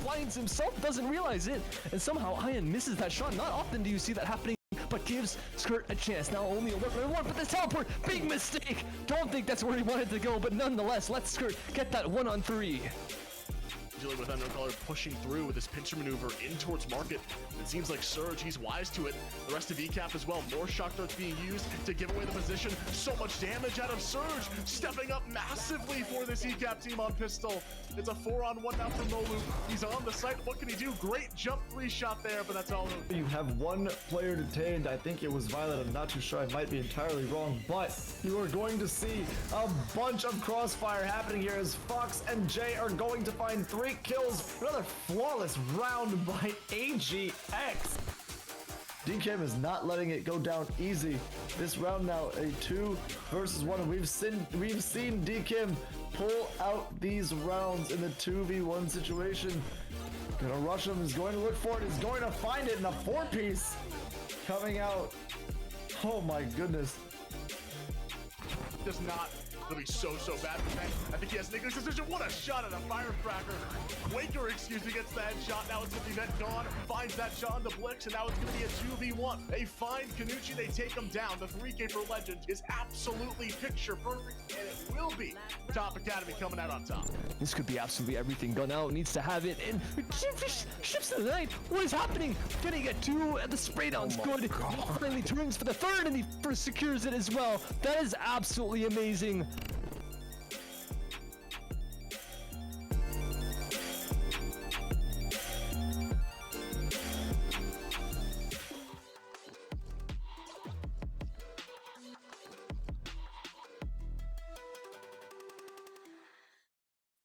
blinds himself, doesn't realize it, and somehow Ian misses that shot. Not often do you see that happening, but gives Skirt a chance. Now only a one, but this teleport, big mistake. Don't think that's where he wanted to go, but nonetheless, let Skirt get that 1-on-3. Dealing with Unknown Color pushing through with his pincher maneuver in towards Market. It seems like Surge, he's wise to it. The rest of ECAP as well. More shock darts being used to give away the position. So much damage out of Surge, stepping up massively for this ECAP team on Pistol. It's a 4-on-1 now for Molu. He's on the site. What can he do? Great jump 3 shot there, but that's all. You have one player detained. I think it was Violet. I'm not too sure. I might be entirely wrong, but you are going to see a bunch of crossfire happening here as Fox and Jay are going to find 3 kills. Another flawless round by AGX. DKim is not letting it go down easy. This round now a 2 versus 1. We've seen DKim pull out these rounds in the 2v1 situation. Gonna rush him, is going to look for it, is going to find it in a 4-piece coming out. Oh my goodness. Does not really so bad for Tank. I think he has Nicholas' decision. What a shot at a firecracker. Quaker, excuse me, gets that shot. Now it's going to be Vet gone. Finds that shot on the Blix, and now it's going to be a 2v1. They find Kanuchi, they take him down. The 3K for Legend is absolutely picture perfect, and it will be Top Academy coming out on top. This could be absolutely everything. Gun out, needs to have it, and ships to the night. What is happening? Getting a 2 at the spray down's good. He finally turns for the 3rd, and he first secures it as well. That is absolutely amazing.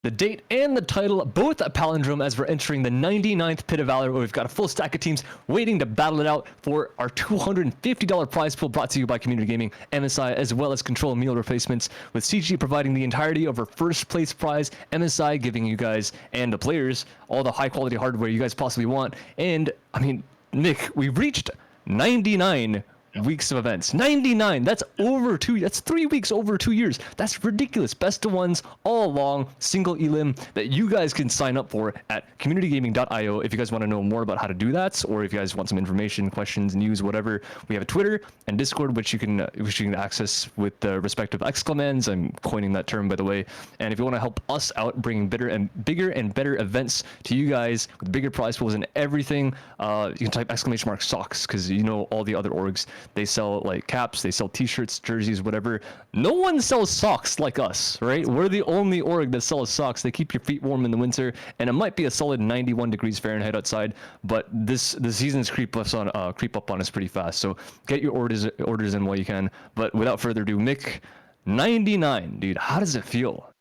The date and the title, both a palindrome as we're entering the 99th Pit of Valor, where we've got a full stack of teams waiting to battle it out for our $250 prize pool brought to you by Community Gaming, MSI, as well as Control Meal Replacements, with CG providing the entirety of our first place prize, MSI giving you guys and the players all the high quality hardware you guys possibly want. And I mean, Nick, we've reached 99 weeks of events. 99. That's over 2. That's 3 weeks over 2 years. That's ridiculous. Best of ones all along, single elim that you guys can sign up for at communitygaming.io if you guys want to know more about how to do that, or if you guys want some information, questions, news, whatever. We have a Twitter and Discord which you can access with the respective exclamans. I'm coining that term, by the way. And if you want to help us out bringing bigger and better events to you guys with bigger prize pools and everything, you can type !socks, because you know all the other orgs, they sell like caps, they sell t-shirts, jerseys, whatever. No one sells socks like us, right? We're the only org that sells socks. They keep your feet warm in the winter, and it might be a solid 91 degrees Fahrenheit outside, but the seasons creep up on us pretty fast. So get your orders in while you can. But without further ado, Mick, 99, dude, how does it feel?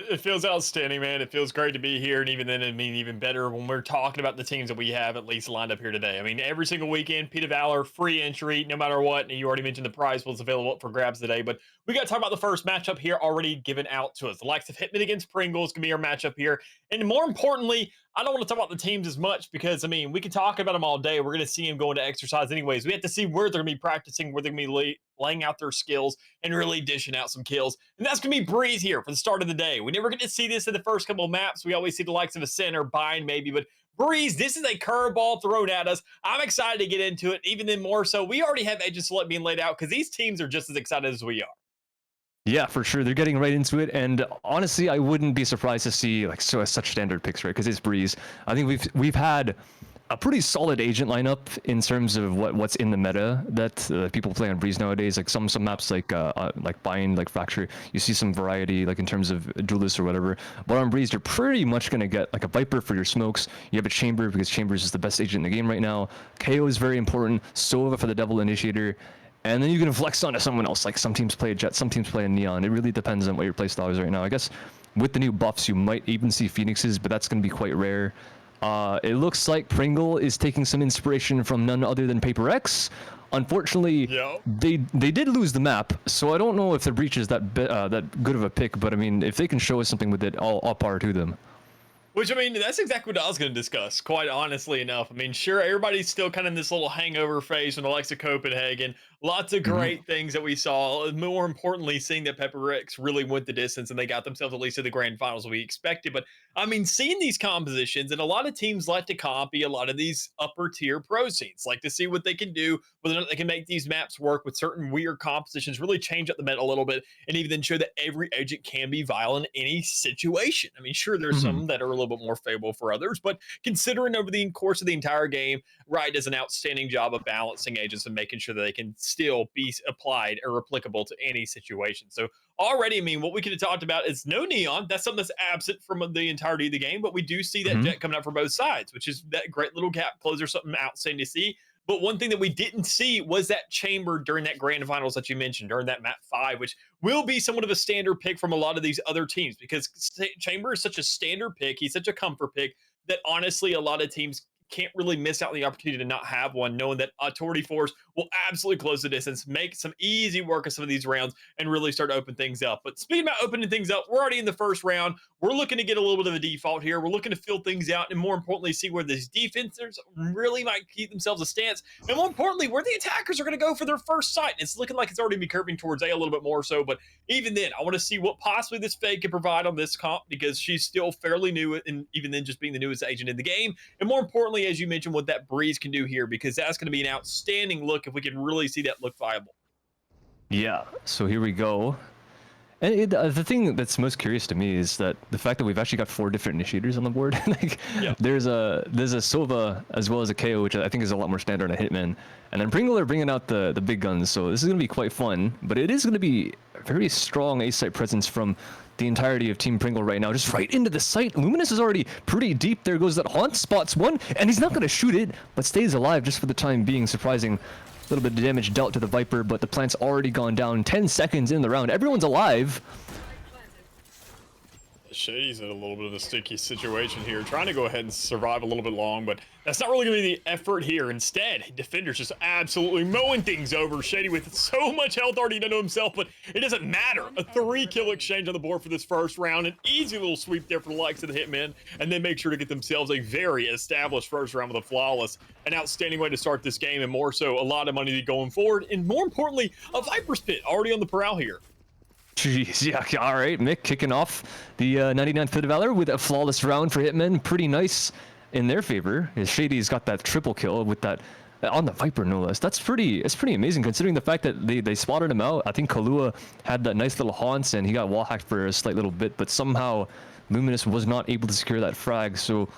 It feels outstanding, man. It feels great to be here, and even then, I mean, even better when we're talking about the teams that we have at least lined up here today. I mean, every single weekend, Pit of Valor, free entry, no matter what. And you already mentioned the prize was available for grabs today, but we got to talk about the first matchup here already given out to us. The likes of Hitman against Pringles can be our matchup here, and more importantly, I don't want to talk about the teams as much because, I mean, we can talk about them all day. We're going to see them going to exercise anyways. We have to see where they're going to be practicing, where they're going to be laying out their skills and really dishing out some kills. And that's going to be Breeze here for the start of the day. We never get to see this in the first couple of maps. We always see the likes of Ascent or Bind maybe, but Breeze, this is a curveball thrown at us. I'm excited to get into it, even then more so. We already have Agent Select being laid out because these teams are just as excited as we are. Yeah, for sure. They're getting right into it, and honestly, I wouldn't be surprised to see like such standard picks, right? Because it's Breeze. I think we've had a pretty solid agent lineup in terms of what's in the meta that people play on Breeze nowadays. Like some maps like Bind, like Fracture, you see some variety like in terms of duelists or whatever. But on Breeze, you're pretty much gonna get like a Viper for your smokes. You have a Chamber because Chambers is the best agent in the game right now. KO is very important. Sova for the Devil Initiator. And then you can flex onto someone else. Like some teams play a Jet, some teams play a Neon. It really depends on what your playstyle is right now. I guess with the new buffs, you might even see Phoenixes, but that's going to be quite rare. It looks like Pringle is taking some inspiration from none other than Paper X. Unfortunately, they did lose the map, so I don't know if the Breach is that good of a pick. But I mean, if they can show us something with it, all power to them. Which, I mean, that's exactly what I was going to discuss, quite honestly enough. I mean, sure, everybody's still kind of in this little hangover phase from the likes of Copenhagen. Lots of Mhm. great things that we saw. More importantly, seeing that Pepper Ricks really went the distance and they got themselves at least to the grand finals we expected. But I mean, seeing these compositions, and a lot of teams like to copy a lot of these upper tier pro scenes, like to see what they can do, whether or not they can make these maps work with certain weird compositions, really change up the meta a little bit, and even then show that every agent can be viable in any situation. I mean, sure, there's Mhm. some that are a little bit more favorable for others, but considering over the course of the entire game, Riot does an outstanding job of balancing agents and making sure that they can still be applied or applicable to any situation. So already, I mean, what we could have talked about is no neon. That's something that's absent from the entirety of the game, but we do see that Mhm. jet coming out for both sides, which is that great little gap closer, something outstanding to see. But one thing that we didn't see was that chamber during that grand finals that you mentioned during that map 5, which will be somewhat of a standard pick from a lot of these other teams because Chamber is such a standard pick. He's such a comfort pick that honestly, a lot of teams can't really miss out on the opportunity to not have one, knowing that Authority Force will absolutely close the distance, make some easy work of some of these rounds, and really start to open things up. But speaking about opening things up, we're already in the first round. We're looking to get a little bit of a default here. We're looking to fill things out, and more importantly, see where these defenders really might keep themselves a stance, and more importantly, where the attackers are going to go for their first sight. And it's looking like it's already be curving towards A a little bit more so, but even then, I want to see what possibly this Fade can provide on this comp because she's still fairly new, and even then, just being the newest agent in the game. And more importantly, as you mentioned, what that Breeze can do here, because that's going to be an outstanding look if we can really see that look viable. Yeah. So here we go. And the thing that's most curious to me is that the fact that we've actually got 4 different initiators on the board. Like, Yeah. there's a Sova as well as a KO, which I think is a lot more standard on a Hitman. And then Pringle are bringing out the big guns, so this is going to be quite fun. But it is going to be a very strong A-site presence from the entirety of Team Pringle right now, just right into the site. Luminous is already pretty deep. There goes that Haunt, spots one, and he's not going to shoot it, but stays alive just for the time being. Surprising. A little bit of damage dealt to the Viper, but the plant's already gone down. 10 seconds in the round. Everyone's alive. Shady's in a little bit of a sticky situation here, trying to go ahead and survive a little bit long, but that's not really going to be the effort here. Instead, Defender's just absolutely mowing things over. Shady with so much health already done to himself, but it doesn't matter. A 3-kill exchange on the board for this first round. An easy little sweep there for the likes of the Hitmen, and then make sure to get themselves a very established first round with a flawless. An outstanding way to start this game, and more so, a lot of money going forward, and more importantly, a Viper's Pit already on the prowl here. Jeez, yeah, all right. Mick kicking off the 99th Pit of Valor with a flawless round for Hitmen. Pretty nice in their favor. Shady's got that triple kill with that on the Viper, no less. It's pretty amazing considering the fact that they spotted him out. I think Kalua had that nice little haunts and he got wall hacked for a slight little bit, but somehow Luminous was not able to secure that frag. So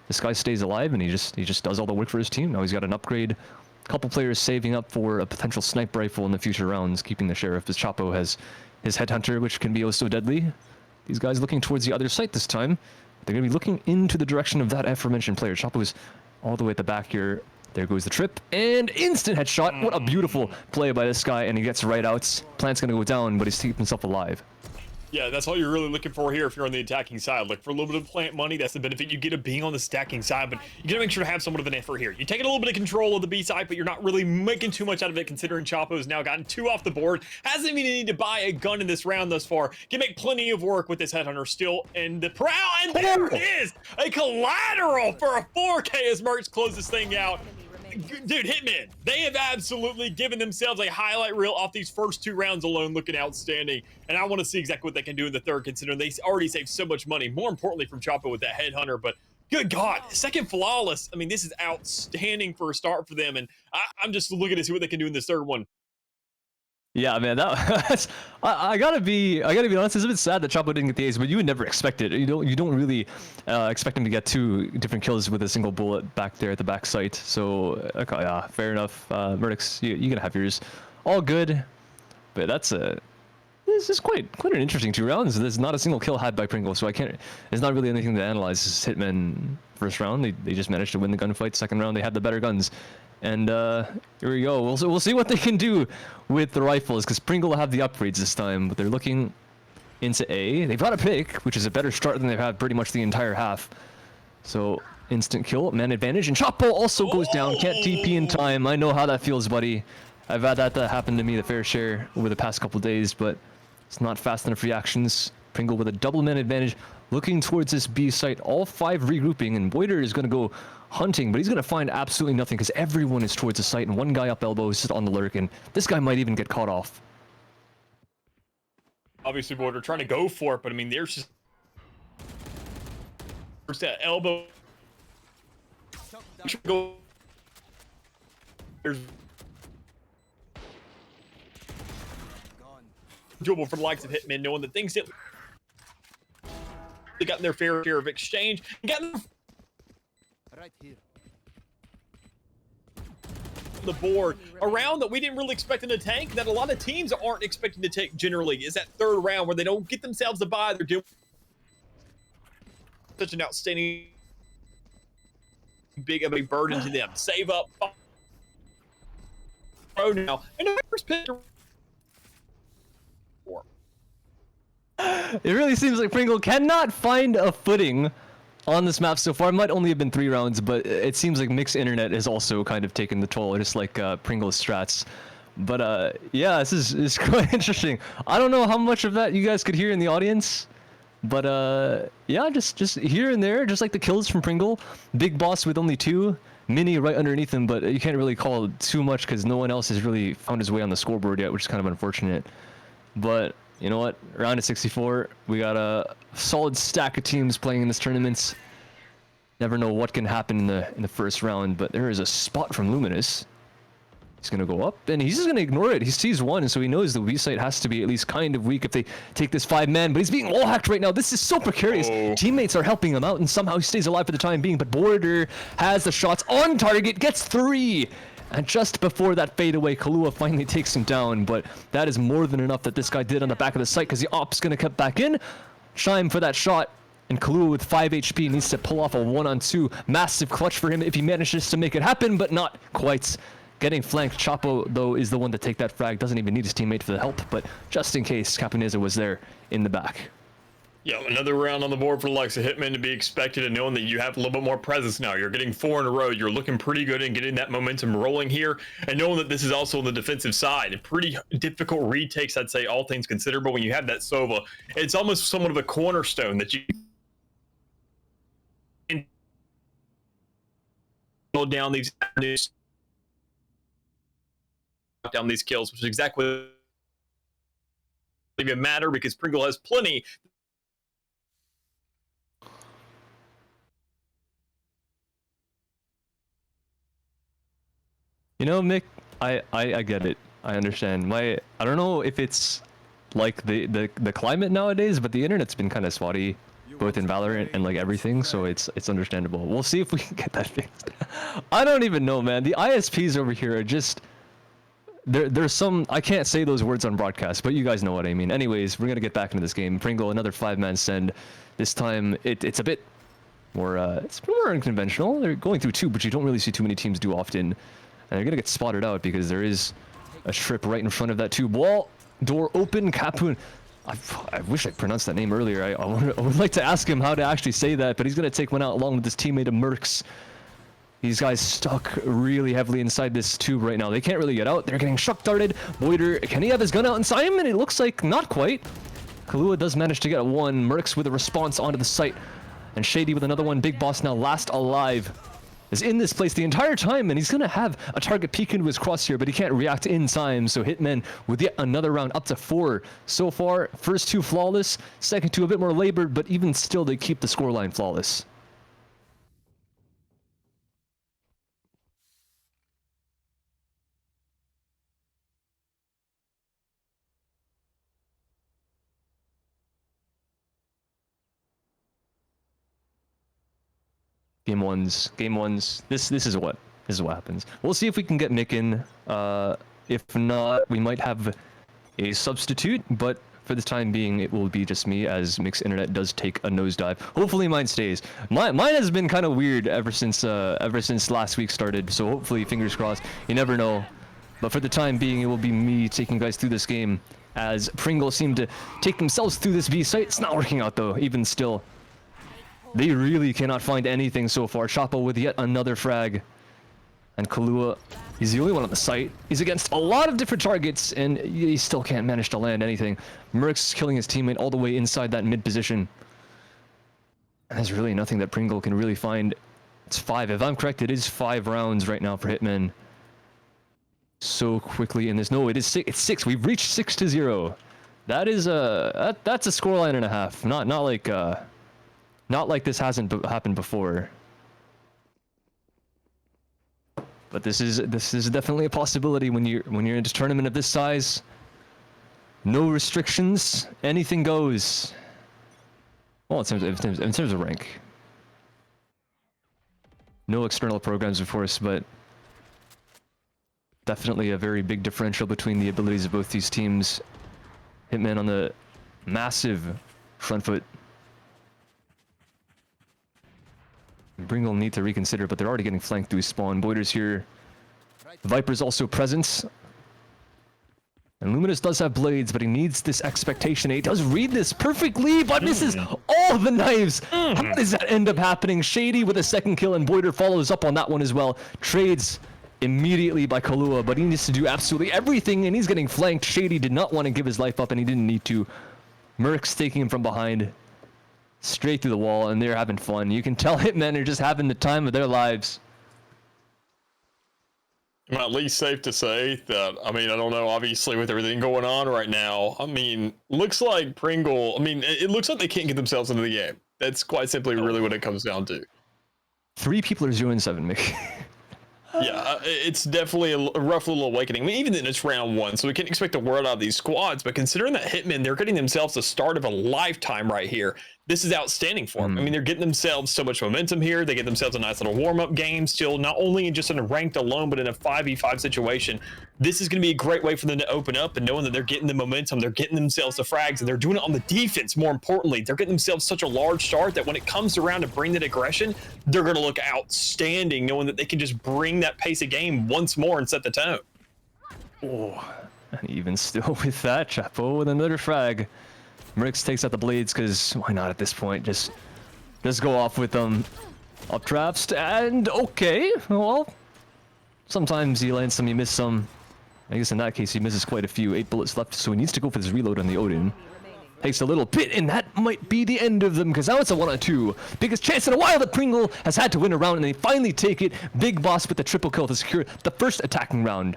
this guy stays alive and he just does all the work for his team. Now he's got an upgrade. A couple players saving up for a potential sniper rifle in the future rounds, keeping the sheriff as Chapo has his headhunter, which can be oh so deadly. These guys looking towards the other site this time. They're going to be looking into the direction of that aforementioned player. Chapo's all the way at the back here. There goes the trip, and instant headshot. What a beautiful play by this guy, and he gets right out. Plant's going to go down, but he's keeping himself alive. Yeah, that's all you're really looking for here if you're on the attacking side. Look for a little bit of plant money. That's the benefit you get of being on the stacking side, but you gotta make sure to have somewhat of an effort here. You're taking a little bit of control of the B side, but you're not really making too much out of it considering Chapo's now gotten 2 off the board. Hasn't even needed to buy a gun in this round thus far. Can make plenty of work with this headhunter still in the prowl, and there it is! A collateral for a 4K as Mercs closes this thing out. Dude, Hitman, they have absolutely given themselves a highlight reel off these first 2 rounds alone, looking outstanding. And I want to see exactly what they can do in the third, considering they already saved so much money. More importantly, from Chapo with that headhunter. But good God, second flawless. I mean, this is outstanding for a start for them. And I'm just looking to see what they can do in this third one. Yeah, man, that's I gotta be honest. It's a bit sad that Chapo didn't get the ace, but you would never expect it. You don't really expect him to get 2 different kills with a single bullet back there at the back site. So okay, yeah, fair enough. Murdix, you can have yours. All good, but this is quite an interesting 2 rounds. There's not a single kill had by Pringle, so I can't. There's not really anything to analyze. This is Hitman first round. They just managed to win the gunfight. Second round, they had the better guns. And here we go. We'll see what they can do with the rifles, because Pringle will have the upgrades this time, but they're looking into A. They've got a pick, which is a better start than they've had pretty much the entire half. So instant kill, man advantage, and Chapo also goes down. Can't TP in time. I know how that feels, buddy. I've had that happen to me the fair share over the past couple days, but it's not fast enough reactions. Pringle with a double man advantage, looking towards this B site, all 5 regrouping, and Boyder is going to go hunting, but he's going to find absolutely nothing because everyone is towards the site, and one guy up elbow is just on the lurk, and this guy might even get caught off. Obviously, Boyder trying to go for it, but I mean, there's just that elbow. There's doable for the likes of Hitman, knowing that things that they got their fair share of exchange, got Right here. the board around that we didn't really expect in the tank, that a lot of teams aren't expecting to take generally, is that third round where they don't get themselves a buy. They're doing such an outstanding big of a burden to them. Save up pro now, and the first pick. It really seems like Pringle cannot find a footing on this map so far. It might only have been 3 rounds, but it seems like mixed internet has also kind of taken the toll, just like Pringle's strats. But yeah, this is quite interesting. I don't know how much of that you guys could hear in the audience, but yeah, just here and there, just like the kills from Pringle. Big Boss with only 2, Mini right underneath him, but you can't really call it too much because no one else has really found his way on the scoreboard yet, which is kind of unfortunate. But you know what? Round of 64, we got a solid stack of teams playing in this tournament. Never know what can happen in the first round, but there is a spot from Luminous. He's gonna go up, and he's just gonna ignore it. He sees one, so he knows the B site has to be at least kind of weak if they take this 5-man. But he's being wall hacked right now. This is so precarious. Oh. Teammates are helping him out, and somehow he stays alive for the time being. But Boyder has the shots on target, gets 3. And just before that fadeaway, Kahlua finally takes him down, but that is more than enough that this guy did on the back of the site because the op's going to cut back in. Chime for that shot, and Kahlua with 5 HP needs to pull off a 1-on-2. Massive clutch for him if he manages to make it happen, but not quite. Getting flanked, Chapo, though, is the one to take that frag. Doesn't even need his teammate for the help, but just in case, Caponeza was there in the back. Yeah, another round on the board for the likes of Hitman to be expected, and knowing that you have a little bit more presence now. You're getting 4 in a row. You're looking pretty good and getting that momentum rolling here, and knowing that this is also on the defensive side. Pretty difficult retakes, I'd say, all things considered, but when you have that Sova, it's almost somewhat of a cornerstone that you can hold down these avenues, down these kills, which is exactly what even matter because Pringle has plenty. You know, Mick, I get it. I understand. I don't know if it's like the climate nowadays, but the internet's been kind of spotty, both in Valor and like everything, so it's understandable. We'll see if we can get that fixed. I don't even know, man. The ISPs over here are just there's some, I can't say those words on broadcast, but you guys know what I mean. Anyways, we're gonna get back into this game. Pringle, another 5-man send. This time it's a bit more it's more unconventional. They're going through 2, but you don't really see too many teams do often. And they're gonna get spotted out because there is a trip right in front of that tube wall. Door open, Capun. I wish I pronounced that name earlier. I would like to ask him how to actually say that, but he's gonna take one out along with his teammate of Mercs. These guys stuck really heavily inside this tube right now. They can't really get out. They're getting shock darted. Boyder, can he have his gun out in time? And it looks like not quite. Kahlua does manage to get a 1. Mercs with a response onto the site. And Shady with another one. Big Boss now last alive. Is in this place the entire time, and he's gonna have a target peek into his crosshair, but he can't react in time. So Hitman with yet another round up to 4 so far. First 2 flawless, second 2 a bit more labored, but even still they keep the scoreline flawless. Game ones. This is what happens. We'll see if we can get Mick in. If not, we might have a substitute, but for the time being, it will be just me as Mick's internet does take a nosedive. Hopefully mine stays. Mine has been kind of weird ever since last week started, so hopefully, fingers crossed. You never know. But for the time being, it will be me taking you guys through this game as Pringle seem to take themselves through this B site. It's not working out though, even still. They really cannot find anything so far. Chapo with yet another frag. And Kahlua, he's the only one on the site. He's against a lot of different targets, and he still can't manage to land anything. Mercs killing his teammate all the way inside that mid position. There's really nothing that Pringle can really find. It's 5. If I'm correct, it is 5 rounds right now for Hitman. So quickly in this. No, it is 6. It's 6. We've reached 6-0. That is that's a scoreline and a half. Not like this hasn't happened before. But this is definitely a possibility when you're in a tournament of this size. No restrictions, anything goes. Well, in terms of rank. No external programs, of course, but definitely a very big differential between the abilities of both these teams. Hitman on the massive front foot. Pringle need to reconsider, but they're already getting flanked through spawn. Boyder's here. Viper's also present. And Luminous does have blades, but he needs this expectation. He does read this perfectly, but misses all the knives. How does that end up happening? Shady with a second kill, and Boyder follows up on that one as well. Trades immediately by Kahlua, but he needs to do absolutely everything, and he's getting flanked. Shady did not want to give his life up, and he didn't need to. Merc's taking him from behind, straight through the wall, and they're having fun. You can tell Hitmen are just having the time of their lives. Well, at least safe to say that, I mean, I don't know, obviously, with everything going on right now, I mean, looks like Pringle, I mean, it looks like they can't get themselves into the game. That's quite simply really what it comes down to. 3 people are 0-7, Mick. Yeah, it's definitely a rough little awakening. I mean, even then it's round 1, so we can't expect the world out of these squads, but considering that Hitmen, they're getting themselves the start of a lifetime right here. This is outstanding for them. I mean, they're getting themselves so much momentum here. They get themselves a nice little warm-up game still, not only just in a ranked alone, but in a 5v5 situation. This is going to be a great way for them to open up, and knowing that they're getting the momentum, they're getting themselves the frags, and they're doing it on the defense, more importantly. They're getting themselves such a large start that when it comes around to bring that aggression, they're going to look outstanding, knowing that they can just bring that pace of game once more and set the tone. Oh, and even still with that, Chapo with another frag. Mercs takes out the blades, because why not at this point? Just go off with them. Up traps, and okay, well, sometimes you land some, you miss some. I guess in that case, he misses quite a few. 8 bullets left, so he needs to go for this reload on the Odin. Takes a little bit, and that might be the end of them, because now it's a 1-on-2. Biggest chance in a while that Pringle has had to win a round, and they finally take it. Big Boss with the triple kill to secure the first attacking round.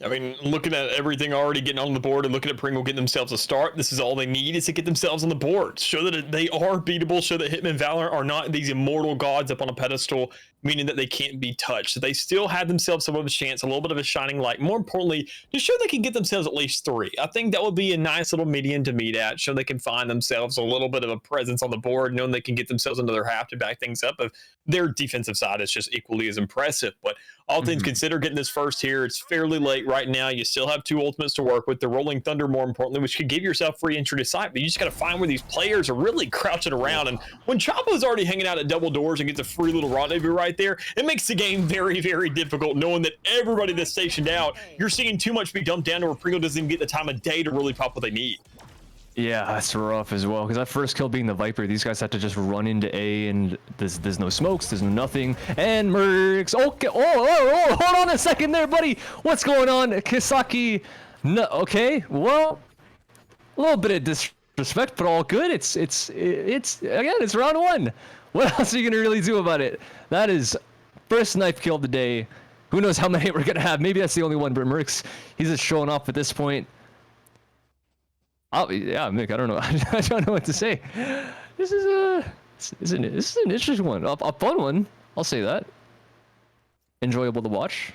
I mean, looking at everything already getting on the board and looking at Pringle getting themselves a start, this is all they need is to get themselves on the board. Show that they are beatable, show that Hitman Valor are not these immortal gods up on a pedestal, meaning that they can't be touched. So they still have themselves some of a chance, a little bit of a shining light. More importantly, to show they can get themselves at least 3. I think that would be a nice little median to meet at, show they can find themselves a little bit of a presence on the board, knowing they can get themselves another half to back things up. If their defensive side is just equally as impressive. But all things considered, getting this first here, it's fairly late right now. You still have 2 ultimates to work with. The Rolling Thunder, more importantly, which could give yourself free entry to site, but you just got to find where these players are really crouching around. And when Chapo's already hanging out at double doors and gets a free little rendezvous right there, it makes the game very, very difficult, knowing that everybody that's stationed out, you're seeing too much be dumped down to where Pringle doesn't even get the time of day to really pop what they need. Yeah, that's rough as well, because that first kill being the Viper, these guys have to just run into A, and there's no smokes, there's no nothing. And Mercs, okay, oh, hold on a second there, buddy. What's going on? Kisaki, no, okay, well, a little bit of disrespect, but all good. It's again, it's round 1. What else are you gonna really do about it? That is first knife kill of the day. Who knows how many we're gonna have? Maybe that's the only one, but Mercs, he's just showing off at this point. Oh, yeah, Mick, I don't know. I don't know what to say. This is an interesting one, a fun one. I'll say that. Enjoyable to watch.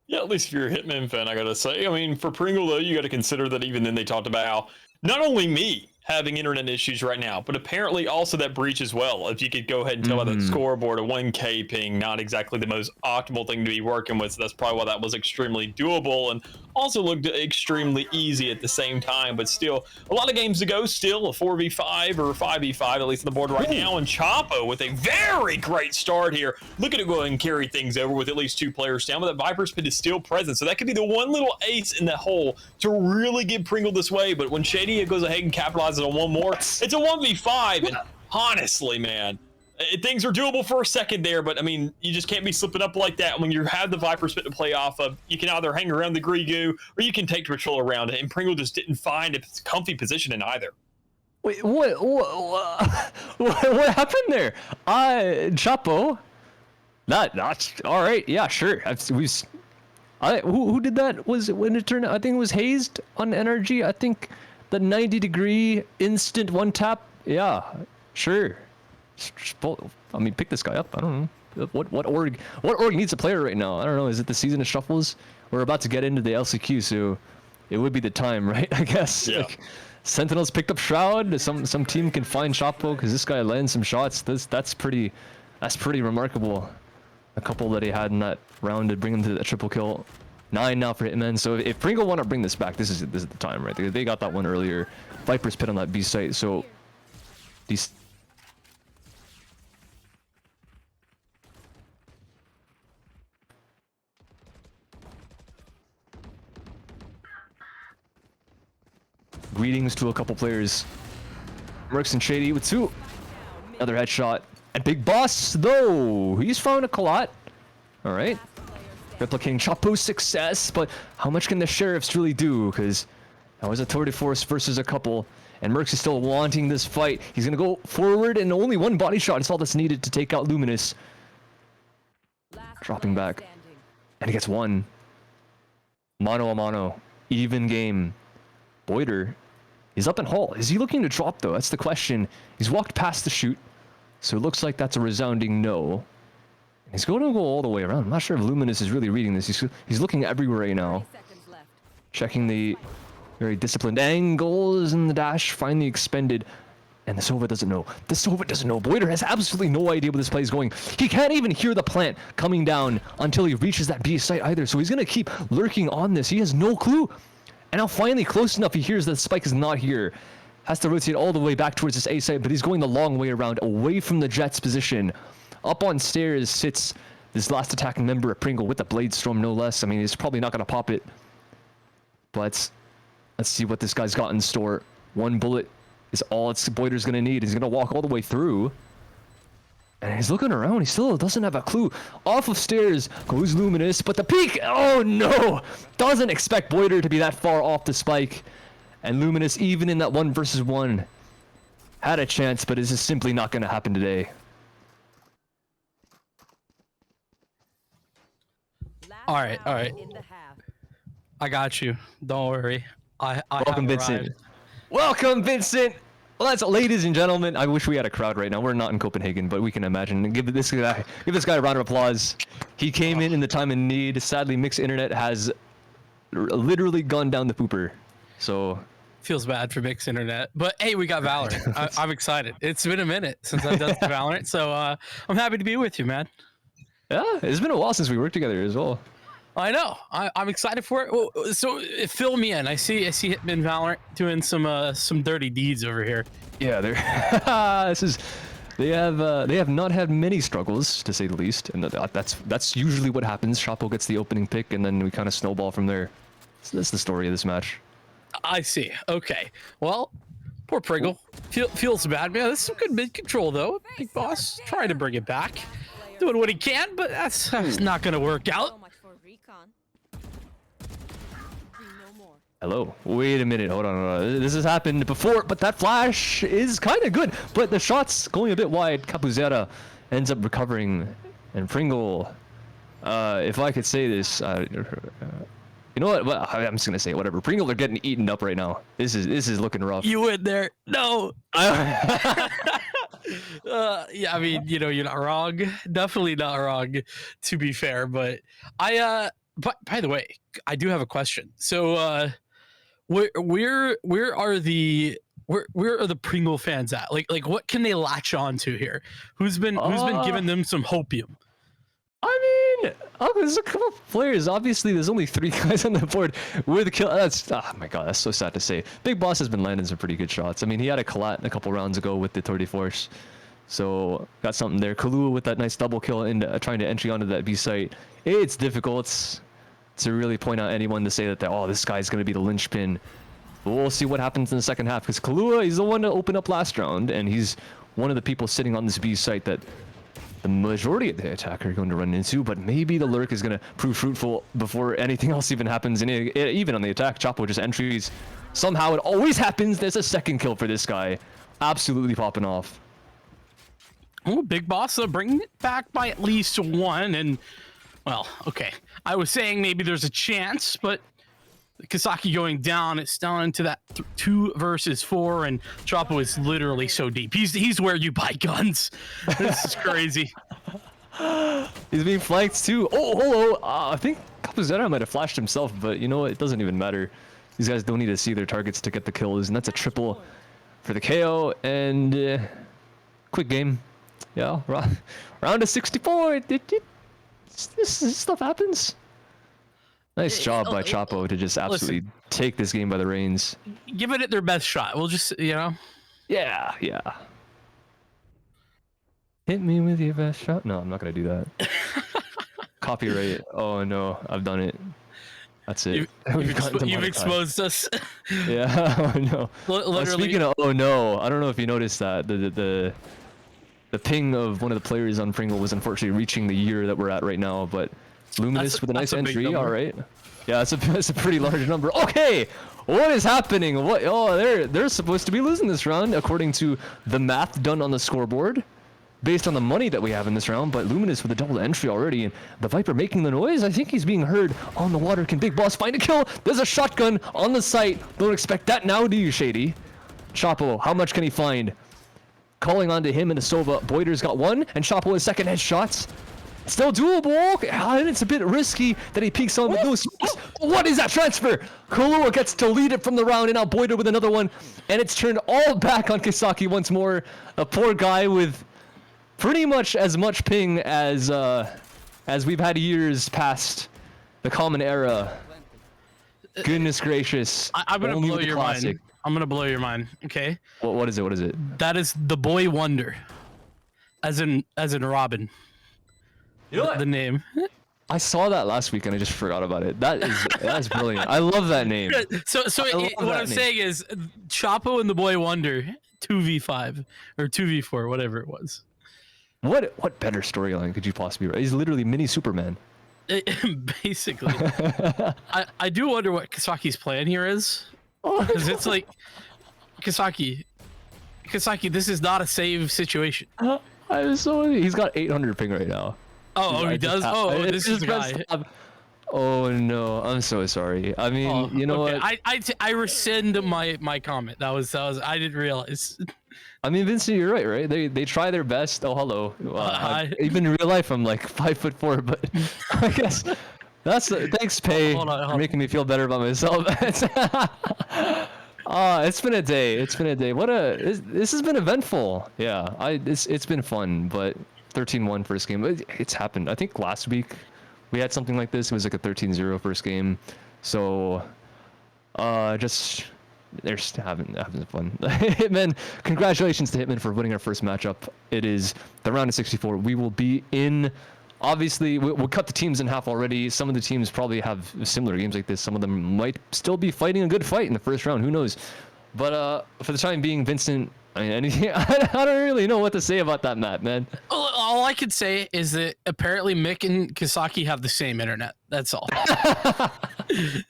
Yeah, at least if you're a Hitman fan, I gotta say. I mean, for Pringle, though, you gotta consider that even then they talked about how not only me having internet issues right now, but apparently also that breach as well. If you could go ahead and tell by that scoreboard, a 1K ping, not exactly the most optimal thing to be working with. So that's probably why that was extremely doable and also looked extremely easy at the same time. But still, a lot of games to go. Still a 4v5 or 5v5, at least on the board right now. And Chapo with a very great start here. Looking to go ahead and carry things over with at least 2 players down. But that Viper Spin is still present. So that could be the one little ace in the hole to really get Pringle this way. But when Shady goes ahead and capitalizes on one more, it's a 1v5. And honestly, man, things are doable for a second there, but I mean, you just can't be slipping up like that. When you have the Viper Spit to play off of, you can either hang around the Grigu or you can take control around it, and Pringle just didn't find a comfy position in either. Wait, what happened there? Chapo. That's all right. Yeah, sure. Who did that? Was it when it turned? I think it was hazed on NRG. I think the 90-degree instant one tap. Yeah, sure. I mean, pick this guy up. I don't know. What org needs a player right now? I don't know. Is it the season of shuffles? We're about to get into the LCQ, so it would be the time, right? I guess. Yeah. Like, Sentinels picked up Shroud. Some team can find Chapo because this guy lands some shots. That's pretty remarkable. A couple that he had in that round to bring him to the triple kill. 9 now for Hitman. So if Pringle want to bring this back, this is the time, right? They got that one earlier. Viper's pit on that B site, so these. Greetings to a couple players. Mercs and Shady with 2. Another headshot. And Big Boss, though, he's found a Kalat. All right. Replicating Chapo's success, but how much can the Sheriffs really do? Because that was a tour de force versus a couple. And Mercs is still wanting this fight. He's going to go forward, and only one body shot is all that's needed to take out Luminous. Dropping back. And he gets one. Mano a mano. Even game. Boyder. He's up in Hall. Is he looking to drop, though? That's the question. He's walked past the shoot. So it looks like that's a resounding no. He's going to go all the way around. I'm not sure if Luminous is really reading this. He's looking everywhere right now. Checking the very disciplined angles in the dash. Finally expended. And the Sova doesn't know. The Sova doesn't know. Boyder has absolutely no idea where this play is going. He can't even hear the plant coming down until he reaches that B site either. So he's going to keep lurking on this. He has no clue. And now finally close enough, he hears that the spike is not here. Has to rotate all the way back towards this A site, but he's going the long way around, away from the Jets position. Up on stairs sits this last attacking member of Pringle with the Blade Storm, no less. I mean, he's probably not going to pop it. But let's see what this guy's got in store. One bullet is all Boyder's going to need. He's going to walk all the way through. And he's looking around. He still doesn't have a clue. Off of stairs goes Luminous, but the peak! Oh no! Doesn't expect Boyder to be that far off the spike. And Luminous, even in that 1 versus 1, had a chance, but this is simply not going to happen today. All right. I got you. Don't worry. I Welcome, have Vincent. arrived. Welcome, Vincent! Well, that's ladies and gentlemen. I wish we had a crowd right now. We're not in Copenhagen, but we can imagine. Give this guy a round of applause. He came in the time of need. Sadly, mixed internet has literally gone down the pooper. So Feels bad for mixed internet, but hey, we got Valor. I'm excited. It's been a minute since I've done Valorant, so I'm happy to be with you, man. yeah, it's been a while since we worked together as well. I know. I'm excited for it. Well, so fill me in. I see Hitman Valorant doing some dirty deeds over here. Yeah, they're they have not had many struggles, to say the least, and that's usually what happens. Chapo gets the opening pick, and then we kind of snowball from there. So that's the story of this match. I see. Okay. Well, poor Pringle. Feels bad, man. This is some good mid control though. Big Boss trying to bring it back, doing what he can, but that's not gonna work out. Hello. Wait a minute. Hold on. This has happened before, but that flash is kind of good. But the shot's going a bit wide. Capuzera ends up recovering, and Pringle. If I could say this, you know what? Well, I'm just gonna say it, whatever. Pringle are getting eaten up right now. This is looking rough. You in there? No. Yeah, I mean, you're not wrong. Definitely not wrong, to be fair. But but by the way, I do have a question. So, where are the Pringle fans at? Like what can they latch on to here? Who's been giving them some hopium? I mean, there's a couple of players. Obviously, there's only 3 guys on the board with the kill. Oh my god, that's so sad to say. Big Boss has been landing some pretty good shots. I mean, he had a collat a couple rounds ago with the Tour de Force. So, got something there. Kahlua with that nice double kill and trying to entry onto that B site. It's difficult to really point out anyone to say that, this guy's going to be the linchpin. But we'll see what happens in the second half, because Kahlua, he's the one to open up last round, and he's one of the people sitting on this B site that the majority of the attack are going to run into, but maybe the lurk is going to prove fruitful before anything else even happens. And even on the attack, Chapo just entries. Somehow it always happens. There's a second kill for this guy. absolutely popping off. Oh, Big Boss bringing it back by at least one. And, well, okay. I was saying maybe there's a chance, but Kisaki going down, it's down into that 2 versus 4, and Chapo is literally so deep. He's where you buy guns. This is crazy. He's being flanked too. Oh, hello. I think Capuzetta might have flashed himself, but you know what? It doesn't even matter. These guys don't need to see their targets to get the kills, and that's a triple for the KO. And quick game. Yeah, round of 64. This stuff happens. Nice job by Chapo to just absolutely take this game by the reins. Giving it their best shot. We'll just, you know. Yeah. Hit me with your best shot. No, I'm not gonna do that. Copyright. Oh no, I've done it. That's it. You've exposed us. Yeah. Oh no. Literally. Speaking of oh no, I don't know if you noticed that the ping of one of the players on Pringle was unfortunately reaching the year that we're at right now, but Luminous with a nice entry. All right. Yeah, that's a pretty large number. Okay, what is happening? What? Oh, they're supposed to be losing this round according to the math done on the scoreboard, based on the money that we have in this round. But Luminous with a double entry already, and the Viper making the noise. I think he's being heard on the water. Can Big Boss find a kill? There's a shotgun on the site. Don't expect that now, do you, Shady? Chapo, how much can he find? Calling onto him and Sova. Boyder's got one, and Chapo has second headshots. Still doable, and it's a bit risky that he peeks on with no smokes. What is that transfer? Kalua gets to lead it from the round, and now Boyder with another one, and it's turned all back on Kisaki once more. A poor guy with pretty much as much ping as we've had years past the common era. Goodness gracious! I'm gonna blow your mind. I'm gonna blow your mind. Okay. What is it? What is it? That is the Boy Wonder, as in Robin. You know what? The name. I saw that last week and I just forgot about it. That's brilliant. I love that name. So what I'm saying is Chapo and the Boy Wonder 2v5 or 2v4, whatever it was. What better storyline could you possibly write? He's literally mini Superman. Basically. I do wonder what Kisaki's plan here is. Because it's like Kisaki, this is not a save situation. He's got 800 ping right now. Oh, he does? This is the guy. Oh no, I'm so sorry. I mean, you know what? I rescind my comment. That was I didn't realize. I mean, Vincent, you're right? They try their best. Oh, hello. Even in real life, I'm like 5'4", but I guess that's thanks, Pay, for making me feel better about myself. It's been a day. This has been eventful. Yeah, it's been fun, but 13-1 first game. It's happened. I think last week we had something like this. It was like a 13-0 first game. So, just they're just having fun. Hitman, congratulations to Hitman for winning our first matchup. It is the round of 64. We will be in. Obviously, we'll cut the teams in half already. Some of the teams probably have similar games like this. Some of them might still be fighting a good fight in the first round. Who knows? But for the time being, Vincent, I mean, anything? I don't really know what to say about that map, man. All I could say is that apparently Mick and Kisaki have the same internet. That's all.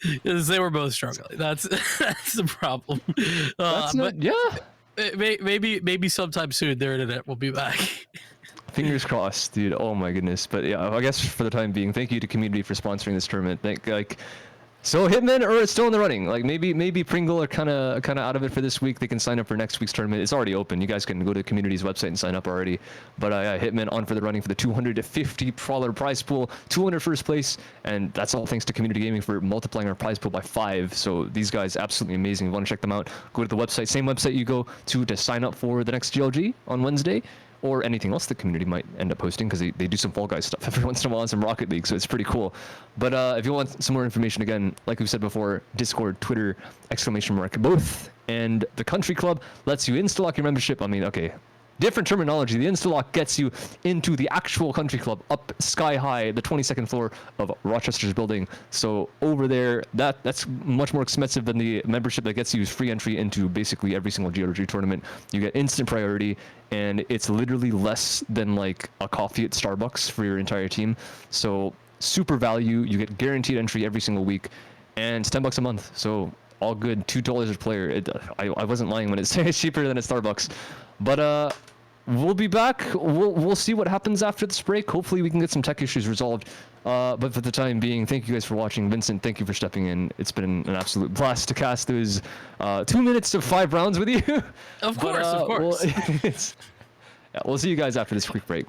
Because they were both struggling. That's the problem. Maybe sometime soon their internet will be back. Fingers crossed, dude. Oh my goodness. But yeah, I guess for the time being, thank you to community for sponsoring this tournament. So Hitman or it's still in the running. Like maybe Pringle are kind of out of it for this week. They can sign up for next week's tournament. It's already open. You guys can go to the community's website and sign up already. But Hitman on for the running for the $250 prize pool, 200 first place, and that's all thanks to Community Gaming for multiplying our prize pool by 5. So these guys absolutely amazing. If you want to check them out, go to the website, same website you go to sign up for the next GLG on Wednesday. Or anything else the community might end up posting, because they do some Fall Guys stuff every once in a while and some Rocket League, so it's pretty cool. But if you want some more information, again, like we've said before, Discord, Twitter, ! both, and the Country Club lets you insta-lock your membership. I mean, okay, different terminology. The insta-lock gets you into the actual Country Club up sky high, the 22nd floor of Rochester's building. So over there, that's much more expensive than the membership that gets you free entry into basically every single GLG tournament. You get instant priority, and it's literally less than like a coffee at Starbucks for your entire team. So super value. You get guaranteed entry every single week, and it's $10 a month. So all good. $2 a player. I wasn't lying when it said it's cheaper than a Starbucks. But we'll be back. We'll see what happens after this break. Hopefully we can get some tech issues resolved. But for the time being, thank you guys for watching. Vincent, thank you for stepping in. It's been an absolute blast to cast those 2 minutes of 5 rounds with you. Of course, of course. We'll see you guys after this quick break.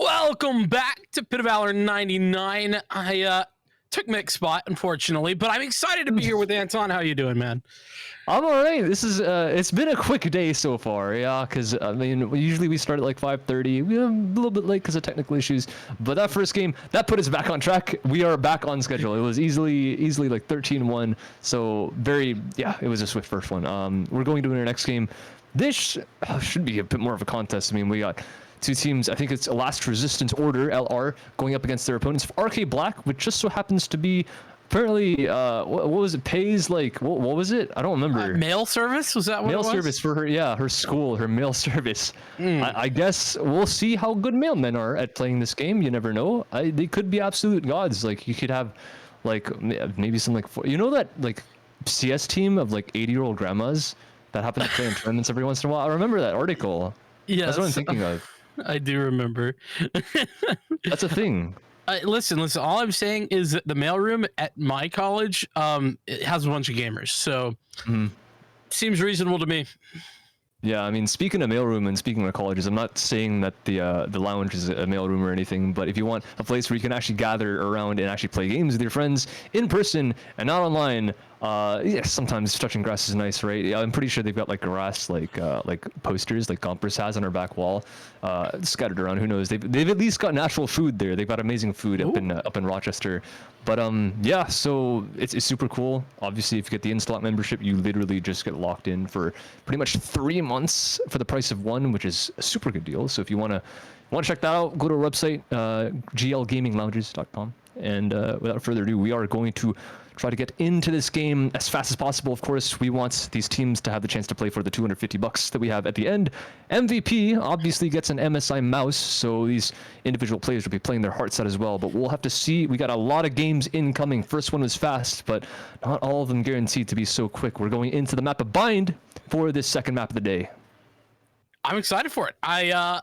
Welcome back to Pit of Valor 99. I took Mick's spot, unfortunately, but I'm excited to be here with Anton. How you doing, man? I'm all right. This is it's been a quick day so far, yeah. Because I mean, usually we start at like 5:30. We're a little bit late because of technical issues. But that first game that put us back on track. We are back on schedule. It was easily like 13-1. So it was a swift first one. We're going to win our next game. This should be a bit more of a contest. I mean, we got two teams. I think it's a Last Resistance Order (LR) going up against their opponents, RK Black, which just so happens to be. Apparently, what was it? Pays like what was it? I don't remember. Mail service, was that what mail it was? Service for her? Yeah, her school, her mail service. I guess we'll see how good mailmen are at playing this game. You never know. They could be absolute gods. Like you could have, like maybe some that like CS team of like 80-year-old grandmas that happen to play in tournaments every once in a while. I remember that article. Yeah, that's what I'm thinking of. I do remember. That's a thing. Listen. All I'm saying is that the mailroom at my college, it has a bunch of gamers, so seems reasonable to me. Yeah, I mean, speaking of mailroom and speaking of colleges, I'm not saying that the lounge is a mailroom or anything, but if you want a place where you can actually gather around and actually play games with your friends in person and not online, Yeah, sometimes touching grass is nice, right? Yeah, I'm pretty sure they've got like grass, like posters, like Gompers has on our back wall, scattered around. Who knows? They've at least got natural food there. They've got amazing food up in Rochester. But yeah, so it's super cool. Obviously, if you get the in-slot membership, you literally just get locked in for pretty much 3 months for the price of one, which is a super good deal. So if you wanna check that out, go to our website, glgaminglounges.com. And without further ado, we are going to try to get into this game as fast as possible. Of course, we want these teams to have the chance to play for the $250 that we have at the end. MVP obviously gets an MSI mouse, so these individual players will be playing their hearts out as well. But we'll have to see. We got a lot of games incoming. First one was fast, but not all of them guaranteed to be so quick. We're going into the map of Bind for this second map of the day. I'm excited for it. I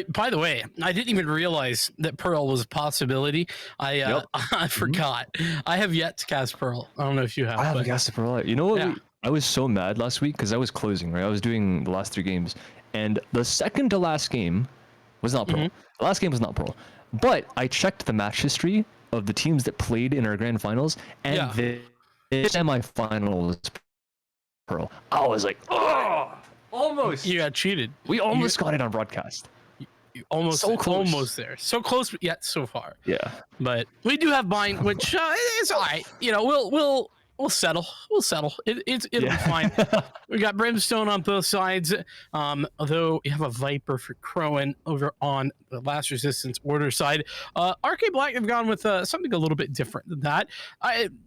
by the way, I didn't even realize that Pearl was a possibility. I forgot. I have yet to cast Pearl. I don't know if you have. I haven't cast Pearl. You know what? Yeah. I was so mad last week because I was closing, right? I was doing the last 3 games, and the second to last game was not Pearl. The last game was not Pearl. But I checked the match history of the teams that played in our grand finals, and the semifinal was Pearl. I was like, oh! Almost. You got cheated. We almost got it on broadcast. You almost So close. almost there. So close yet so far. Yeah. But we do have Bind, which is all right. You know, we'll settle. We'll settle. It'll be fine. We got Brimstone on both sides. Although we have a Viper for Crowan over on the Last Resistance Order side. RK Black have gone with something a little bit different than that.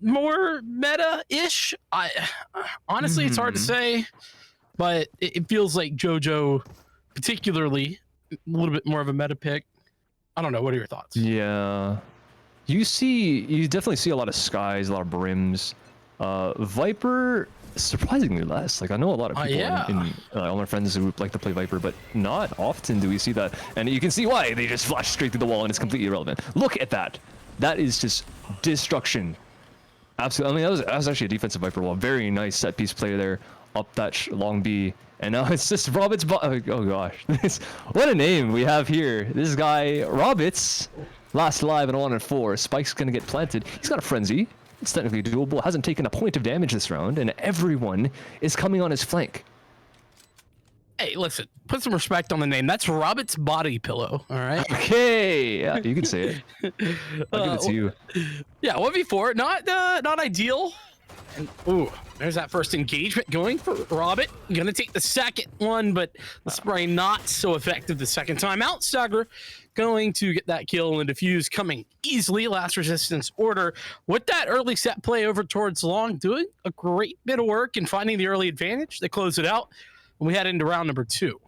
More meta-ish. Honestly, it's hard to say. But it feels like JoJo, particularly, a little bit more of a meta pick. I don't know. What are your thoughts? Yeah. You definitely see a lot of skies, a lot of brims. Viper, surprisingly less. Like, I know a lot of people in all my friends who like to play Viper, but not often do we see that. And you can see why. They just flash straight through the wall and it's completely irrelevant. Look at that. That is just destruction. Absolutely. I mean, that was actually a defensive Viper wall. Very nice set piece play there. Up that long B, and now it's just Robbits. Oh gosh, what a name we have here. This guy Robbits, last alive in 1-4. Spike's gonna get planted. He's got a frenzy. It's technically doable. Hasn't taken a point of damage this round, and everyone is coming on his flank. Hey, listen, put some respect on the name. That's Robbits Body Pillow. All right. Okay, yeah, you can say it. I'll give it to you. Yeah, 1v4, not ideal. And, ooh, there's that first engagement going for Robbit. Gonna take the second one, but the spray not so effective the second time out. Stagger going to get that kill and defuse coming easily. Last Resistance Order with that early set play over towards long, doing a great bit of work and finding the early advantage. They close it out, and we head into round number 2.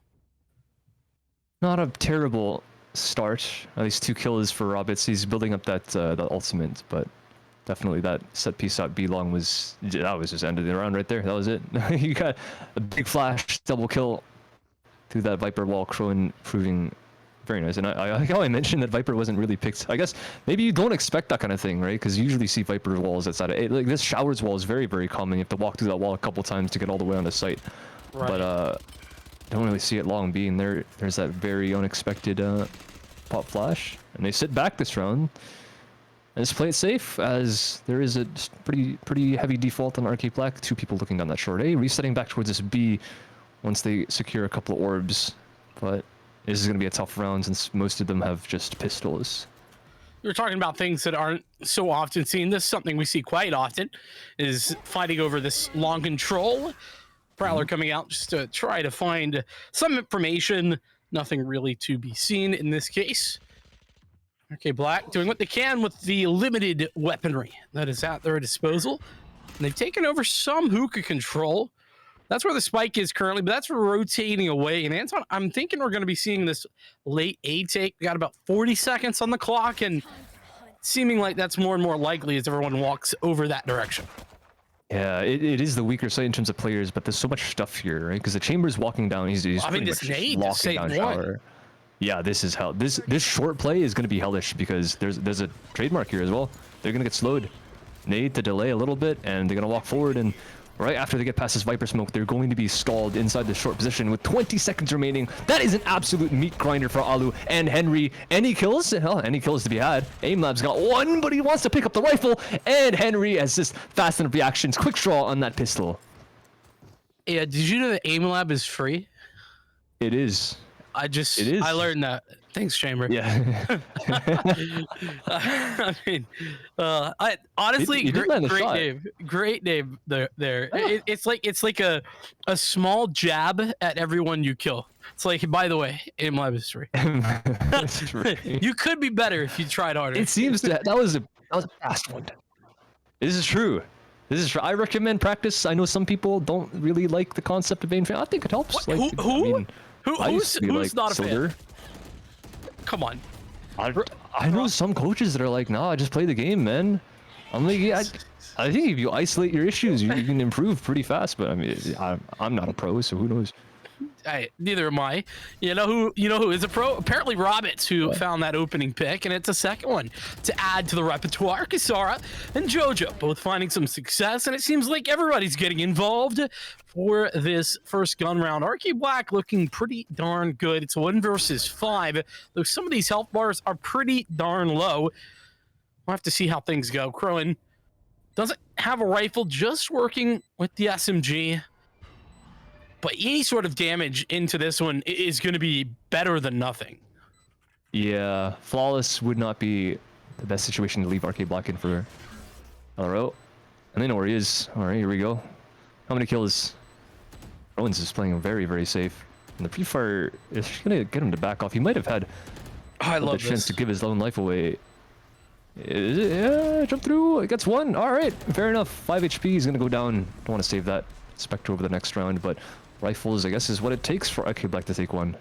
Not a terrible start. At least 2 kills for Robbits. He's building up that ultimate, but. Definitely that set piece out B long was just ended the round right there. That was it. You got a big flash double kill through that Viper wall. Crowan proving very nice. And I like how I mentioned that Viper wasn't really picked. I guess maybe you don't expect that kind of thing, right? Because you usually see Viper walls outside of it. Like this Showers wall is very, very common. You have to walk through that wall a couple times to get all the way on the site. Right. But don't really see it long being there. There's that very unexpected pop flash, and they sit back this round. And just play it safe, as there is a pretty heavy default on RK Black. 2 people looking down that short A, resetting back towards this B once they secure a couple of orbs. But this is going to be a tough round since most of them have just pistols. You're talking about things that aren't so often seen. This is something we see quite often, is fighting over this long control. Prowler coming out just to try to find some information. Nothing really to be seen in this case. Okay, Black doing what they can with the limited weaponry that is at their disposal. And they've taken over some hookah control. That's where the spike is currently, but that's rotating away. And Anton, I'm thinking we're going to be seeing this late A take. We got about 40 seconds on the clock, and seeming like that's more and more likely as everyone walks over that direction. Yeah, it is the weaker side in terms of players, but there's so much stuff here, right? Because the Chamber's walking down. He's I mean, this nade to save one. Shower. Yeah, this is hell. This short play is going to be hellish because there's a trademark here as well. They're going to get slowed. Nade to delay a little bit, and they're going to walk forward. And right after they get past this Viper smoke, they're going to be stalled inside the short position with 20 seconds remaining. That is an absolute meat grinder for Alu and Henry. Any kills? Hell, any kills to be had. AimLab's got one, but he wants to pick up the rifle, and Henry has just fast enough reactions. Quick draw on that pistol. Yeah, did you know that AimLab is free? It is. It is. I learned that. Thanks, Chamber. Yeah. I mean, I honestly, He did land a shot. great name there. It's like a small jab at everyone you kill. It's like, by the way, AimLab is free. That's true. You could be better if you tried harder. It seems that was a fast one. This is true. This is true. I recommend practice. I know some people don't really like the concept of aim training. I think it helps. What? Like, Who's like not a Silver. fan? Come on. I know some coaches that are like, nah, just play the game, man. I'm like, yeah, I think if you isolate your issues, you can improve pretty fast. But I mean, I'm not a pro, so who knows? Neither am I. You know who is a pro? Apparently Roberts, who found that opening pick, and it's a second one to add to the repertoire. Kisara and Jojo both finding some success, and it seems like everybody's getting involved for this first gun round. Arcade Black looking pretty darn good. It's 1 versus 5, though some of these health bars are pretty darn low. We'll have to see how things go. Crowan doesn't have a rifle, just working with the SMG. But any sort of damage into this one is going to be better than nothing. Yeah, flawless would not be the best situation to leave Arcade Black in for LRO. And they know where he is. All right, here we go. How many kills? Owens is playing very, very safe. And the pre-fire is going to get him to back off. He might have had the chance to give his own life away. Yeah, jump through. It gets one. All right, fair enough. 5 HP. He's going to go down. Don't want to save that Spectre over the next round, but rifles, I guess, is what it takes for Arcade Black to take one.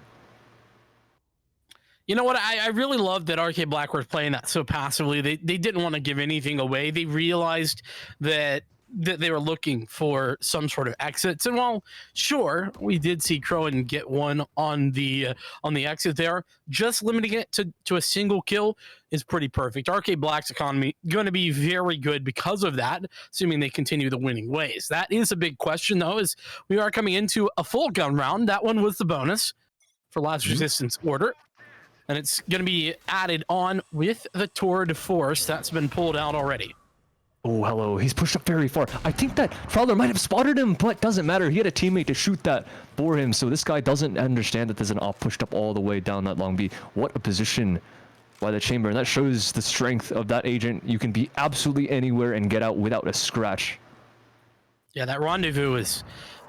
You know what? I really love that Arcade Black were playing that so passively. They didn't want to give anything away. They realized that they were looking for some sort of exits. And while sure, we did see Crowan get one on the exit there, just limiting it to a single kill is pretty perfect. Arcade Black's economy going to be very good because of that, assuming they continue the winning ways. That is a big question, though, as we are coming into a full gun round. That one was the bonus for last resistance order. And it's going to be added on with the tour de force that's been pulled out already. Oh, hello. He's pushed up very far. I think that Prowler might have spotted him, but doesn't matter. He had a teammate to shoot that for him, so this guy doesn't understand that there's an op pushed up all the way down that long B. What a position by the chamber, and that shows the strength of that agent. You can be absolutely anywhere and get out without a scratch. Yeah, that rendezvous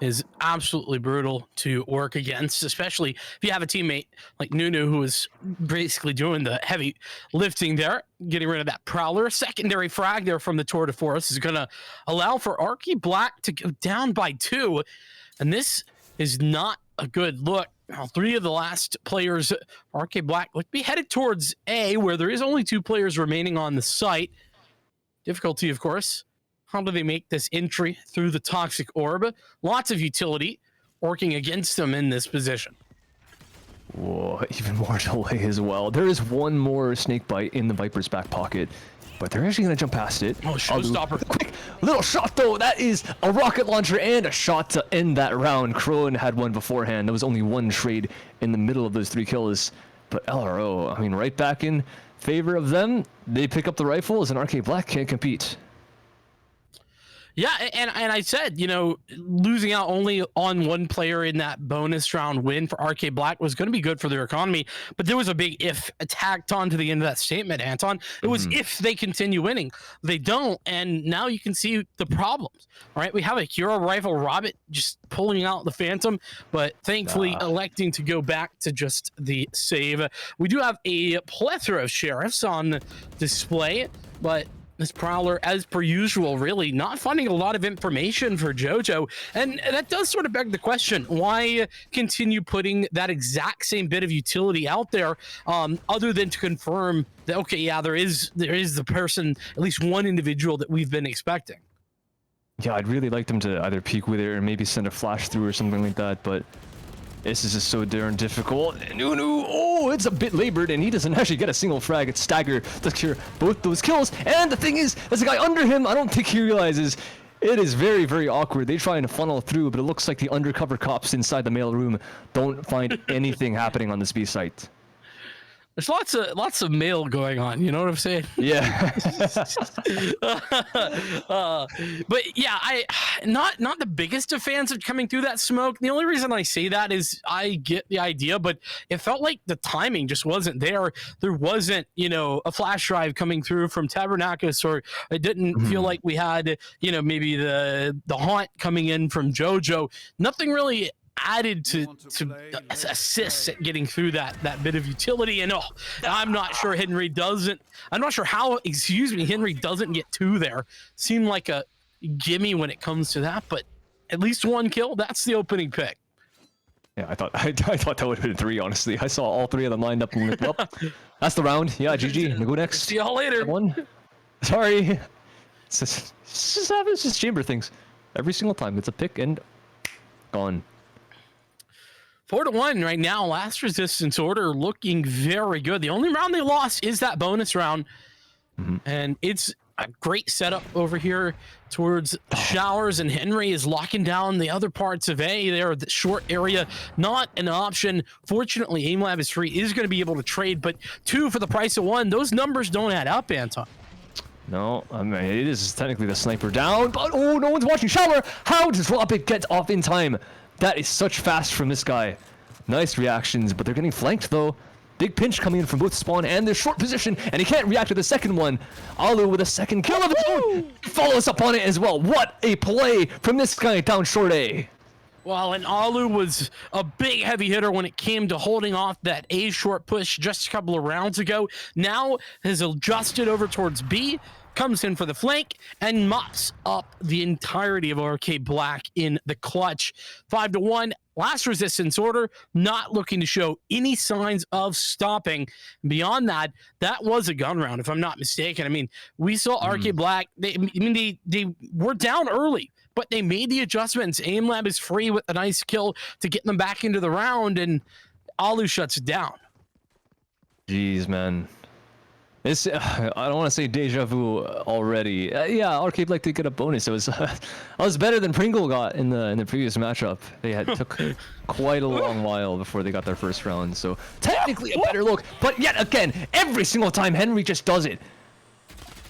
is absolutely brutal to work against, especially if you have a teammate like Nunu, who is basically doing the heavy lifting there, getting rid of that Prowler. Secondary frag there from the Tour de Force is going to allow for Arcade Black to go down by 2, and this is not a good look. Now, 3 of the last players, Arcade Black, look to be headed towards A, where there is only 2 players remaining on the site. Difficulty, of course. How do they make this entry through the toxic orb? Lots of utility working against them in this position. Whoa, even more delay as well. There is one more snake bite in the Viper's back pocket, but they're actually going to jump past it. Oh, showstopper. Quick little shot, though. That is a rocket launcher and a shot to end that round. Crowan had one beforehand. There was only one trade in the middle of those 3 kills. But LRO, I mean, right back in favor of them. They pick up the rifles, and Arcade Black can't compete. Yeah, and I said, losing out only on 1 player in that bonus round win for Arcade Black was going to be good for their economy, but there was a big if tacked on to the end of that statement, Anton. It was if they continue winning. They don't, and now you can see the problems, right? We have a hero rifle Robert just pulling out the Phantom, but thankfully electing to go back to just the save. We do have a plethora of sheriffs on display, but this Prowler, as per usual, really not finding a lot of information for Jojo. And that does sort of beg the question, why continue putting that exact same bit of utility out there, other than to confirm that, okay, yeah, there is the person, at least one individual that we've been expecting. Yeah, I'd really like them to either peek with it or maybe send a flash through or something like that, but this is just so darn difficult. Nunu, oh, it's a bit labored, and he doesn't actually get a single frag. It's Stagger to secure both those kills. And the thing is, there's a guy under him. I don't think he realizes It is very, very awkward. They try and funnel through, but it looks like the undercover cops inside the mail room don't find anything happening on this B site. There's lots of mail going on. You know what I'm saying? Yeah. But yeah, not the biggest of fans of coming through that smoke. The only reason I say that is I get the idea, but it felt like the timing just wasn't there. There wasn't, a flash drive coming through from Tabernakis, or it didn't feel like we had, maybe the haunt coming in from JoJo. Nothing really added to assists at getting through that bit of utility. And I'm not sure Henry doesn't get to there. Seemed like a gimme when it comes to that, but at least one kill. That's the opening pick. Yeah, I thought that would have been 3, honestly. I saw all 3 of them lined up and looked up. That's the round. Yeah, GG. We go next. See y'all later. One. Sorry. It's just chamber things. Every single time. It's a pick and gone. 4-1 right now. Last resistance order looking very good. The only round they lost is that bonus round. And it's a great setup over here towards Showers, and Henry is locking down the other parts of A there. The short area, not an option. Fortunately, AimLab is free, is going to be able to trade, but 2 for the price of 1. Those numbers don't add up, Anton. No, I mean, it is technically the sniper down, but no one's watching. Shower! How does Robert get off in time? That is such fast from this guy. Nice reactions, but they're getting flanked though. Big pinch coming in from both spawn and their short position, and he can't react to the second one. Alu with a second kill of his own. He follows up on it as well. What a play from this guy down short A. Well, and Alu was a big heavy hitter when it came to holding off that A short push just a couple of rounds ago. Now has adjusted over towards B, comes in for the flank, and mops up the entirety of RK Black in the clutch. 5-1. Last resistance order, not looking to show any signs of stopping. Beyond that, that was a gun round, if I'm not mistaken. I mean, we saw RK Black. They were down early, but they made the adjustments. AimLab is free with a nice kill to get them back into the round, and Alu shuts it down. Jeez, man. It's, I don't want to say deja vu already. Yeah, Arcade like to get a bonus. It was better than Pringle got in the previous matchup. They took quite a long while before they got their first round. So technically a better look, but yet again, every single time Henry just does it.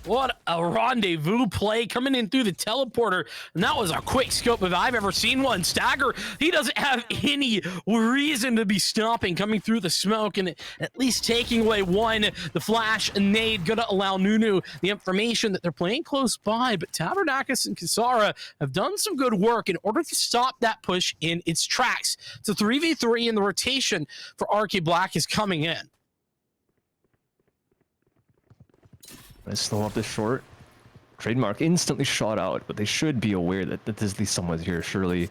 What a rendezvous play coming in through the teleporter. And that was a quick scope if I've ever seen one. Stagger, he doesn't have any reason to be stopping, coming through the smoke and at least taking away one. The flash and nade gonna allow Nunu the information that they're playing close by, but Tabernakis and Kisara have done some good work in order to stop that push in its tracks. It's a 3v3 and the rotation for RK Black is coming in. Let's slow up this short. Trademark instantly shot out, but they should be aware that there's at least someone here. Surely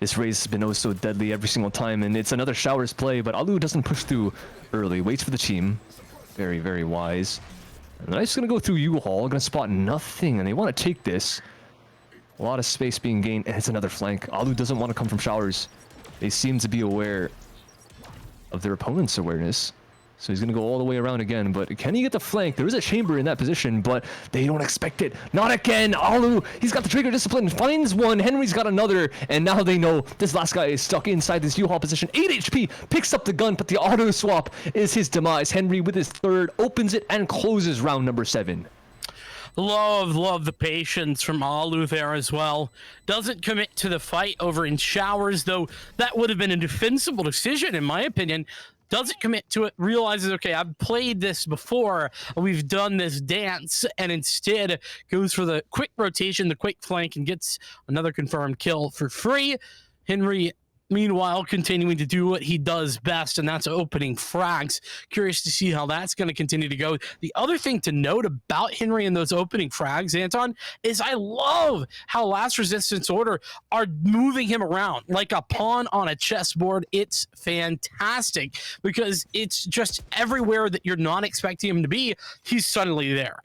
this race has been oh so deadly every single time, and it's another Showers play, but Alu doesn't push through early. Waits for the team. Very, very wise. And they're just going to go through U-Haul, going to spot nothing, and they want to take this. A lot of space being gained, and it's another flank. Alu doesn't want to come from Showers. They seem to be aware of their opponent's awareness. So he's going to go all the way around again, but can he get the flank? There is a chamber in that position, but they don't expect it. Not again. Alu, he's got the trigger discipline, finds one. Henry's got another, and now they know this last guy is stuck inside this U-Haul position. 8 HP, picks up the gun, but the auto swap is his demise. Henry with his third opens it and closes round number 7. Love the patience from Alu there as well. Doesn't commit to the fight over in Showers, though that would have been a defensible decision in my opinion. Doesn't commit to it, realizes, okay, I've played this before, we've done this dance, and instead goes for the quick rotation, the quick flank, and gets another confirmed kill for free. Henry, meanwhile, continuing to do what he does best, and that's opening frags. Curious to see how that's going to continue to go. The other thing to note about Henry and those opening frags, Anton, is I love how Last Resistance Order are moving him around like a pawn on a chessboard. It's fantastic because it's just everywhere that you're not expecting him to be, he's suddenly there.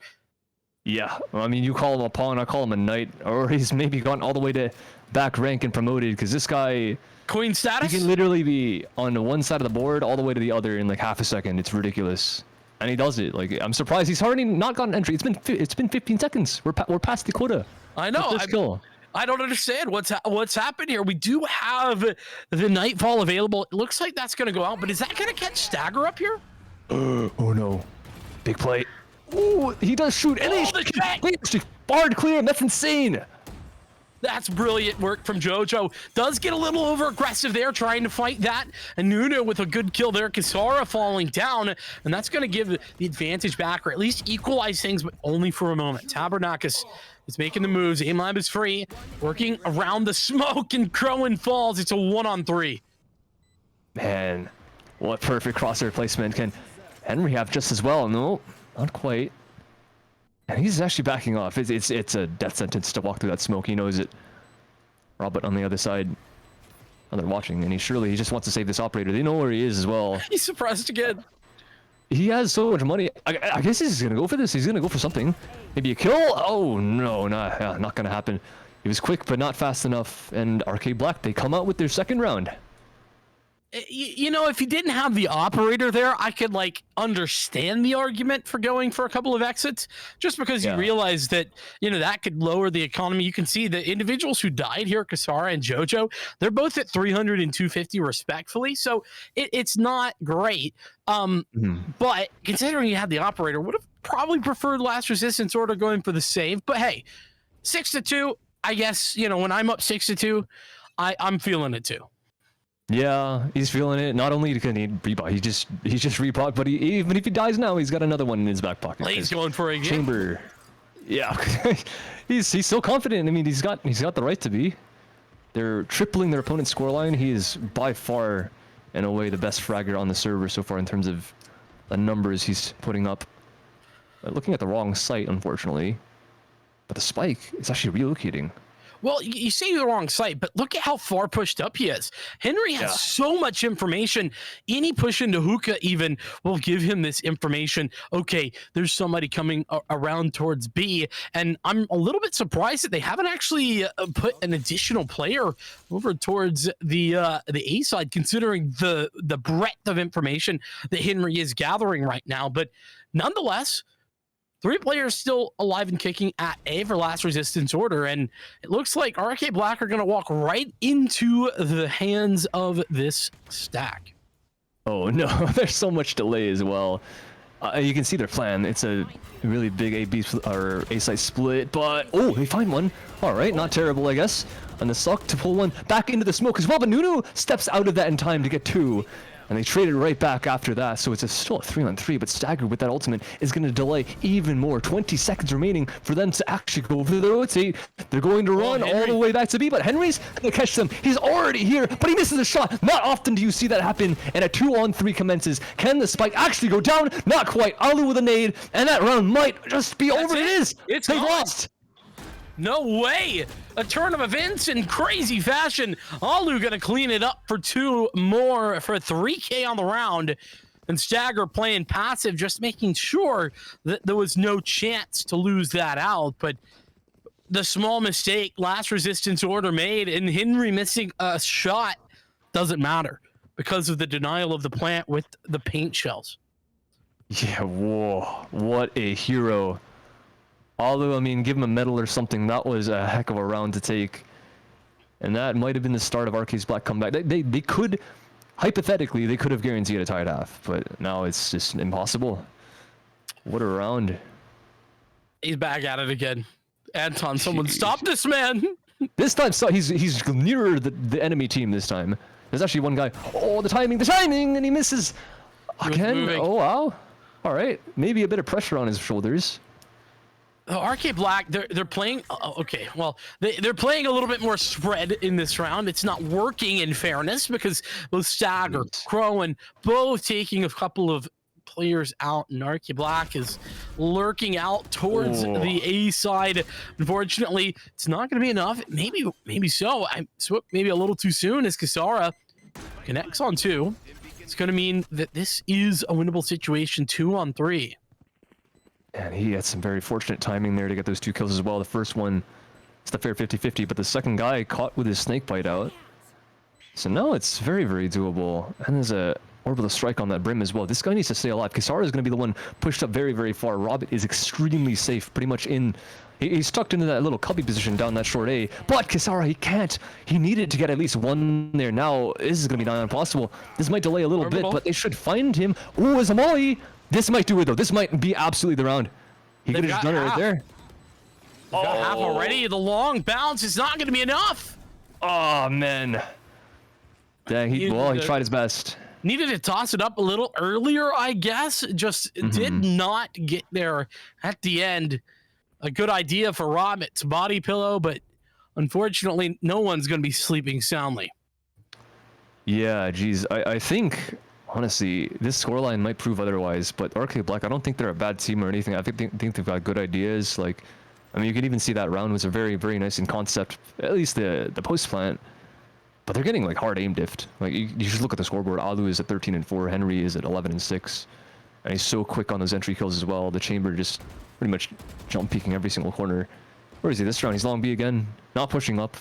Yeah, I mean, you call him a pawn, I call him a knight, or he's maybe gone all the way to back rank and promoted, because this guy... Queen status? He can literally be on one side of the board all the way to the other in like half a second. It's ridiculous. And he does it. Like, I'm surprised he's already not gotten entry. It's been 15 seconds. We're past the quota. I know. Kill. I don't understand what's happened here. We do have the Nightfall available. It looks like that's going to go out, but is that going to catch Stagger up here? Oh no. Big play. Oh, he does shoot. And he actually fired clear, and that's insane. That's brilliant work from JoJo. Does get a little over aggressive there, trying to fight that. And Nuno with a good kill there. Kisara falling down, and that's going to give the advantage back, or at least equalize things, but only for a moment. Tabernakis is making the moves. AimLab is free, working around the smoke, and Crowan falls. It's a 1-on-3. Man, what perfect crosshair placement. Can Henry have just as well? No, not quite. And he's actually backing off. It's a death sentence to walk through that smoke. He knows it. Robert on the other side. Oh, they're watching, and he just wants to save this operator. They know where he is as well. He's suppressed again. He has so much money. I guess he's gonna go for this. He's gonna go for something. Maybe a kill? Oh no, not gonna happen. He was quick, but not fast enough. And Arcade Black, they come out with their second round. You know, if you didn't have the operator there, I could like understand the argument for going for a couple of exits, just because you realize that, you know, that could lower the economy. You can see the individuals who died here, Kisara and JoJo, they're both at 300 and 250 respectfully. So it's not great. But considering you had the operator, would have probably preferred Last Resistance Order going for the save. But hey, 6-2, I guess, you know, when I'm up 6-2, I'm feeling it too. Yeah, he's feeling it. Not only can he rebot, he just rebot, but even if he dies now, he's got another one in his back pocket. He's going for a chamber. Yeah, he's so confident. I mean, he's got the right to be. They're tripling their opponent's scoreline. He is by far, in a way, the best fragger on the server so far in terms of the numbers he's putting up. Looking at the wrong site, unfortunately, but the spike is actually relocating. Well, you say the wrong site, but look at how far pushed up he is. Henry has so much information. Any push into hookah even will give him this information. Okay, there's somebody coming around towards B, and I'm a little bit surprised that they haven't actually put an additional player over towards the A side, considering the breadth of information that Henry is gathering right now. But nonetheless, 3 players still alive and kicking at A for Last Resistance Order, and it looks like RK Black are going to walk right into the hands of this stack. Oh no, there's so much delay as well. You can see their plan. It's a really big A-B or A-side split, but oh, they find one. All right, not terrible, I guess. And the suck to pull one back into the smoke as well, but Nuno steps out of that in time to get 2. And they traded right back after that, so it's still a 3-on-3, but Stagger with that ultimate is going to delay even more. 20 seconds remaining for them to actually go over the rotate. They're going to run all the way back to B, but Henry's going to catch them. He's already here, but he misses a shot. Not often do you see that happen, and a 2-on-3 commences. Can the spike actually go down? Not quite. Alu with a nade, and that round might just be over. It is. They've lost. No way! A turn of events in crazy fashion. Alu gonna clean it up for 2 more for 3K on the round. And Stagger playing passive, just making sure that there was no chance to lose that out. But the small mistake Last Resistance Order made, and Henry missing a shot doesn't matter because of the denial of the plant with the paint shells. Yeah, whoa, what a hero. Although, I mean, give him a medal or something, that was a heck of a round to take. And that might have been the start of Arcade's Black comeback. They could, hypothetically, they could have guaranteed a tied half, but now it's just impossible. What a round. He's back at it again. Anton, someone stop this man! This time, so he's nearer the enemy team this time. There's actually one guy. Oh, the timing, and he misses. Again, oh wow. All right, maybe a bit of pressure on his shoulders. RK Black, they're playing. Okay, well, they're playing a little bit more spread in this round. It's not working, in fairness, because both Stagger, Crowan, both taking a couple of players out, and RK Black is lurking out towards the A side. Unfortunately, it's not going to be enough. Maybe so. Maybe a little too soon as Kisara connects on 2. It's going to mean that this is a winnable situation, 2-on-3. And he had some very fortunate timing there to get those 2 kills as well. The first one, it's the fair 50-50, but the second guy caught with his snake bite out. So now it's very, very doable. And there's a Orbital strike on that brim as well. This guy needs to stay alive. Kisara is going to be the one pushed up very, very far. Robert is extremely safe, pretty much in... He's tucked into that little cubby position down that short A. But Kisara, he can't. He needed to get at least one there. Now, this is going to be nigh impossible. This might delay a little bit, but they should find him. Ooh, as a molly. This might do it, though. This might be absolutely the round. He could have just done it right there. Got half already. The long bounce is not going to be enough. Oh, man. Dang, he tried his best. Needed to toss it up a little earlier, I guess. Just did not get there at the end. A good idea for Rob. It's a body pillow, but unfortunately, no one's going to be sleeping soundly. Yeah, geez. I think, honestly, this scoreline might prove otherwise, but RK Black, I don't think they're a bad team or anything. I think they've got good ideas. Like, I mean, you can even see that round was a very, very nice in concept, at least the post plant. But they're getting, like, hard aim diffed. Like, you just look at the scoreboard. Alu is at 13-4. Henry is at 11-6. And he's so quick on those entry kills as well. The Chamber just pretty much jump peeking every single corner. Where is he this round? He's long B again. Not pushing up.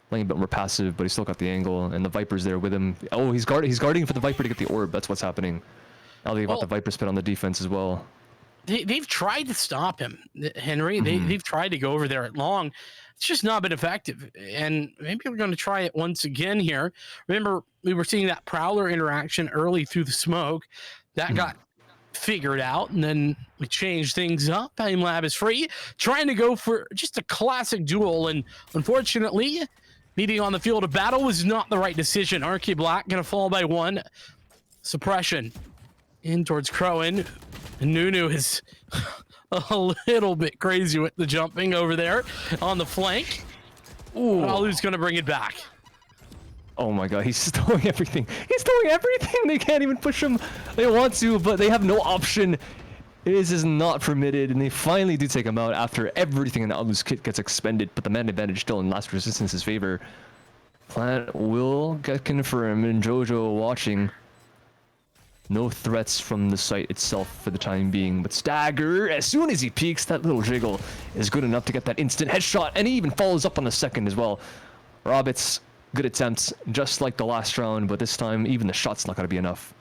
Playing a bit more passive, but he's still got the angle. And the Viper's there with him. Oh, he's guarding for the Viper to get the orb. That's what's happening. Now they've got the Viper spit on the defense as well. They've tried to stop him, Henry. They've tried to go over there at long. It's just not been effective. And maybe we're going to try it once again here. Remember, we were seeing that Prowler interaction early through the smoke. That got figured out, and then we changed things up. Aim Lab is free. Trying to go for just a classic duel, and unfortunately, meeting on the field of battle was not the right decision. RK Black going to fall by one. Suppression in towards Crowan. And Nunu is a little bit crazy with the jumping over there on the flank. Ooh, Alu's going to bring it back. Oh my god, he's throwing everything. He's throwing everything. They can't even push him. They want to, but they have no option. This is not permitted, and they finally do take him out after everything in Alu's kit gets expended, but the man advantage still in last resistance's favor. Plant will get confirmed, and Jojo watching. No threats from the site itself for the time being, but Stagger, as soon as he peeks, that little jiggle is good enough to get that instant headshot, and he even follows up on the second as well. Roberts, good attempts, just like the last round, but this time even the shot's not going to be enough.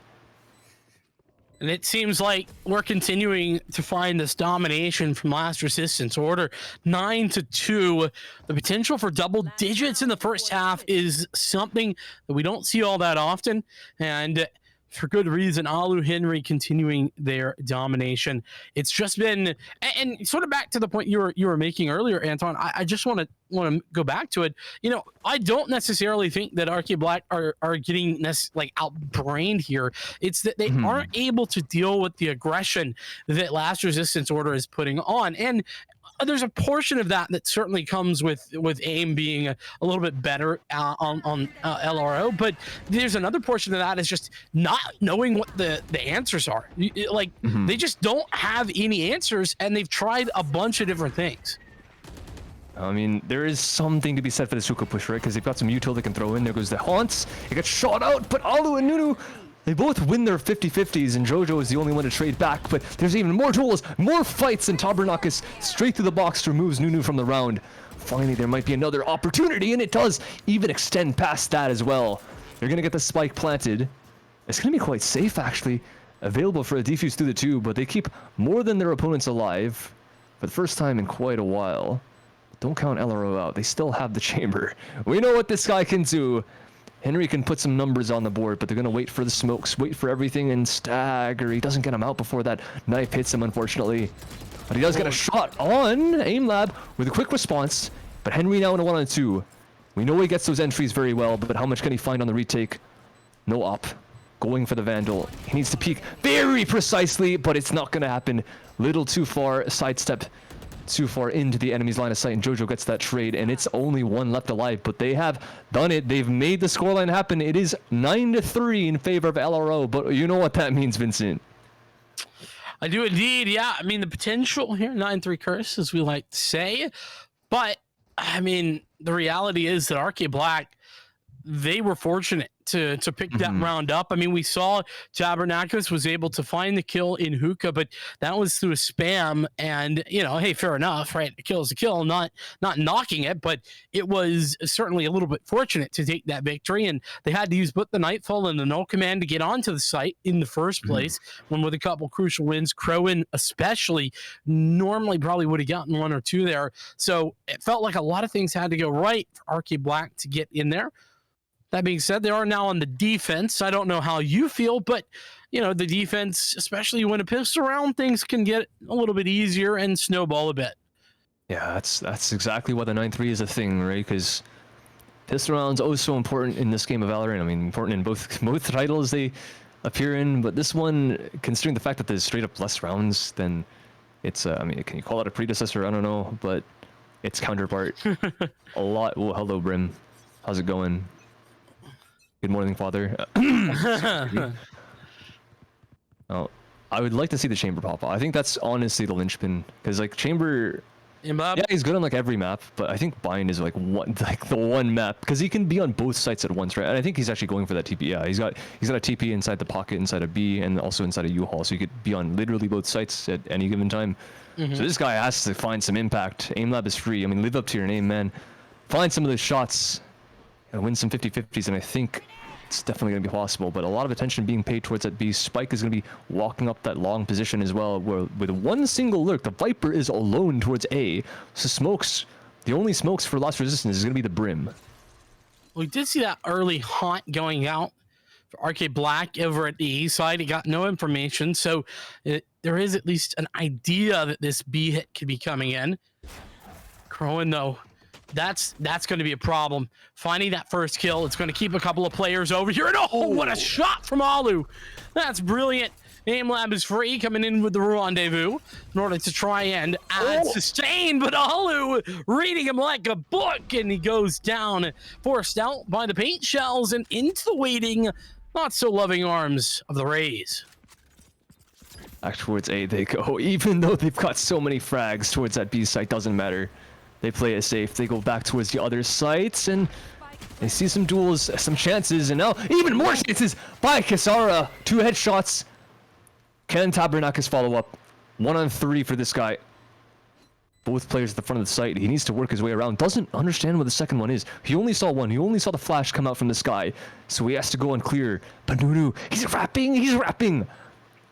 And it seems like we're continuing to find this domination from last resistance order. 9-2. The potential for double digits in the first half is something that we don't see all that often, and for good reason. Alu, Henry continuing their domination. It's just been, and sort of back to the point you were making earlier, Anton. I just want to go back to it. You know, I don't necessarily think that RK Black are getting like outbrained here. It's that they aren't able to deal with the aggression that last resistance order is putting on, and there's a portion of that that certainly comes with aim being a little bit better on LRO, but there's another portion of that is just not knowing what the answers are. Like they just don't have any answers, and they've tried a bunch of different things. I mean, there is something to be said for the Suka push, right? Because they've got some util they can throw in. There goes the Haunts. It gets shot out, but Alu and Nunu, they both win their 50-50s, and Jojo is the only one to trade back, but there's even more duels, more fights, and Tabernakis straight through the box removes Nunu from the round. Finally, there might be another opportunity, and it does even extend past that as well. They're going to get the spike planted. It's going to be quite safe, actually. Available for a defuse through the tube, but they keep more than their opponents alive for the first time in quite a while. Don't count LRO out. They still have the chamber. We know what this guy can do. Henry can put some numbers on the board, but they're going to wait for the smokes, wait for everything, and Stagger. He doesn't get him out before that knife hits him, unfortunately. But he does get a shot on Aim Lab with a quick response. But Henry now in a 1-on-2. We know he gets those entries very well, but how much can he find on the retake? No op. Going for the Vandal. He needs to peek very precisely, but it's not going to happen. Little too far, sidestep too far into the enemy's line of sight, and Jojo gets that trade, and it's only one left alive, but they have done it. They've made the scoreline happen. It is 9-3 in favor of LRO, but you know what that means, Vincent. I do indeed, yeah. I mean, the potential here, 9-3 curse, as we like to say, but I mean, the reality is that RK Black, they were fortunate to pick that round up. I mean, we saw Tabernakis was able to find the kill in hookah, but that was through a spam. And hey, fair enough, right? A kill is a kill, not knocking it, but it was certainly a little bit fortunate to take that victory. And they had to use both the Nightfall and the Null Command to get onto the site in the first place. When with a couple crucial wins, Crowan especially normally probably would have gotten 1 or 2 there. So it felt like a lot of things had to go right for Arcade Black to get in there. That being said, they are now on the defense. I don't know how you feel, but the defense, especially when a pistol round, things can get a little bit easier and snowball a bit. Yeah, that's exactly why the 9-3 is a thing, right? Because pistol rounds are so important in this game of Valorant. I mean, important in both titles they appear in, but this one, considering the fact that there's straight up less rounds, then it's I mean, can you call it a predecessor? I don't know, but its counterpart a lot. Oh, hello, Brim. How's it going? Good morning, Father. Oh, I would like to see the Chamber pop out. I think that's honestly the linchpin, because like Chamber, yeah, he's good on like every map, but I think Bind is like the one map, because he can be on both sites at once, right? And I think he's actually going for that TP. Yeah, he's got a TP inside the pocket, inside a B, and also inside a U-Haul, so he could be on literally both sites at any given time. So this guy has to find some impact. Aim Lab is free. I mean, live up to your name, man. Find some of those shots and win some 50-50s, and I think it's definitely going to be possible, but a lot of attention being paid towards that B. Spike is going to be walking up that long position as well, where with one single lurk, the Viper is alone towards A. So smokes, the only smokes for Last Resistance is going to be the Brim. We did see that early haunt going out for Arcade Black over at the A side. He got no information, so there is at least an idea that this B hit could be coming in. Crowan, though, that's going to be a problem. Finding that first kill, it's going to keep a couple of players over here. And oh, what a shot from Alu. That's brilliant. Aim Lab is free, coming in with the rendezvous in order to try and add sustain, but Alu reading him like a book, and he goes down, forced out by the paint shells and into the waiting, not so loving arms of the Rays. Back towards A they go. Even though they've got so many frags towards that B site, doesn't matter. They play it safe. They go back towards the other sites, and they see some duels, some chances, and now even more chances by Kisara. 2 headshots. Can Tabernakis follow up? 1 on 3 for this guy. Both players at the front of the site. He needs to work his way around. Doesn't understand what the second one is. He only saw one. He only saw the flash come out from the sky. So he has to go and clear. But Nunu, he's rapping. He's rapping.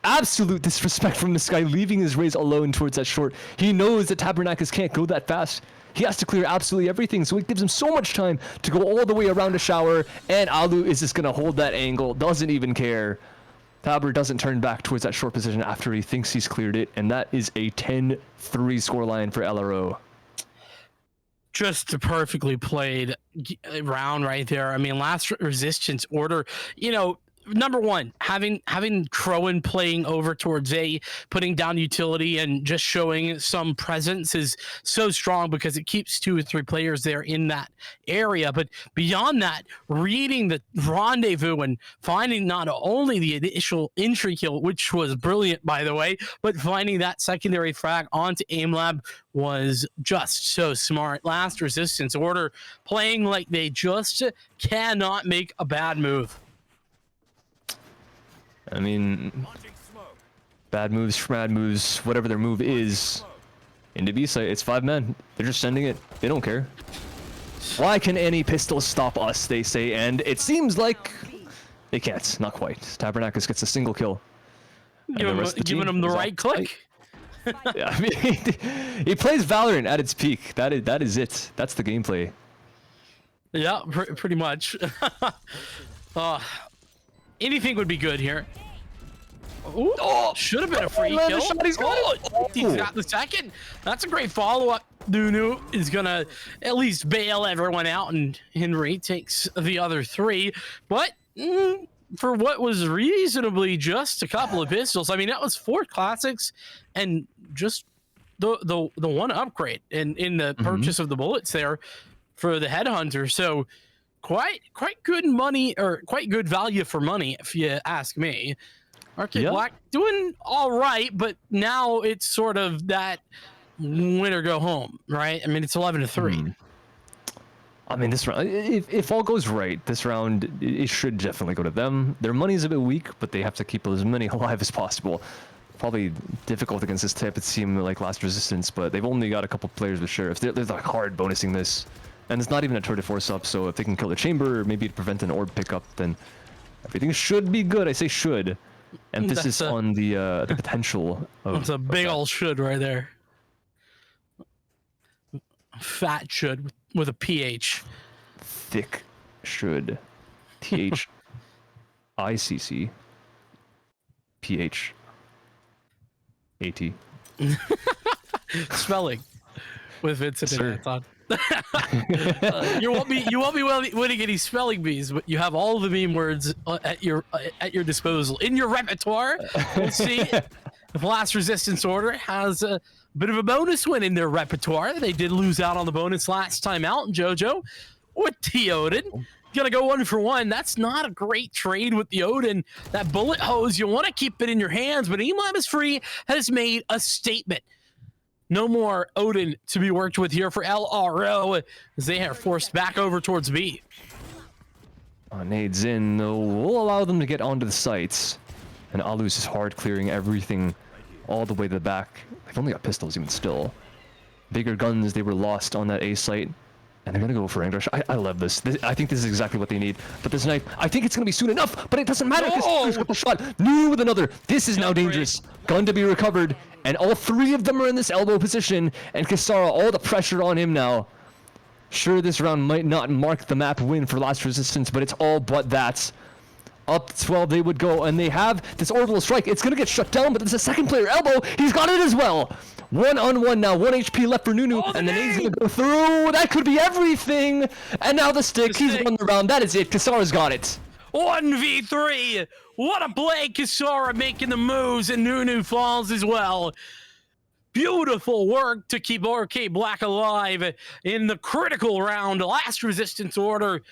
Absolute disrespect from this guy, leaving his Rays alone towards that short. He knows that Tabernakis can't go that fast. He has to clear absolutely everything, so it gives him so much time to go all the way around a shower, and Alu is just going to hold that angle, doesn't even care. Taber doesn't turn back towards that short position after he thinks he's cleared it, and that is a 10-3 scoreline for LRO. Just a perfectly played round right there. I mean, Last Resistance order, number one, having Crowan playing over towards A, putting down utility and just showing some presence is so strong because it keeps 2 or 3 players there in that area. But beyond that, reading the rendezvous and finding not only the initial entry kill, which was brilliant, by the way, but finding that secondary frag onto Aim Lab was just so smart. Last Resistance order playing like they just cannot make a bad move. I mean, bad moves, schmad moves, whatever their move is. Into B site, it's 5 men. They're just sending it. They don't care. Why can any pistol stop us, they say, and it seems like they can't. Not quite. Tabernakis gets a single kill. Giving him the right click. Yeah, I mean, he plays Valorant at its peak. That is it. That's the gameplay. Yeah, pretty much. Anything would be good here. Ooh, should have been a free kill. He's got the second. That's a great follow-up. Nunu is gonna at least bail everyone out, and Henry takes the other 3. But for what was reasonably just a couple of pistols, I mean, that was 4 classics and just the one upgrade in the purchase of the bullets there for the Headhunter. So quite good money, or quite good value for money, if you ask me. Arcade Black doing all right, but now it's sort of that win or go home, right? I mean, it's 11-3. I mean, this round, if all goes right, this round, it should definitely go to them. Their money's a bit weak, but they have to keep as many alive as possible. Probably difficult against this type of team like Last Resistance, but they've only got a couple players with Sheriffs. They're like hard bonusing this. And it's not even a tour de force up, so if they can kill the chamber, maybe to prevent an orb pickup, then everything should be good. I say should. Emphasis on the potential of... That's a big old should right there. Fat should with a PH. Thick should. THICC. PH. AT. Spelling with Vincent Sir. and Anton. You won't be winning any spelling bees, but you have all the meme words at your disposal in your repertoire. We'll see if Last Resistance Order has a bit of a bonus win in their repertoire. They did lose out on the bonus last time out, and JoJo with the Odin. Gonna go 1 for 1. That's not a great trade with the Odin. That bullet hose, you want to keep it in your hands, but Elam is free has made a statement. No more Odin to be worked with here for LRO as they are forced back over towards B. Nades in, though, will allow them to get onto the sites. And Alus is hard clearing everything all the way to the back. They've only got pistols even still. Bigger guns, they were lost on that A site. And they're going to go for English. I love this. I think this is exactly what they need. But this knife, I think it's going to be soon enough, but it doesn't matter because English got the shot. New with another. This is now dangerous. Gun to be recovered. And all 3 of them are in this elbow position. And Kisara, all the pressure on him now. Sure, this round might not mark the map win for Last Resistance, but it's all but that. Up 12 they would go, and they have this orbital strike. It's going to get shut down, but there's a second player elbow. He's got it as well. 1-on-1 now. 1 HP left for Nunu, and the nade's going to go through. That could be everything. And now the stick. He's won the round. That is it. Kisara's got it. 1v3. What a play. Kisara making the moves, and Nunu falls as well. Beautiful work to keep RK Black alive in the critical round. Last Resistance Order.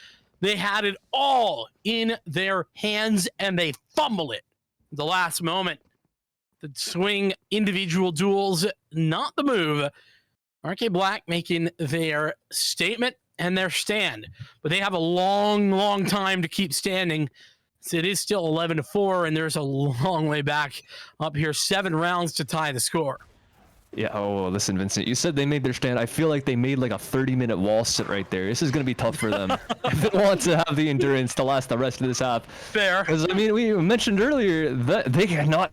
They had it all in their hands, and they fumble it at the last moment. The swing individual duels, not the move. RK Black making their statement and their stand. But they have a long, long time to keep standing. So it is still 11-4, and there's a long way back up here. 7 rounds to tie the score. Yeah, oh, listen, Vincent, you said they made their stand. I feel like they made like a 30-minute wall sit right there. This is going to be tough for them if they want to have the endurance to last the rest of this half. Fair. Because, I mean, we mentioned earlier that they cannot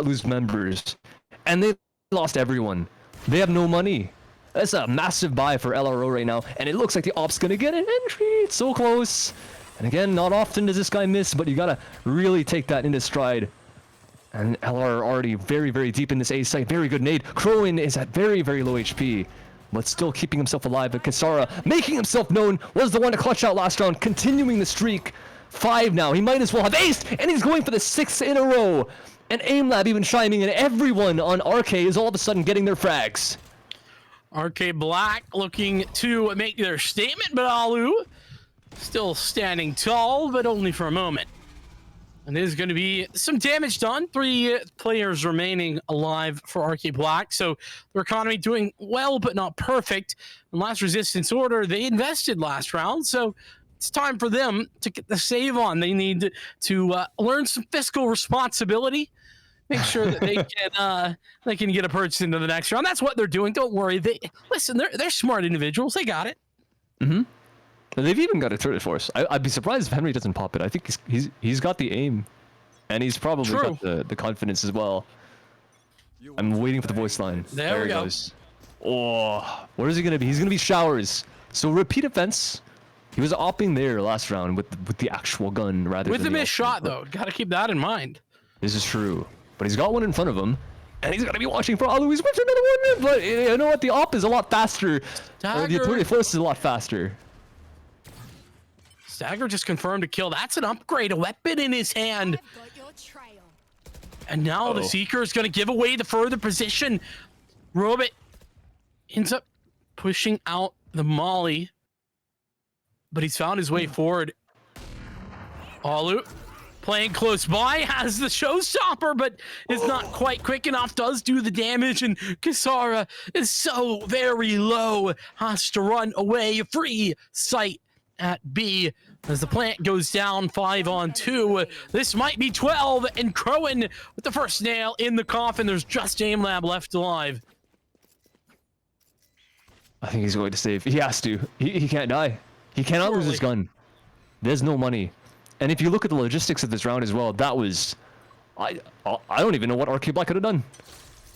lose members, and they lost everyone. They have no money. That's a massive buy for LRO right now, and it looks like the Op's going to get an entry. It's so close. And again, not often does this guy miss, but you got to really take that into stride. And LR already very, very deep in this A site. Very good nade. Crowin is at very, very low HP, but still keeping himself alive. But Kisara, making himself known, was the one to clutch out last round, continuing the streak. 5 now. He might as well have aced, and he's going for the 6th in a row. And AimLab even chiming in. Everyone on RK is all of a sudden getting their frags. RK Black looking to make their statement, but Alu still standing tall, but only for a moment. And there's going to be some damage done. 3 players remaining alive for RK Black. So their economy doing well, but not perfect. And Last Resistance Order, they invested last round. So it's time for them to get the save on. They need to learn some fiscal responsibility. Make sure that they can get a purchase into the next round. That's what they're doing. Don't worry. Listen, they're smart individuals. They got it. Mm-hmm. They've even got a turret force. I'd be surprised if Henry doesn't pop it. I think he's got the aim, and he's probably got the confidence as well. I'm waiting for the voice line. There we go. Goes. Oh, what is he gonna be? He's gonna be Showers. So repeat offense. He was opping there last round with the actual gun rather with than the missed shot though. Got to keep that in mind. This is true, but he's got one in front of him. And he's gonna be watching for Alu. He's watching another one, but you know what? The op is a lot faster. The turret force is a lot faster. Stagger just confirmed a kill. That's an upgrade, a weapon in his hand. And now the Seeker is going to give away the further position. Robit ends up pushing out the Molly, but he's found his way forward. Alu Playing close by, has the showstopper, but is not quite quick enough, does do the damage, and Kisara is so very low, has to run away. Free sight at B as the plant goes down 5-on-2. This might be 12, and Crowan with the first nail in the coffin. There's just AimLab left alive. I think he's going to save. He has to. He can't die. He cannot lose his gun. There's no money. And if you look at the logistics of this round as well, that was... I don't even know what RK Black could have done.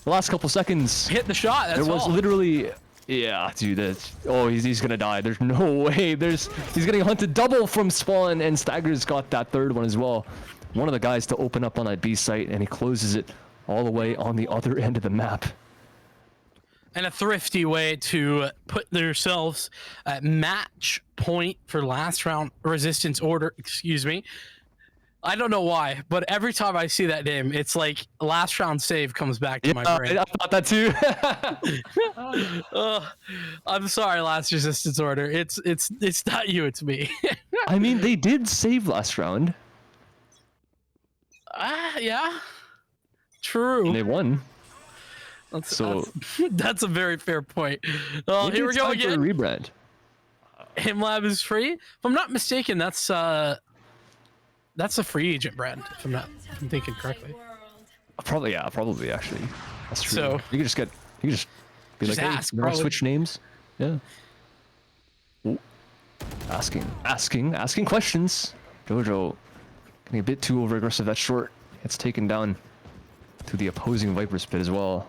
The last couple seconds... Hit the shot, that's There was all. literally... Yeah, dude, that's... Oh, he's gonna die. There's no way. He's getting hunted double from spawn, and Stagger's got that third one as well. One of the guys to open up on that B site, and he closes it all the way on the other end of the map. And a thrifty way to put themselves at match point for last round resistance order. Excuse me. I don't know why, but every time I see that name, it's like last round save comes back to my brain. I thought that too. I'm sorry, last resistance order. It's not you, it's me. I mean, they did save last round. Yeah. True. And they won. That's a very fair point. Maybe Here we it's go time for a again. rebrand. HimLab is free. If I'm not mistaken, that's a free agent brand. If I'm thinking correctly. Probably actually. That's true. So- you can just be Just like, hey, ask, you wanna probably. switch names? Yeah. Ooh. Asking questions. Jojo getting a bit too over aggressive. That short gets taken down to the opposing Viper's pit as well.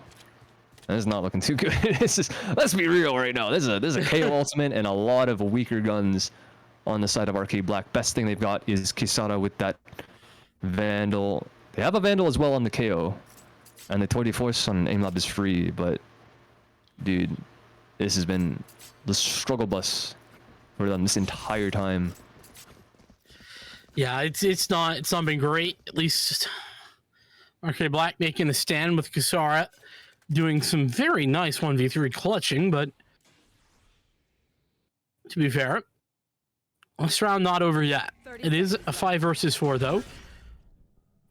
That is not looking too good. Let's be real right now. There's a KO ultimate and a lot of weaker guns on the side of RK Black. Best thing they've got is Kisara with that Vandal. They have a Vandal as well on the KO. And the Tour de Force on AimLab is free, but dude, this has been the struggle bus for them this entire time. Yeah, it's not been great. At least RK Black making a stand with Kisara, doing some very nice 1v3 clutching, but to be fair, this round not over yet. It is a 5 versus 4 though.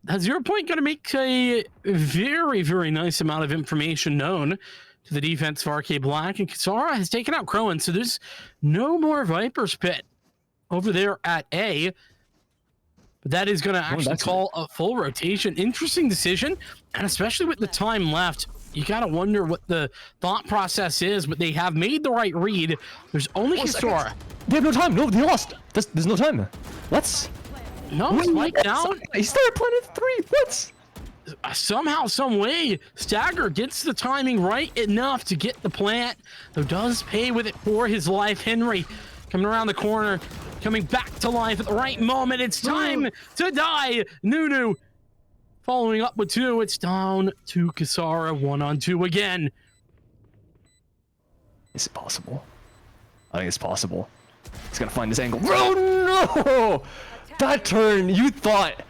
That 0 point going to make a very, very nice amount of information known to the defense of RK Black, and Kisara has taken out Crowan, so there's no more Viper's Pit over there at A. But that is going to actually call a full rotation. Interesting decision, and especially with the time left, you got to wonder what the thought process is, but they have made the right read. There's only Kisara. They have no time. No, they lost. There's no time. What? No, spike down. He started planning 3. What? Somehow, some way, Stagger gets the timing right enough to get the plant, though does pay with it for his life. Henry coming around the corner, coming back to life at the right moment. It's time to die. Nunu following up with 2. It's down to Kisara, 1-on-2 again. Is it possible? I think it's possible. He's gonna find this angle. Oh no! That turn, you thought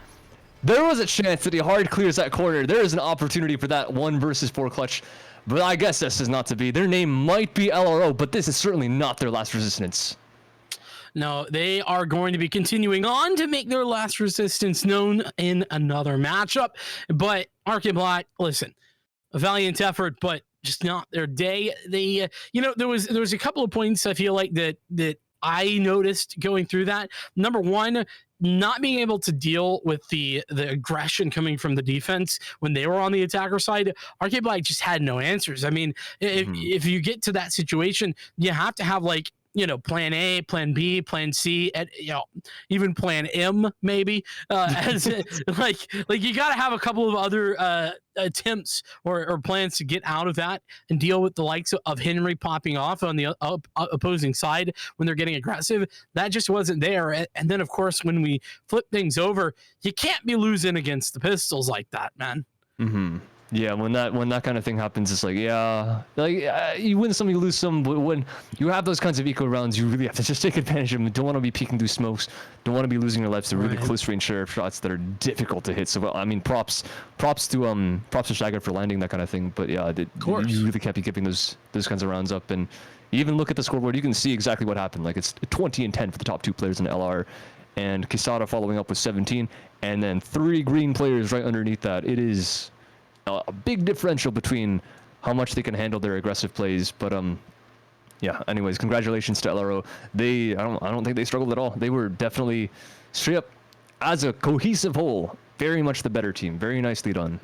there was a chance that he hard clears that corner. There is an opportunity for that 1 versus 4 clutch, but I guess this is not to be. Their name might be LRO, but this is certainly not their last resistance. No, they are going to be continuing on to make their last resistance known in another matchup. But RK Black, listen, a valiant effort, but just not their day. They, there was a couple of points I feel like that I noticed going through that. Number one, not being able to deal with the aggression coming from the defense when they were on the attacker side. RK Black just had no answers. I mean, if you get to that situation, you have to have like, plan A, plan B, plan C, and even plan M maybe. As like you got to have a couple of other attempts or plans to get out of that and deal with the likes of Henry popping off on the opposing side when they're getting aggressive. That just wasn't there. And then of course when we flip things over, you can't be losing against the pistols like that, man. Mm-hmm. Yeah, when that kind of thing happens, it's like, you win some, you lose some, but when you have those kinds of eco rounds, you really have to just take advantage of them. Don't want to be peeking through smokes. Don't want to be losing your lives to really close range sheriff shots that are difficult to hit. So, I mean, props to Shagger for landing that kind of thing. But yeah, you really can't be giving those kinds of rounds up. And you even look at the scoreboard, you can see exactly what happened. Like it's 20 and 10 for the top 2 players in LR. and Kisada following up with 17, and then 3 green players right underneath that. It is a big differential between how much they can handle their aggressive plays, but yeah. Anyways, congratulations to LRO. I don't think they struggled at all. They were definitely straight up as a cohesive whole, very much the better team. Very nicely done.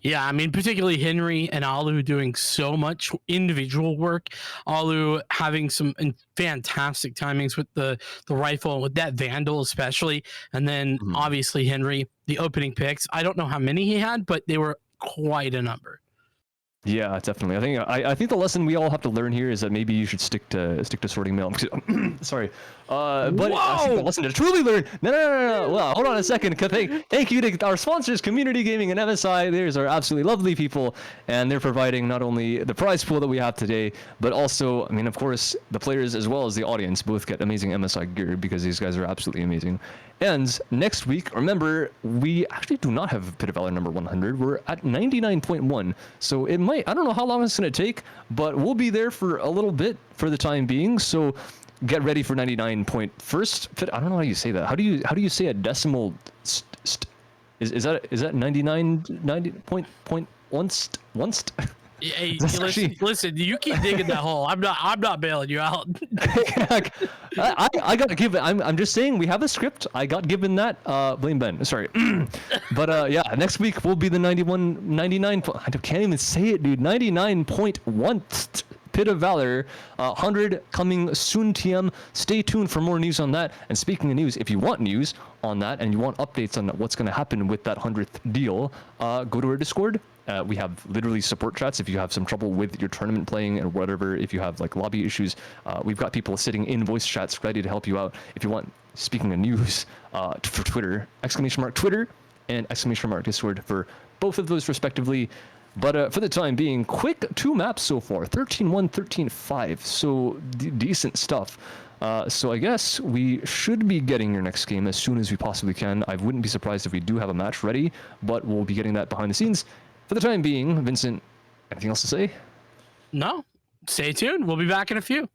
Yeah, I mean, particularly Henry and Alu doing so much individual work. Alu having some fantastic timings with the rifle, with that Vandal especially, and then obviously Henry, the opening picks. I don't know how many he had, but they were quite a number. Yeah, definitely. I think the lesson we all have to learn here is that maybe you should stick to sorting mail. Sorry, but I think the lesson to truly learn. No. Well, hold on a second. Thank you to our sponsors, Community Gaming and MSI. These are absolutely lovely people, and they're providing not only the prize pool that we have today, but also, I mean, of course, the players as well as the audience both get amazing MSI gear because these guys are absolutely amazing. And next week, remember, we actually do not have Pit of Valor number 100. We're at 99.1. So it might, I don't know how long it's going to take, but we'll be there for a little bit for the time being. So get ready for 99 point first. I don't know how you say that. How do you say a decimal? Is that 99 once? Hey, Actually, listen, you keep digging that hole. I'm not bailing you out. I got given. I'm just saying we have a script. I got given that. Blame Ben. Sorry, but yeah, next week will be the 99. I can't even say it, dude. 99.1 Pit of Valor, 100 coming soon. TM. Stay tuned for more news on that. And speaking of news, if you want news on that and you want updates on what's going to happen with that 100th deal, go to our Discord. We have literally support chats if you have some trouble with your tournament playing and whatever. If you have like lobby issues, we've got people sitting in voice chats ready to help you out. If you want, speaking of news, for Twitter, !Twitter and !Discord for both of those respectively. But for the time being, quick 2 maps so far, 13-1, 13-5. So decent stuff. So I guess we should be getting your next game as soon as we possibly can. I wouldn't be surprised if we do have a match ready, but we'll be getting that behind the scenes. For the time being, Vincent, anything else to say? No, stay tuned. We'll be back in a few.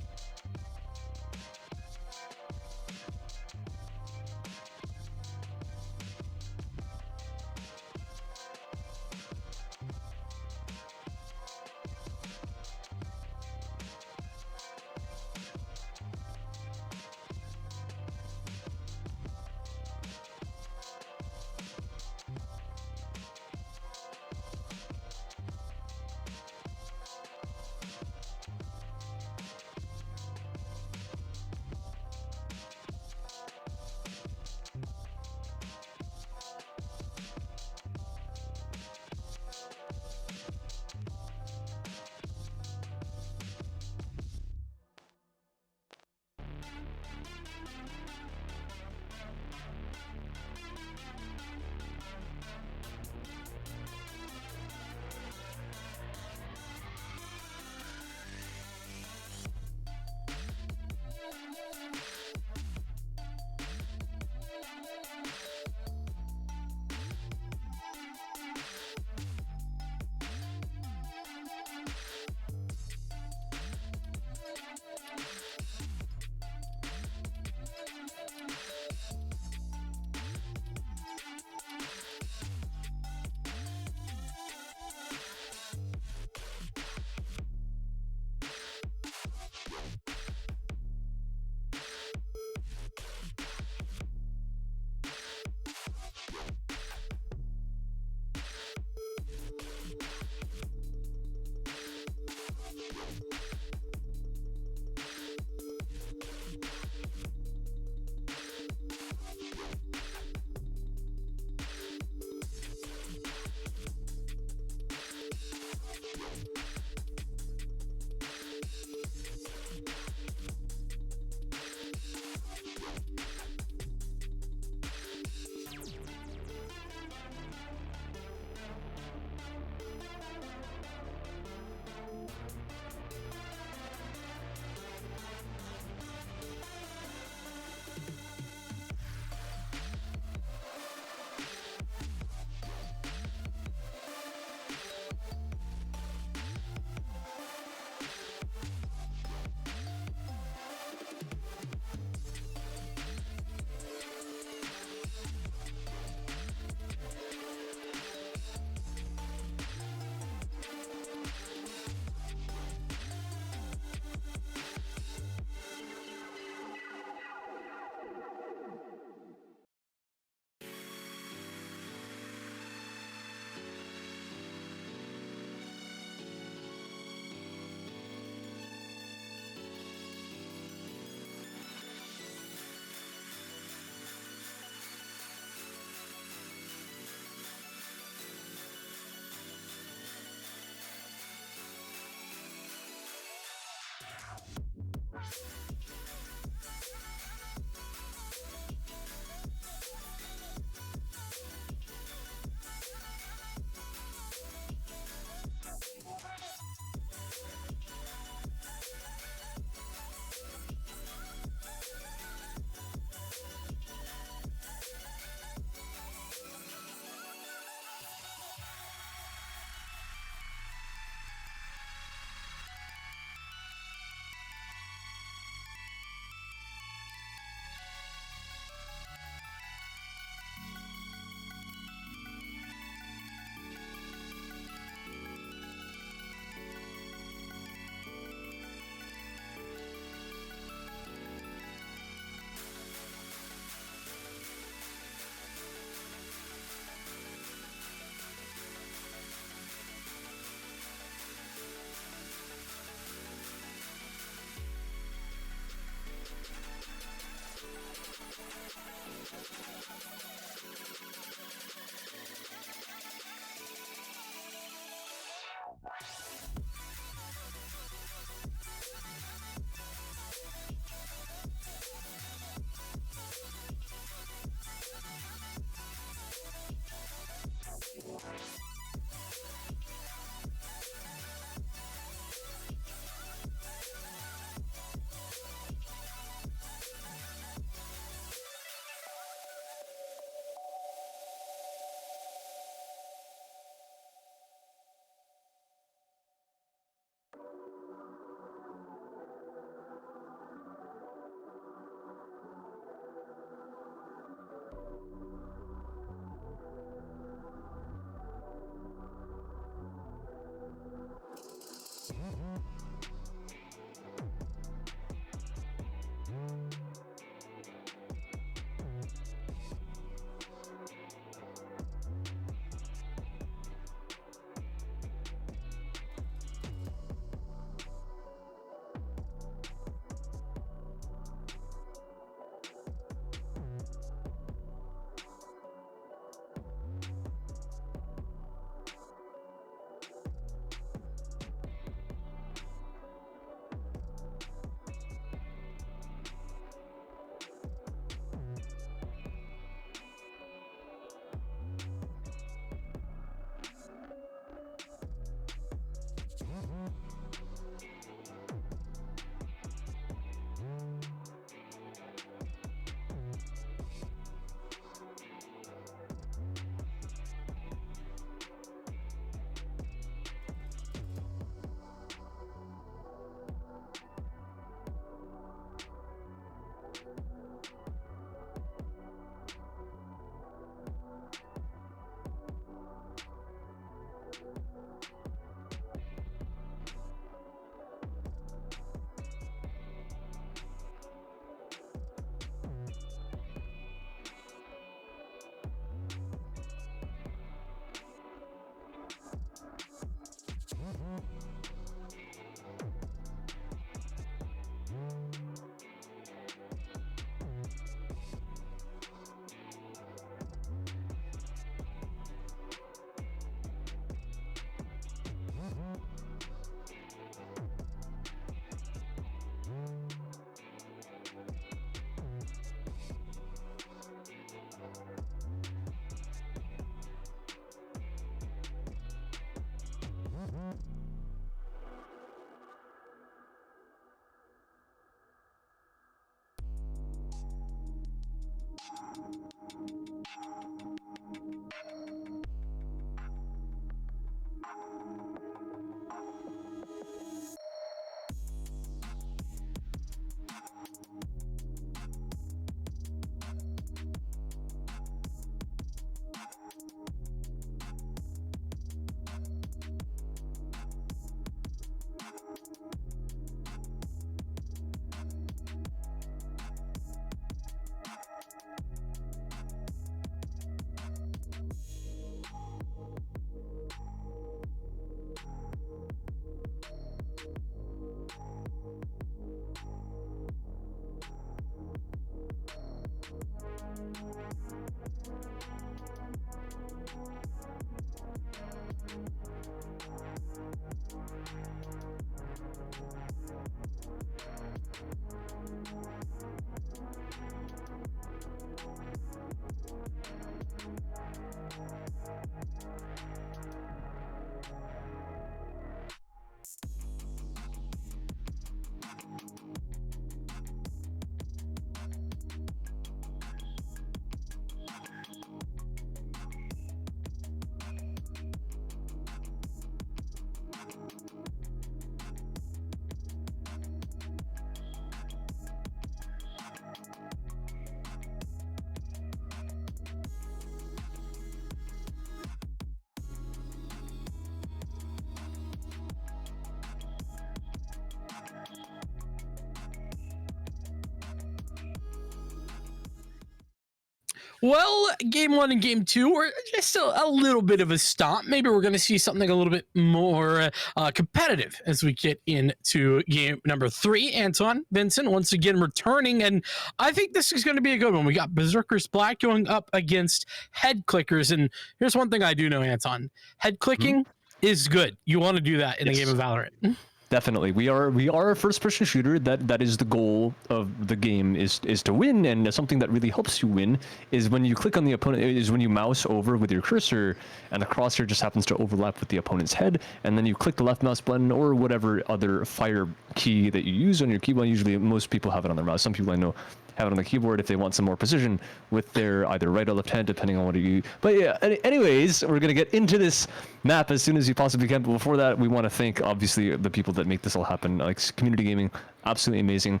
Well, game 1 and game 2 were just a little bit of a stop. Maybe we're going to see something a little bit more competitive as we get into game number 3. Anton, Vincent, once again returning, and I think this is going to be a good one. We got Berserkers Black going up against Head Clickers, and here's one thing I do know, Anton. Head clicking is good. You want to do that in the game of Valorant. Definitely, we are a first-person shooter. That is the goal of the game, is to win. And something that really helps you win is when you click on the opponent. Is when you mouse over with your cursor, and the crosshair just happens to overlap with the opponent's head, and then you click the left mouse button or whatever other fire key that you use on your keyboard. Usually, most people have it on their mouse. Some people I know have it on the keyboard if they want some more precision with their either right or left hand, depending on what you. But yeah, anyways, we're gonna get into this map as soon as you possibly can. But before that, we want to thank obviously the people that make this all happen, like Community Gaming, absolutely amazing.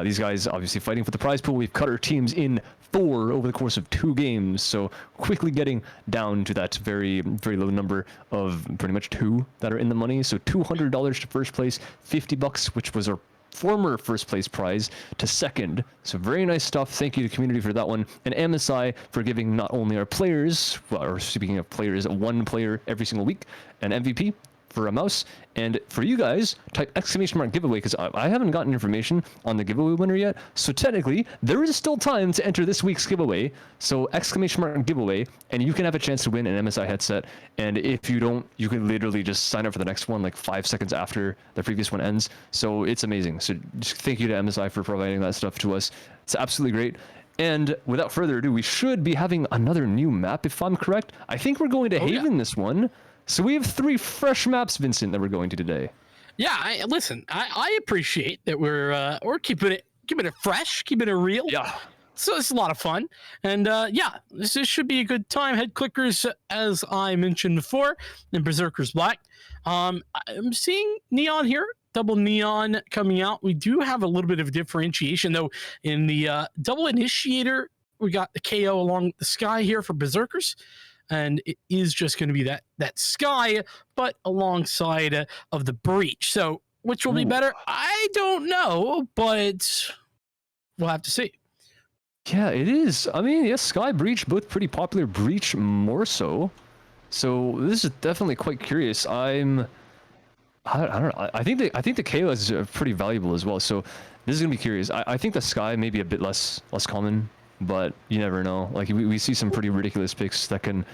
These guys obviously fighting for the prize pool. We've cut our teams in 4 over the course of 2 games, so quickly getting down to that very low number of pretty much 2 that are in the money. So $200 to first place, $50, which was our former first place prize, to second. So very nice stuff. Thank you to community for that one, and MSI for giving not only our players, well, or speaking of players, 1 player every single week, an MVP for a mouse. And for you guys, type !giveaway, because I haven't gotten information on the giveaway winner yet. So technically, there is still time to enter this week's giveaway. So !giveaway, and you can have a chance to win an MSI headset. And if you don't, you can literally just sign up for the next one like 5 seconds after the previous one ends. So it's amazing. So just thank you to MSI for providing that stuff to us. It's absolutely great. And without further ado, we should be having another new map, if I'm correct. I think we're going to Haven this one. So we have 3 fresh maps, Vincent, that we're going to today. Yeah, listen, I appreciate that we're keeping it fresh, keeping it real. Yeah. So it's a lot of fun, and yeah, this should be a good time. Head Clickers, as I mentioned before, and Berserkers Black. I'm seeing Neon here, double Neon coming out. We do have a little bit of differentiation though in the double Initiator. We got the KO along the sky here for Berserkers. And it is just going to be that sky, but alongside of the breach. So which will be better? I don't know, but we'll have to see. Yeah, it is. I mean, yes, Sky, Breach, both pretty popular. Breach more so. So this is definitely quite curious. I don't know. I think the KO is pretty valuable as well. So this is gonna be curious. I think the Sky may be a bit less common, but you never know. Like we see some pretty ridiculous picks that can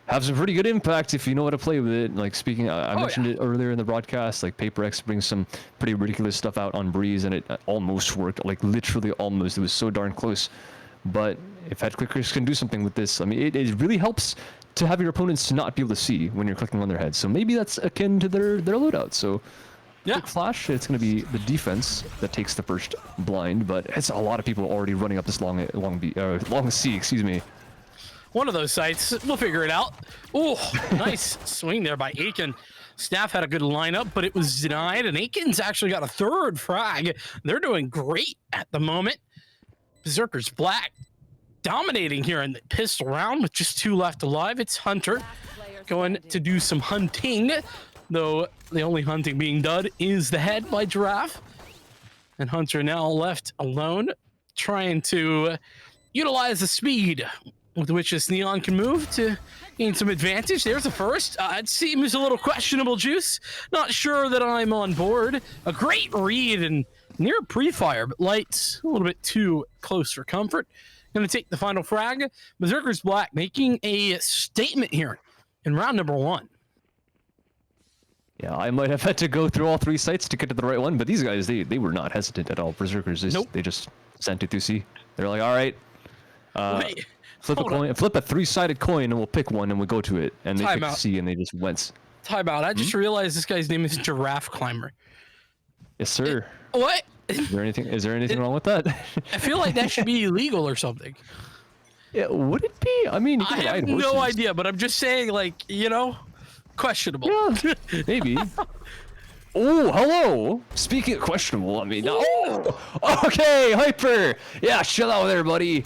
have some pretty good impact if you know how to play with it. Like speaking, I mentioned it earlier in the broadcast, like Paper X brings some pretty ridiculous stuff out on Breeze, and it almost worked, like literally almost. It was so darn close. But if Head Clickers can do something with this, I mean, it really helps to have your opponents not be able to see when you're clicking on their heads. So maybe that's akin to their loadout. So quick flash, it's going to be the defense that takes the first blind, but it's a lot of people already running up this long C, excuse me. One of those sites, we'll figure it out. Oh, nice swing there by Aiken. Staff had a good lineup, but it was denied, and Aiken's actually got a 3rd frag. They're doing great at the moment. Berserkers Black dominating here in the pistol round with just 2 left alive. It's Hunter going to do some hunting, though the only hunting being done is the head by Giraffe. And Hunter now left alone, trying to utilize the speed with which this Neon can move to gain some advantage. There's the first. It seems a little questionable, Juice. Not sure that I'm on board. A great read and near pre-fire, but Light's a little bit too close for comfort. Going to take the final frag. Berserkers Black making a statement here in round number 1. Yeah, I might have had to go through all 3 sites to get to the right one, but these guys, they were not hesitant at all. Berserkers, they just sent it through C. They're like, all right, flip a coin, flip a 3-sided coin, and we'll pick one, and we'll go to it. And they picked C, and they just went. Time out. I just realized this guy's name is Giraffe Climber. Yes, sir. What? Is there anything wrong with that? I feel like that should be illegal or something. Yeah, would it be? I mean, you I can have ride horses. no idea, but I'm just saying, like, questionable. Yeah, maybe. Oh, hello. Speaking of questionable, I mean, okay, Hyper. Yeah, chill out there, buddy.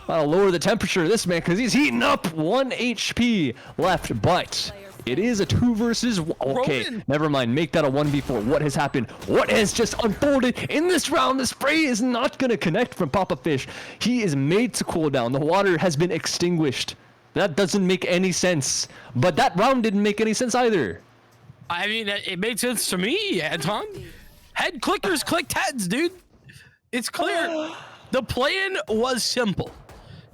I'll lower the temperature of this man because he's heating up. 1 HP left, but It is a 2 versus 1. Okay, Roman. never mind. Make that a 1v4. What has happened? What has just unfolded in this round? The spray is not going to connect from Papa Fish. He is made to cool down. The water has been extinguished. That doesn't make any sense. But that round didn't make any sense either. I mean, it made sense to me, Anton. Head clickers clicked heads, dude. It's clear. The plan was simple.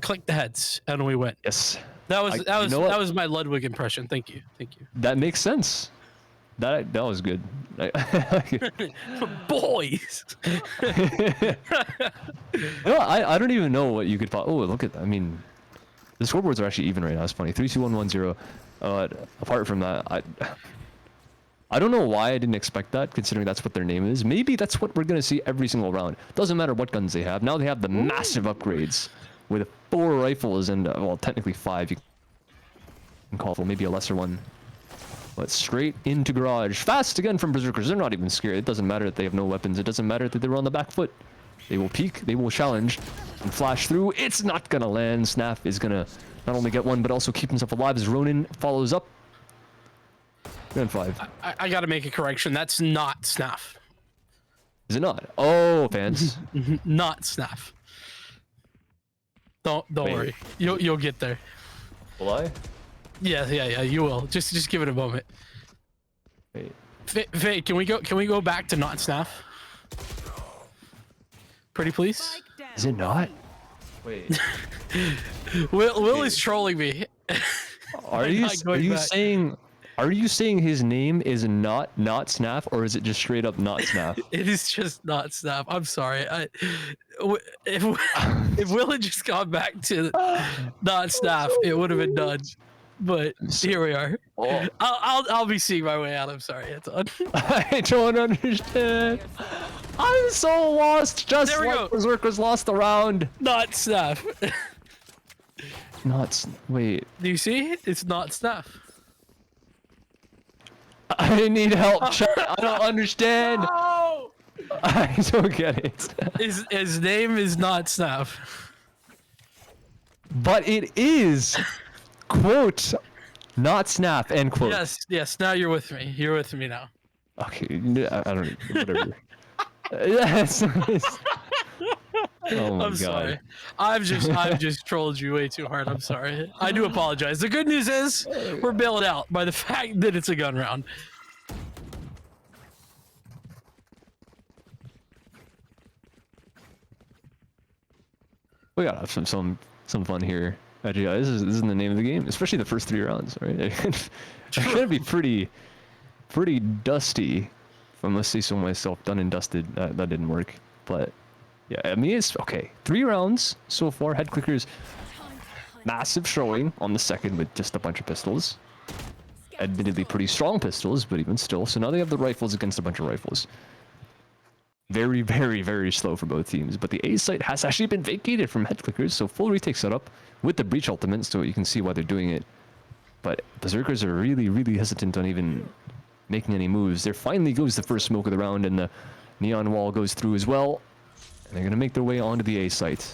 Click the heads, and we went. Yes. That was you know what? that was my Ludwig impression. Thank you. That makes sense. That was good. Boys. No, I don't even know what you could. Oh, look at. I mean, the scoreboards are actually even right now. It's funny. 3, 2, 1, 1, 0. Apart from that, I don't know why I didn't expect that, considering that's what their name is. Maybe that's what we're gonna see every single round. Doesn't matter what guns they have. Now they have the massive upgrades with 4 rifles and well, technically 5. You can call for maybe a lesser one. But straight into garage. Fast again from Berserkers. They're not even scared. It doesn't matter that they have no weapons. It doesn't matter that they were on the back foot. They will peek. They will challenge and flash through. It's not gonna land. Snap is gonna not only get one, but also keep himself alive as Ronin follows up. Round 5. I gotta make a correction. That's not Snaff. Is it not? Oh, fans. Not Snaff. Don't Wait. worry. You'll get there. Will I? Yeah. You will. Just give it a moment. Wait. Faye, can we go back to not Snaff? Pretty please. Is it not? Wait. Will is trolling me. Are I'm you not going back. saying? Are you saying his name is not Snaff, or is it just straight up not Snaff? It is just not Snaff. I'm sorry. If Will had just gone back to not Snaff, it would have been done. But here we are. Oh. I'll be seeing my way out. I'm sorry, Anton. I don't understand. I'm so lost. Just There we like go. Berserkers lost the round. Not Snaff. Wait. Do you see? It's not Snaff. I need help, chat. I don't understand. Oh! I don't get it. His name is not Snaff. But it is, quote, not Snap, end quote. Yes. Now you're with me. You're with me now. Okay, I don't, whatever. Yes. Oh my I'm god. sorry. I've just trolled you way too hard. I'm sorry. I do apologize. The good news is we're bailed out by the fact that it's a gun round. We gotta have some fun here. Actually, this is the name of the game, especially the first 3 rounds, right? It's gonna be pretty dusty. If I must say so myself, done and dusted. That didn't work, but yeah, I mean it's okay. 3 rounds so far. Head clickers, massive showing on the second with just a bunch of pistols. Admittedly, pretty strong pistols, but even still. So now they have the rifles against a bunch of rifles. Very, very, very slow for both teams. But the A site has actually been vacated from head clickers, so full retake setup with the breach ultimate, so you can see why they're doing it. But Berserkers are really, really hesitant on even making any moves. There finally goes the first smoke of the round, and the neon wall goes through as well. And they're going to make their way onto the A site.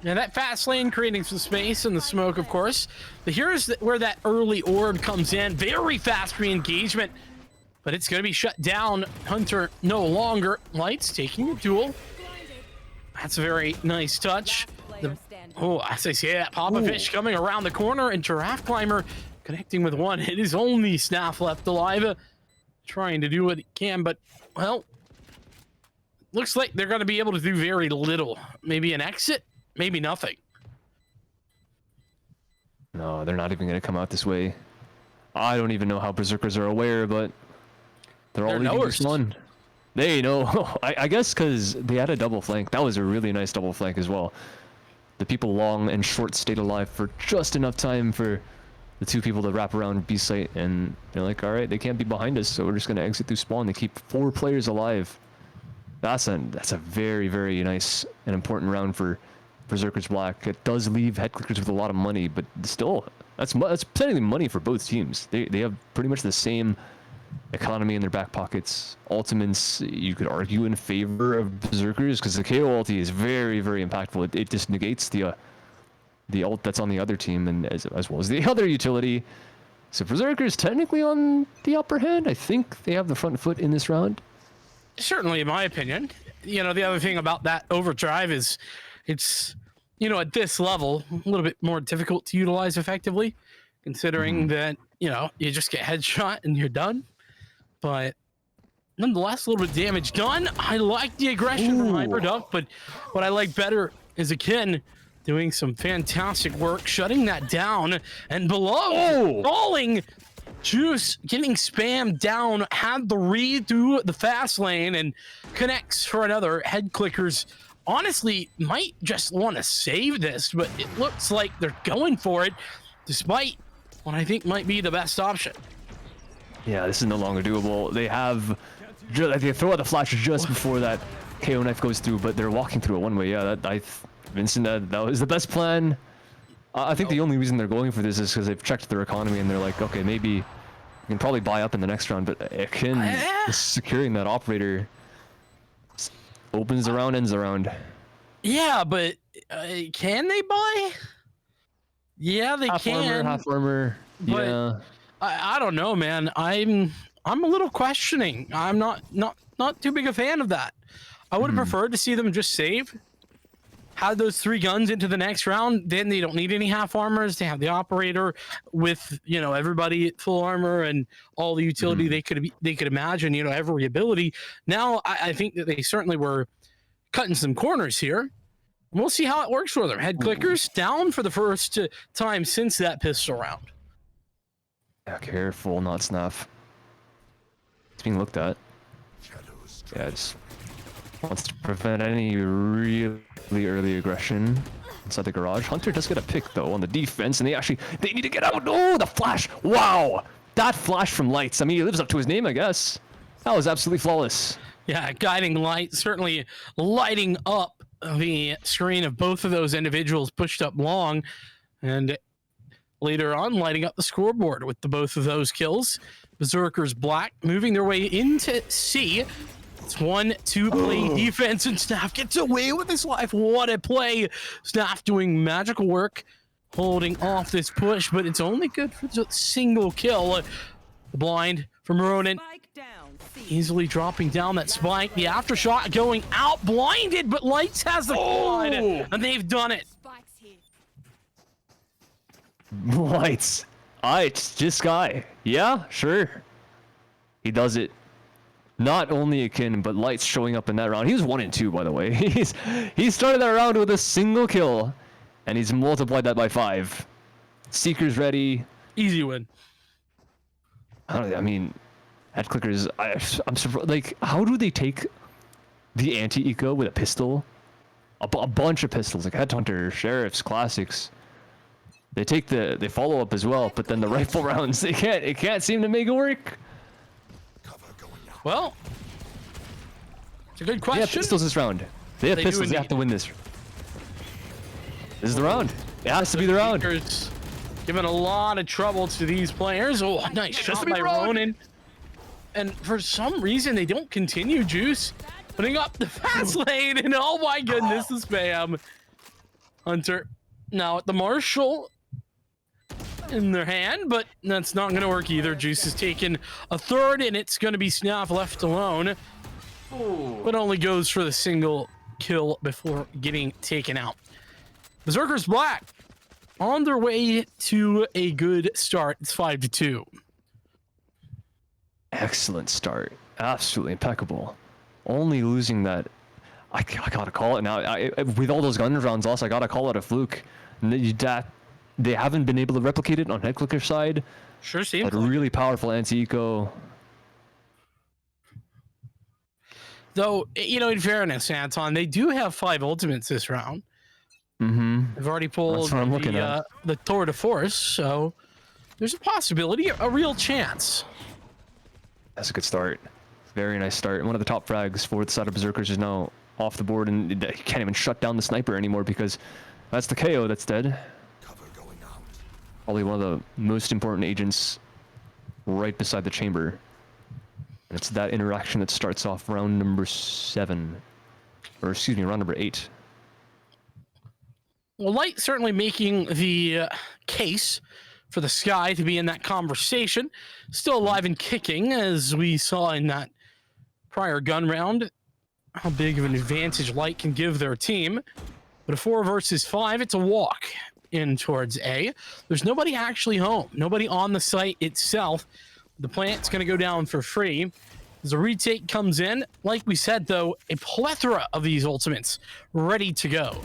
Now that fast lane creating some space and the smoke, of course. But here's where that early orb comes in. Very fast re-engagement. But it's going to be shut down. Hunter no longer. Lights taking the duel. That's a very nice touch. As I say that, Papa Fish coming around the corner, and Giraffe Climber connecting with one. It is only Snaff left alive. Trying to do what he can, but, well, looks like they're going to be able to do very little. Maybe an exit, maybe nothing. No, they're not even going to come out this way. I don't even know how Berserkers are aware, but they're all leaving this one. They know. I guess because they had a double flank. That was a really nice double flank as well. The people long and short stayed alive for just enough time for the 2 people to wrap around B site, and they're like, all right, they can't be behind us, so we're just going to exit through spawn. They keep 4 players alive. That's a very, very nice and important round for Berserkers Black. It does leave head clickers with a lot of money, but still, that's plenty of money for both teams. They have pretty much the same economy in their back pockets. Ultimates, you could argue in favor of Berserkers because the KO ulti is very, very impactful. It just negates the ult that's on the other team, and as well as the other utility. So Berserker's technically on the upper hand. I think they have the front foot in this round. Certainly, in my opinion. You know, the other thing about that overdrive is it's, you know, at this level, a little bit more difficult to utilize effectively, considering that, you know, you just get headshot and you're done. But nonetheless, a little bit of damage done. I like the aggression from Hyperduck, but what I like better is Akin doing some fantastic work, shutting that down, and below, falling. Juice getting spammed down, had the read through the fast lane and connects for another. Head clickers honestly might just want to save this, but it looks like they're going for it, despite what I think might be the best option. Yeah, this is no longer doable. They have, they throw out the flash just before that KO knife goes through, but they're walking through it one way. Yeah, Vincent, that was the best plan. I think the only reason they're going for this is because they've checked their economy and they're like, okay, maybe we can probably buy up in the next round, but Akin securing that operator opens the round, ends the round. Yeah, but can they buy? Yeah, they can. Half armor. But Yeah. I don't know, man. I'm a little questioning. I'm not too big a fan of that. I would have preferred to see them just save. Had those 3 guns into the next round, then they don't need any half armors. They have the operator with, you know, everybody at full armor and all the utility they could imagine, you know, every ability. Now I think that they certainly were cutting some corners here. We'll see how it works for them. Head clickers down for the first time since that pistol round. Yeah, careful, not Snaf. It's being looked at. Yeah, just wants to prevent any really early aggression inside the garage. Hunter does get a pick though on the defense, and they need to get out. Oh, the flash! Wow, that flash from Lights. I mean, he lives up to his name, I guess. That was absolutely flawless. Yeah, guiding light, certainly lighting up the screen of both of those individuals pushed up long, and later on lighting up the scoreboard with the both of those kills. Berserkers Black moving their way into C. It's 1-2 play defense, and Snaf gets away with his life. What a play. Snaf doing magical work, holding off this push, but it's only good for the single kill. The blind from Ronin, easily dropping down that spike. The aftershoot going out, blinded, but Lights has the blind, and they've done it. Lights. It's this guy. Yeah, sure. He does it. Not only Akin, but Lights showing up in that round. He was 1-2, by the way. He started that round with a single kill, and he's multiplied that by 5. Seeker's ready. Easy win. I mean, head clickers. I'm surprised. Like, how do they take the anti-eco with a pistol? A bunch of pistols, like Headhunter, Sheriffs, Classics. They follow up as well, but then the rifle rounds, it can't seem to make it work. Well, it's a good question. They have pistols this round. They have pistols. They have to win this. This is the round. It has to be the round. Giving a lot of trouble to these players. Oh, nice shot by Ronin. And for some reason, they don't continue. Juice putting up the fast lane, and oh my goodness, the spam. Hunter now at the Marshall in their hand, but that's not going to work either. Juice is taking a third, and it's going to be Snaf left alone, but only goes for the single kill before getting taken out. Berserkers Black on their way to a good start. It's 5-2. Excellent start. Absolutely impeccable. Only losing that. I gotta call it now. With all those gun rounds lost, I gotta call it a fluke. They haven't been able to replicate it on Headclicker side. Sure seems But really powerful anti-eco. Though, you know, in fairness, Anton, they do have 5 ultimates this round. They've already pulled the Tour de Force, so there's a possibility, a real chance. That's a good start. Very nice start. One of the top frags for the side of Berserkers is now off the board, and he can't even shut down the sniper anymore because that's the KO that's dead. Probably one of the most important agents right beside the chamber. And it's that interaction that starts off round number 7. Or excuse me, round number 8. Well, Light certainly making the case for the Sky to be in that conversation. Still alive and kicking, as we saw in that prior gun round. How big of an advantage Light can give their team. But a 4 versus 5, it's a walk in towards A. There's nobody actually home, nobody on the site itself. The plant's going to go down for free. As a retake comes in, like we said, though, a plethora of these ultimates ready to go.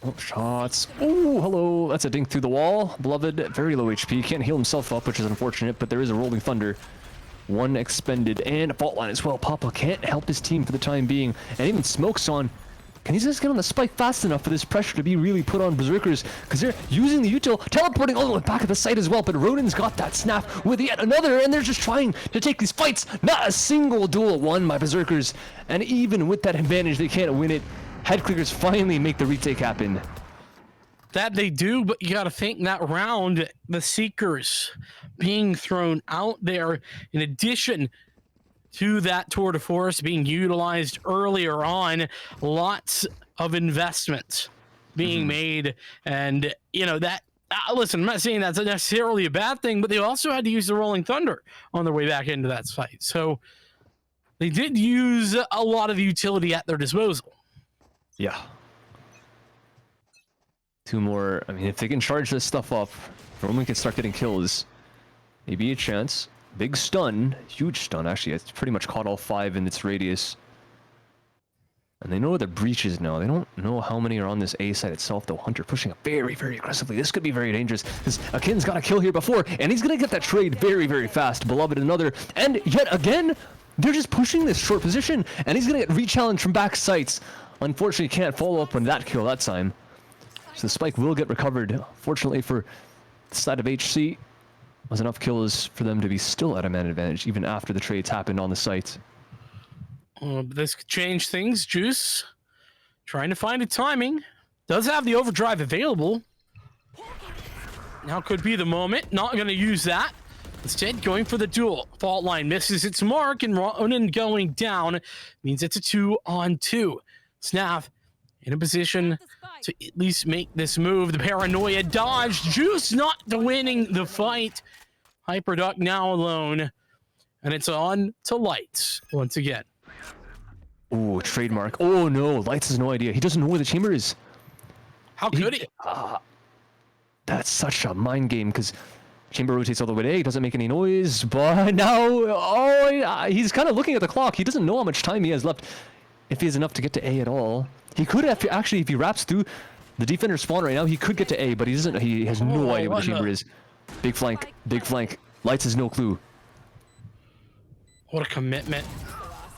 Oh, shots. Oh, hello. That's a dink through the wall. Beloved, very low HP. Can't heal himself up, which is unfortunate, but there is a rolling thunder. One expended, and a fault line as well. Papa can't help his team for the time being. And even Smoke's on. Can he just get on the spike fast enough for this pressure to be really put on Berserkers? Because they're using the util, teleporting all the way back at the site as well. But Rodin's got that snap with yet another, and they're just trying to take these fights. Not a single duel won by Berserkers. And even with that advantage, they can't win it. Headclickers finally make the retake happen. That they do, but you got to think that round, the Seekers being thrown out there, in addition to that tour de force being utilized earlier on, lots of investment being made. And, you know, that, listen, I'm not saying that's necessarily a bad thing, but they also had to use the Rolling Thunder on their way back into that site. So they did use a lot of the utility at their disposal. Yeah. 2 more. I mean, if they can charge this stuff up, Roman can start getting kills. Maybe a chance. Big stun. Huge stun, actually. It's pretty much caught all 5 in its radius. And they know where the breach is now. They don't know how many are on this A side itself, though. Hunter pushing up very, very aggressively. This could be very dangerous, because Akin's got a kill here before, and he's going to get that trade very, very fast. Beloved, another. And yet again, they're just pushing this short position, and he's going to get re-challenged from back sites. Unfortunately, can't follow up on that kill that time. So the spike will get recovered. Fortunately for the side of HC, was enough kills for them to be still at a man advantage, even after the trades happened on the site. This could change things. Juice trying to find a timing. Does have the overdrive available. Now could be the moment. Not going to use that. Instead, going for the duel. Fault line misses its mark, and Ronan going down means it's a 2-on-2. Snap in a position to at least make this move. The paranoia dodge. Juice not winning the fight. Hyperduck now alone. And it's on to Lights once again. Oh, trademark. Oh no, Lights has no idea. He doesn't know where the chamber is. How could he? That's such a mind game, because chamber rotates all the way to A, doesn't make any noise, but now, he's kind of looking at the clock. He doesn't know how much time he has left, if he has enough to get to A at all. He could have, actually, if he wraps through the defender spawn right now, he could get to A, but he doesn't. He has no idea where the chamber is. Big flank, big flank. Lights has no clue. What a commitment.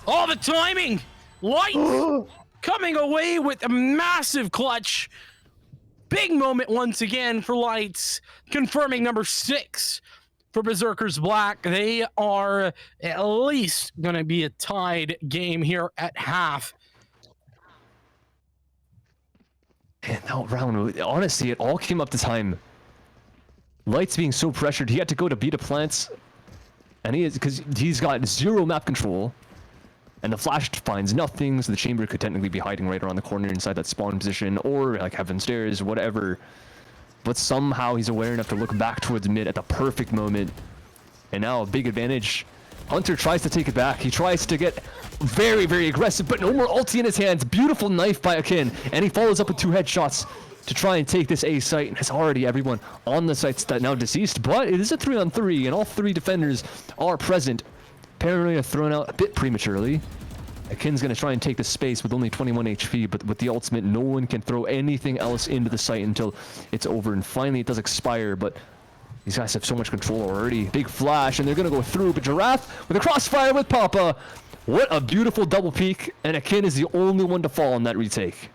Oh, the timing! Lights coming away with a massive clutch. Big moment once again for Lights, confirming number 6 for Berserkers Black. They are at least going to be a tied game here at half. And that round, honestly, it all came up to time. Lights being so pressured, he had to go to beta plants, and because he's got 0 map control, and the flash finds nothing, so the chamber could technically be hiding right around the corner inside that spawn position, or like Heaven Stairs, whatever. But somehow he's aware enough to look back towards mid at the perfect moment, and now a big advantage. Hunter tries to take it back. He tries to get very, very aggressive, but no more ulti in his hands. Beautiful knife by Akin, and he follows up with 2 headshots to try and take this A site, and has already everyone on the sites that now deceased, but it is a 3-on-3, and all 3 defenders are present. Paranoia thrown out a bit prematurely. Akin's going to try and take the space with only 21 HP, but with the ultimate, no one can throw anything else into the site until it's over, and finally it does expire, but these guys have so much control already. Big flash, and they're going to go through, but Giraffe with a crossfire with Papa. What a beautiful double peek, and Akin is the only one to fall on that retake.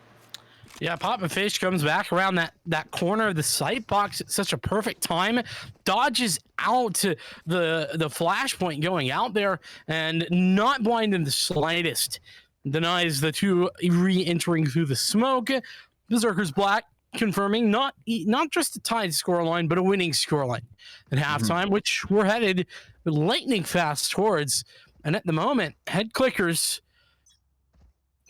Yeah, Papa Fish comes back around that corner of the sight box at such a perfect time, dodges out to the flashpoint going out there, and not blind in the slightest. Denies the 2 re-entering through the smoke. Berserkers Black confirming not just a tied scoreline, but a winning scoreline at halftime, which we're headed lightning fast towards. And at the moment, Head Clickers,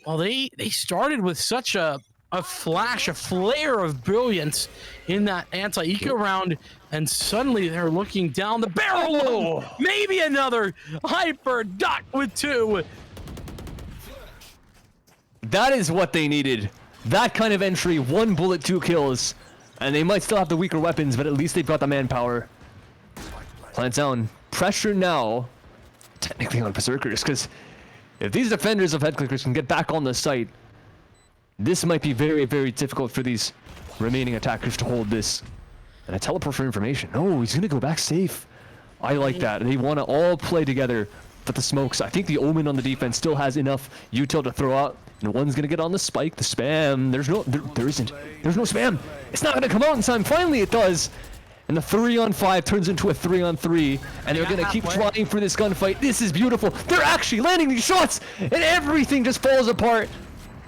well, they started with such a a flash, a flare of brilliance in that anti-eco round, and suddenly they're looking down the barrel. Maybe another hyper duck with 2. That is what they needed. That kind of entry, 1 bullet, 2 kills. And they might still have the weaker weapons, but at least they've got the manpower. Plant down. Pressure now, technically on Berserkers, because if these defenders of head clickers can get back on the site, this might be very, very difficult for these remaining attackers to hold this. And a teleport for information. No, he's going to go back safe. I like that. They want to all play together. But the smokes, I think the Omen on the defense still has enough util to throw out. And one's going to get on the spike, the spam. There's no spam. It's not going to come out in time. Finally it does. And the 3-on-5 turns into a 3-on-3. And they're going to keep trying for this gunfight. This is beautiful. They're actually landing these shots. And everything just falls apart.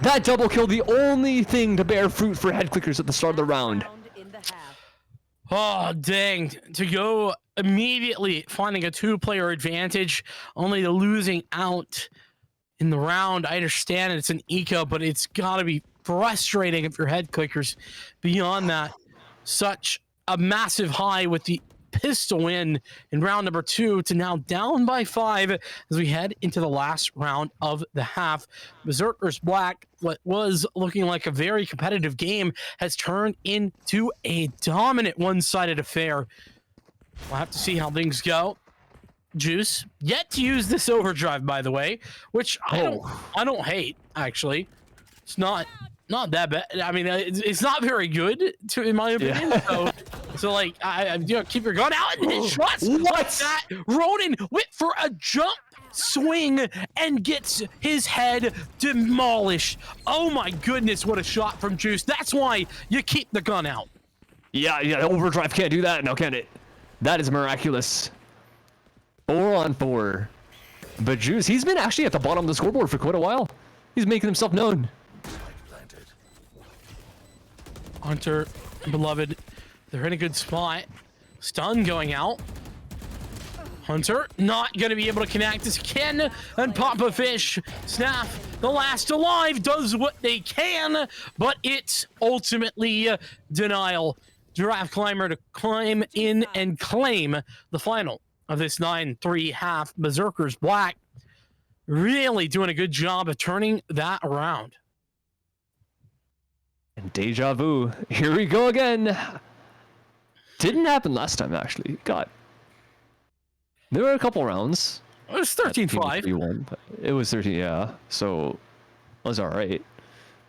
That double kill, the only thing to bear fruit for head clickers at the start of the round. Oh, dang. To go immediately finding a 2-player advantage, only to losing out in the round. I understand it's an eco, but it's got to be frustrating if you're head clickers. Beyond that, such a massive high with the pistol win in round number 2 to now down by 5 as we head into the last round of the half. Berserkers Black, what was looking like a very competitive game, has turned into a dominant one-sided affair. We'll have to see how things go. Juice yet to use this overdrive, by the way, which I don't hate, actually. It's not that bad. I mean, it's not very good, in my opinion. Yeah. So like, keep your gun out and hit shots. What? That Ronin went for a jump swing and gets his head demolished. Oh my goodness, what a shot from Juice. That's why you keep the gun out. Yeah, overdrive can't do that now, can it? That is miraculous. 4-on-4. But Juice, he's been actually at the bottom of the scoreboard for quite a while. He's making himself known. Hunter, beloved, they're in a good spot. Stun going out. Hunter not going to be able to connect as Ken and Papa Fish. Snap, the last alive, does what they can, but it's ultimately denial. Giraffe Climber to climb in and claim the final of this 9-3 half. Berserkers Black really doing a good job of turning that around. And deja vu. Here we go again. Didn't happen last time, actually. God. There were a couple rounds. It was 13-5. It was 13, yeah. So, it was alright.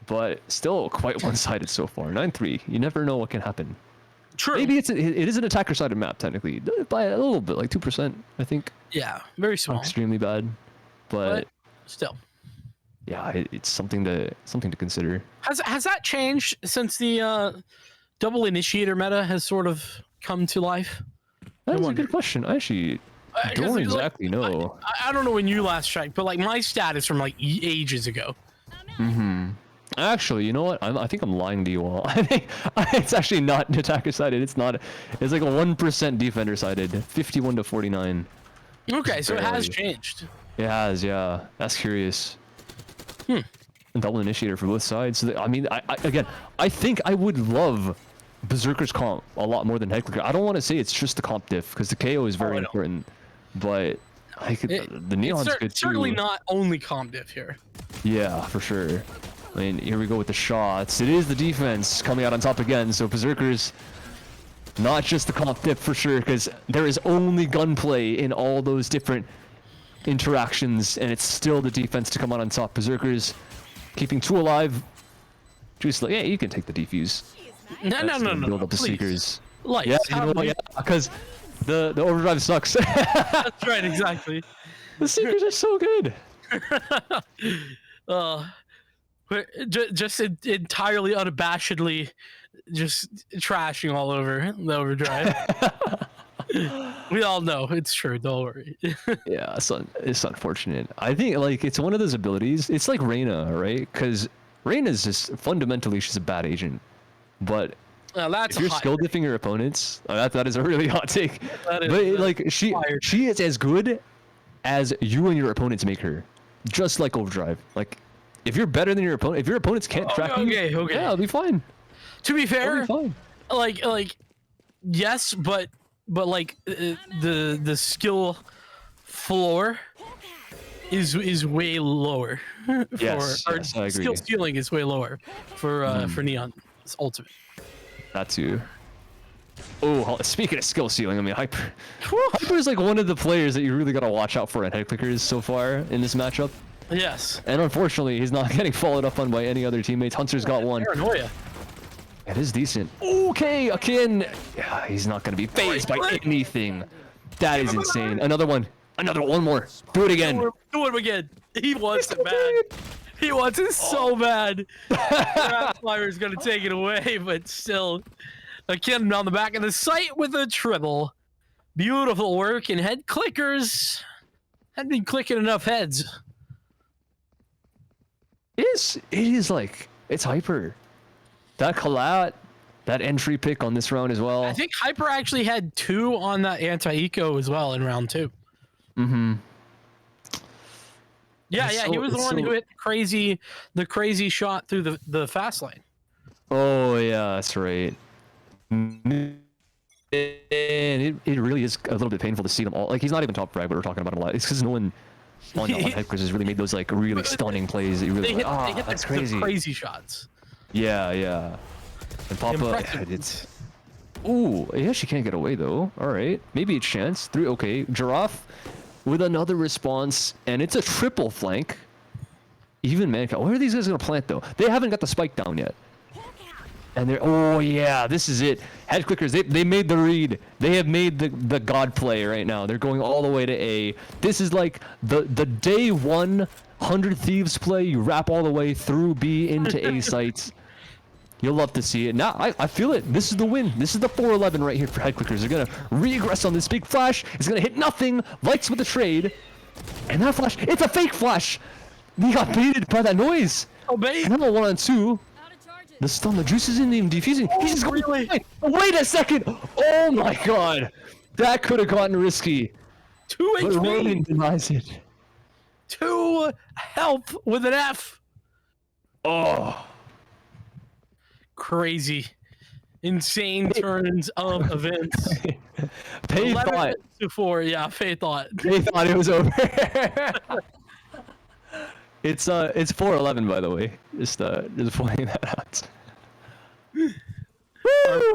But still quite one-sided so far. 9-3. You never know what can happen. True. Maybe it is an attacker-sided map, technically. By a little bit, like 2%, I think. Yeah, very small. Extremely bad. But still. Yeah, it's something to consider. Has that changed since the double initiator meta has sort of come to life? That's a good question. I actually don't exactly know. I don't know when you last checked, but like my stat is from like ages ago. Mm-hmm. Actually, you know what? I think I'm lying to you all. I think it's actually not attacker sided. It's not. It's like a 1% defender sided. 51-49. Okay, so it has changed. It has, yeah. That's curious. Double initiator for both sides. So I mean, I think I would love Berserker's comp a lot more than Headclicker. I don't want to say it's just the comp diff because the KO is very important, but the Neon's good too. Certainly not only comp diff here. Yeah, for sure. I mean, here we go with the shots. It is the defense coming out on top again. So Berserkers, not just the comp diff for sure, because there is only gunplay in all those different interactions, and it's still the defense to come out on top. Berserkers keeping 2 alive. Juice, like, yeah, you can take the defuse. No. Build up the Seekers. Lights. Yeah, you know what? Yeah, because the overdrive sucks. That's right, exactly. The Seekers are so good. Just entirely unabashedly just trashing all over the overdrive. We all know it's true, don't worry. Yeah, it's unfortunate. I think like it's one of those abilities. It's like Reyna, right? Because Reyna's just fundamentally she's a bad agent. But that's if you're skill diffing your opponents, that is a really hot take. But like she is as good as you and your opponents make her. Just like overdrive. Like If you're better than your opponent, if your opponents can't track you, okay. yeah, it'll be fine. To be It'll fair, be fine. like yes, but like the skill floor is way lower. Yes, or yes, I agree. skill ceiling is way lower for Neon's ultimate. That too. Oh, speaking of skill ceiling, I mean, Hyper is like one of the players that you really got to watch out for at head clickers so far in this matchup. Yes. And unfortunately, he's not getting followed up on by any other teammates. Hunter's got one. Paranoia. It is decent. Okay, Akin. Yeah, he's not going to be phased by anything. That is insane. Another one. Another one more. Do it again. Do it again. He wants it bad. He wants it so bad. Rapfire is going to take it away, but still. Akin on the back of the site with a triple. Beautiful work, and head clickers hadn't been clicking enough heads. It is like, it's Hyper. That Collat, that entry pick on this round as well. I think Hyper actually had 2 on that anti-eco as well in round 2. Mm-hmm. Yeah, It's he was the it's one who hit the crazy shot through the fast lane. Oh, yeah, that's right. And it really is a little bit painful to see them all. Like, he's not even top frag, but we're talking about him a lot. It's because no one on Headquarters has really made those, like, really stunning plays that you really They like, hit that's the crazy. crazy shots. Yeah, yeah. And Papa, Impressive. it's... Ooh, yeah, she can't get away, though. All right. Maybe a chance. 3, okay. Giraffe with another response, and it's a triple flank. Even Mankind. Where are these guys going to plant, though? They haven't got the spike down yet. And they're, oh yeah, this is it. Head clickers, they made the read. They have made the god play right now. They're going all the way to A. This is like the day 100 Thieves play. You wrap all the way through B into A sites. You'll love to see it. Now, I feel it. This is the win. This is the 4-11 right here for head clickers. They're going to regress on this big flash. It's going to hit nothing. Lights with the trade. And that flash, it's a fake flash. He got baited by that noise. Oh, bait. And now 1-on-2. The stun, the juice isn't even defusing. He's just going away. Wait a second. Oh my god. That could have gotten risky. 2 But Ronan HP. denies it. 2 health with an F. Oh. Crazy. Insane turns of events. Pay 11 thought. to 4. Yeah, Faye thought. They thought it was over. It's 4-11 by the way. Just pointing that out.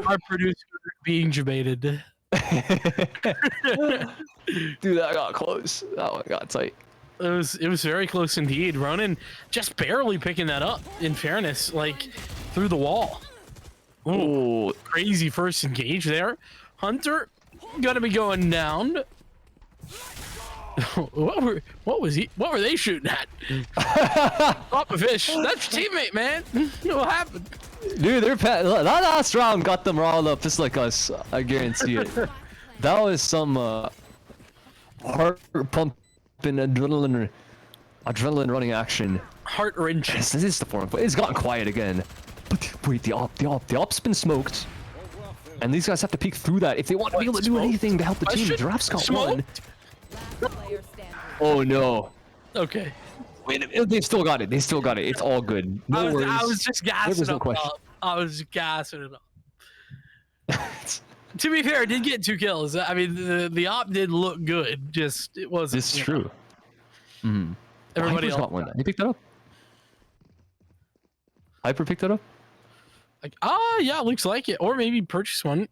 Our producer being debated. Dude, that got close. That one got tight. It was very close indeed. Ronan just barely picking that up, in fairness, like through the wall. Oh, Crazy first engage there. Hunter gonna be going down. What were they shooting at? Papa Fish, that's your teammate, man. What happened? dude, that last round got them riled up just like us. I guarantee it. That was some heart pumping adrenaline running action. Heart wrenching. This is the form. It's gotten quiet again. But wait, the op's been smoked. And these guys have to peek through that if they want to be able to do anything to help the team. Giraffe's got one. Oh no. Okay. Wait, they've still got it. They still got it. It's all good. No worries. I was just gassing There's no it question. up. I was just gassing it up. To be fair, it did get 2 kills. I mean, the op did look good. Just it wasn't. This is true. Mm. Everybody Hyper's else got one. He picked that up. Hyper picked that up. like, yeah, looks like it. Or maybe purchase one.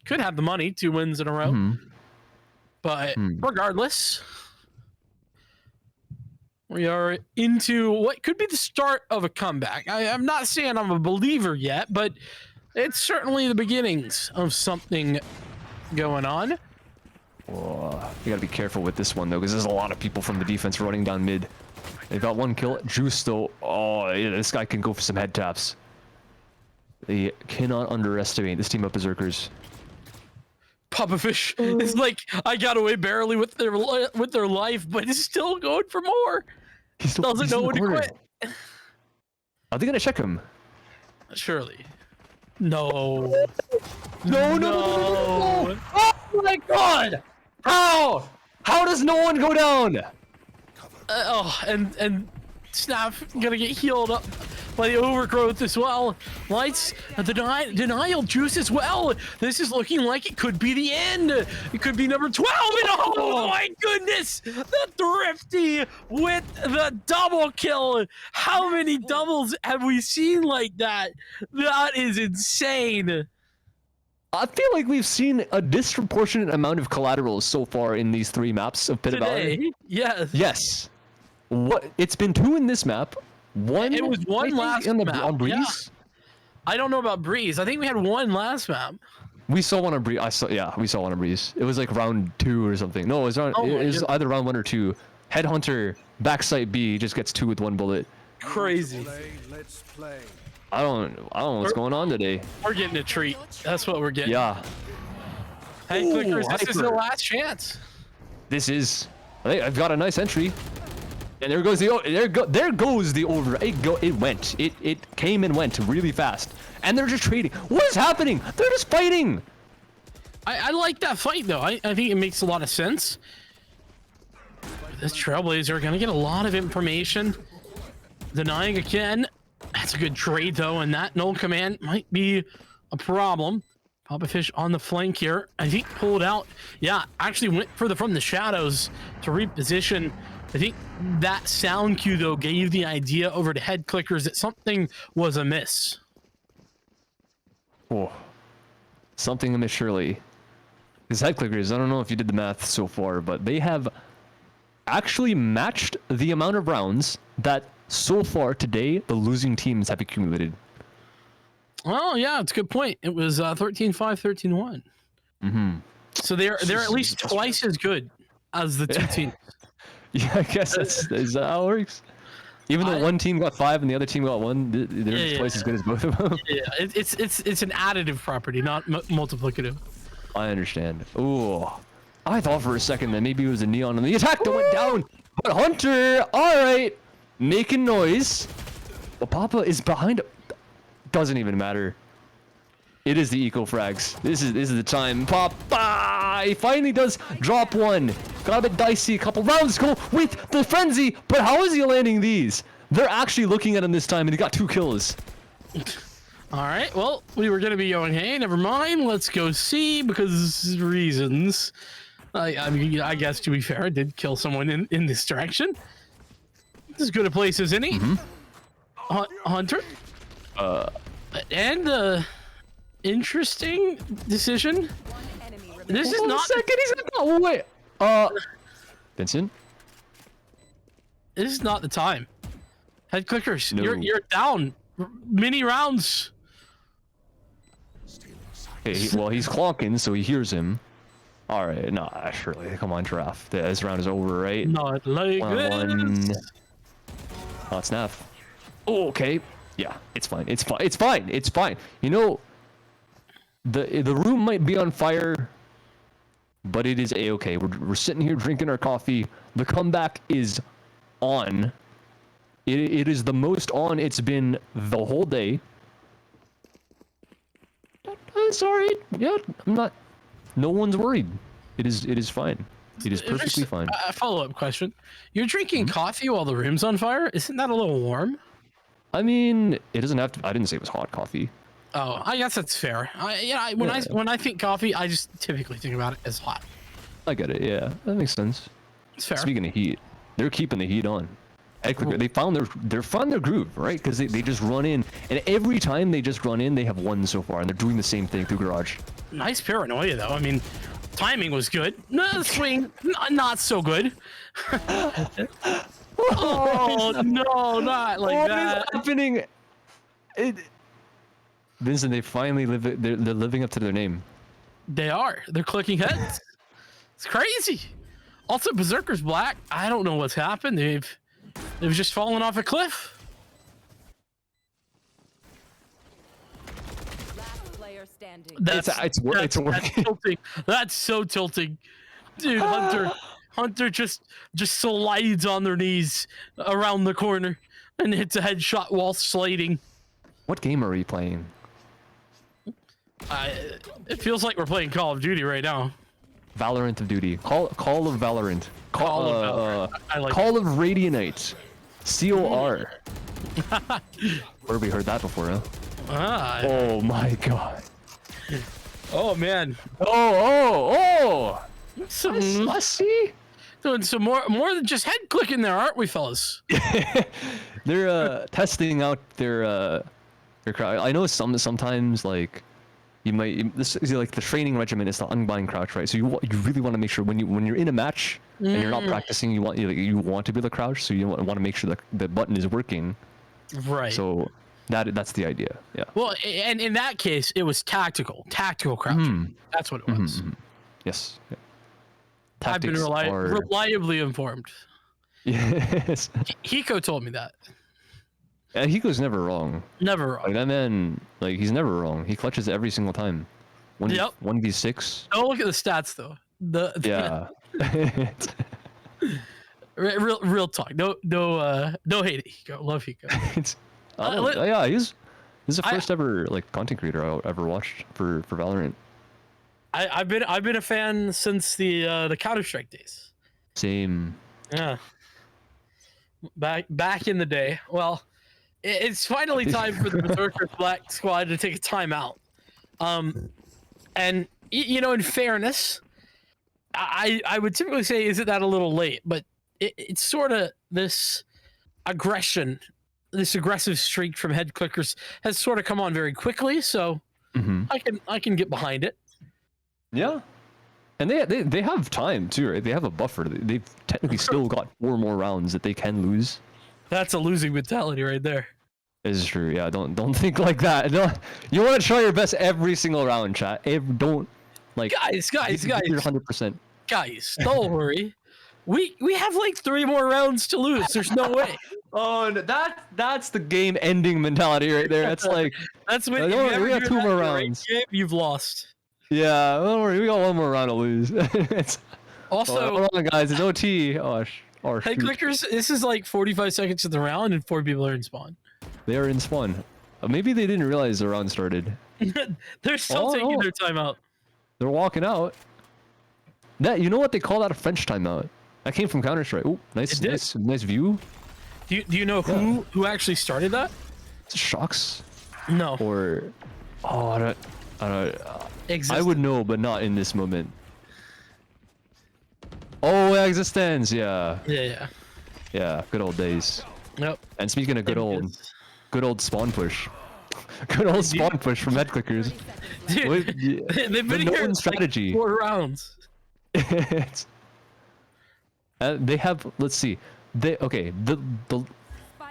Could have the money. 2 wins in a row. Mhm. But regardless, we are into what could be the start of a comeback. I'm not saying I'm a believer yet, but it's certainly the beginnings of something going on. Oh, you gotta be careful with this one though, because there's a lot of people from the defense running down mid. They've got one kill. Juice though. Oh, yeah, this guy can go for some head taps. They cannot underestimate this team of berserkers. Papa Fish is like, I got away barely with their life, but he's still going for more. He's still, Doesn't he's know in the when to corner. quit. Are they gonna check him? Surely. No. No. Oh my god! How? How does no one go down? And Snap gonna get healed up by the overgrowth as well. Lights, denial juice as well. This is looking like it could be the end. It could be number 12. And oh my goodness, the Thrifty with the double kill. How many doubles have we seen like that? That is insane. I feel like we've seen a disproportionate amount of collaterals so far in these 3 maps of Pit of Valor. Today, yes. Yes. What? It's been 2 in this map. 1. It was I one think, last in the map. on Breeze. Yeah. I don't know about Breeze. I think we had 1 last map. We saw one on Breeze. We saw one on Breeze. It was like round 2 or something. No, it was Oh my it was goodness. either round 1 or 2. Headhunter backside B just gets 2 with 1 bullet. Crazy. Let's play. I don't know what's going on today. We're getting a treat. That's what we're getting. Yeah. Hey, Ooh, clickers, this is the Hyper. last chance. This is. I've got a nice entry. And there goes there goes the over. It went. It came and went really fast. And they're just trading. What is happening? They're just fighting. I like that fight though. I think it makes a lot of sense. This Trailblazer gonna get a lot of information. Denying again. That's a good trade though, and that null command might be a problem. Papa Fish on the flank here. I think pulled out. Yeah, actually went further from the shadows to reposition. I think that sound cue though gave the idea over to head clickers that something was amiss. Oh, something amiss surely. These head clickers, I don't know if you did the math so far, but they have actually matched the amount of rounds that so far today the losing teams have accumulated. Oh yeah, it's a good point. It was 13-5, 13-1. Mm-hmm. So they're at least twice as good as the 2 teams. Yeah, I guess is that how it works? Even though one team got 5 and the other team got 1, they're Yeah, twice as good as both of them. Yeah, it's an additive property, not multiplicative. I understand. Ooh, I thought for a second that maybe it was a neon and the attack that went down. But Hunter, all right, making noise. But Papa is behind. Doesn't even matter. It is the eco frags. This is the time. Papa, he finally does drop 1. Got a bit dicey. A couple rounds go with the frenzy. But how is he landing these? They're actually looking at him this time, and he got 2 kills. All right, well, we were gonna be going, hey, never mind, let's go see, because reasons. I mean, I guess to be fair, I did kill someone in this direction. As good a place as any. Hunter. And interesting decision. This is Hold on not. a second. He's oh wait. Vincent. This is not the time. Head clickers, No. you're down. Many rounds. Okay, he's clonking, so he hears him. All right, nah, surely. Come on, Giraffe. This round is over, right? Not like 1-on-1. this. Oh, it's Nav. Oh, okay. Yeah, it's fine. It's fine. It's fine. It's fine. You know, the room might be on fire, but it is a-okay. We're sitting here drinking our coffee. The comeback is on. It is the most on it's been the whole day. I'm sorry. Yeah, I'm not. No one's worried. It is fine. It is perfectly fine. A follow-up question. You're drinking coffee while the room's on fire? Isn't that a little warm? I mean, it doesn't have to. I didn't say it was hot coffee. Oh, I guess that's fair. When I think coffee, I just typically think about it as hot. I get it. Yeah, that makes sense. It's fair. Speaking of heat, they're keeping the heat on. They found their groove, right? Because they just run in, and every time they just run in, they have won so far, and they're doing the same thing through garage. Nice paranoia, though. I mean, timing was good. No, swing, not so good. Oh no, not like that. What is happening? Vincent, they finally they're living up to their name. They are. They're clicking heads. It's crazy. Also, Berserker's black. I don't know what's happened. They've just fallen off a cliff. Last player standing. It's working. That's tilting. That's so tilting, dude. Hunter just slides on their knees around the corner and hits a headshot while sliding. What game are we playing? It feels like we're playing Call of Duty right now. Valorant of Duty. Call of Valorant. Call of Valorant. I like Call of Radianite. C-O-R. Where have we heard that before, huh? Ah. Oh my god. Oh man. Oh! Some, I see. doing some more than just head clicking there, aren't we, fellas? They're testing out their crouch. I know sometimes like this is like the training regimen is the unbind crouch, right? So you really want to make sure when you're in a match and you're not practicing, you want to be able to crouch, so you want to make sure that the button is working. Right. So that's the idea. Yeah. Well, and in that case, it was tactical crouching. That's what it was. Yes. Yeah. I've been reliably informed. Yes. Hiko told me that. Yeah, Hiko's never wrong. Never wrong. Like that man, like he's never wrong. He clutches every single time. 1v6. Don't look at the stats though. Yeah. real talk. No hate it, Hiko. Love Hiko. Yeah, he's the first ever like content creator I ever watched for Valorant. I've been a fan since the Counter-Strike days. Same. Yeah. Back in the day. Well, it's finally time for the Berserker Black Squad to take a timeout. And in fairness, I would typically say, isn't that a little late? But it's sort of this aggressive streak from head clickers has sort of come on very quickly. So I can get behind it. Yeah. And they have time too, right? They have a buffer. They've technically still got 4 more rounds that they can lose. That's a losing mentality right there. It's true. Yeah, don't think like that. You want to try your best every single round, chat. Don't like guys. 100%. Guys, don't worry. We have like 3 more rounds to lose. There's no way. Oh, no, that's the game-ending mentality right there. It's like that's when we got 2 more rounds. Game, you've lost. Yeah, don't worry. We got 1 more round to lose. Also, hold on, guys. It's OT. Oh, head clickers. This is like 45 seconds of the round, and 4 people are in spawn. They are in spawn. Maybe they didn't realize the round started. They're still taking their time out. They're walking out. You know what they call that? A French timeout. That came from Counter-Strike. Oh, nice view. Do you know who actually started that? It's Shocks. No. Or I don't. I would know, but not in this moment. Oh, Existence. Yeah. Yeah. Yeah. Good old days. Yep. And speaking of good old spawn push. Good old spawn push from head clickers. Dude, they've been here strategy. 4 rounds. They have. Let's see. The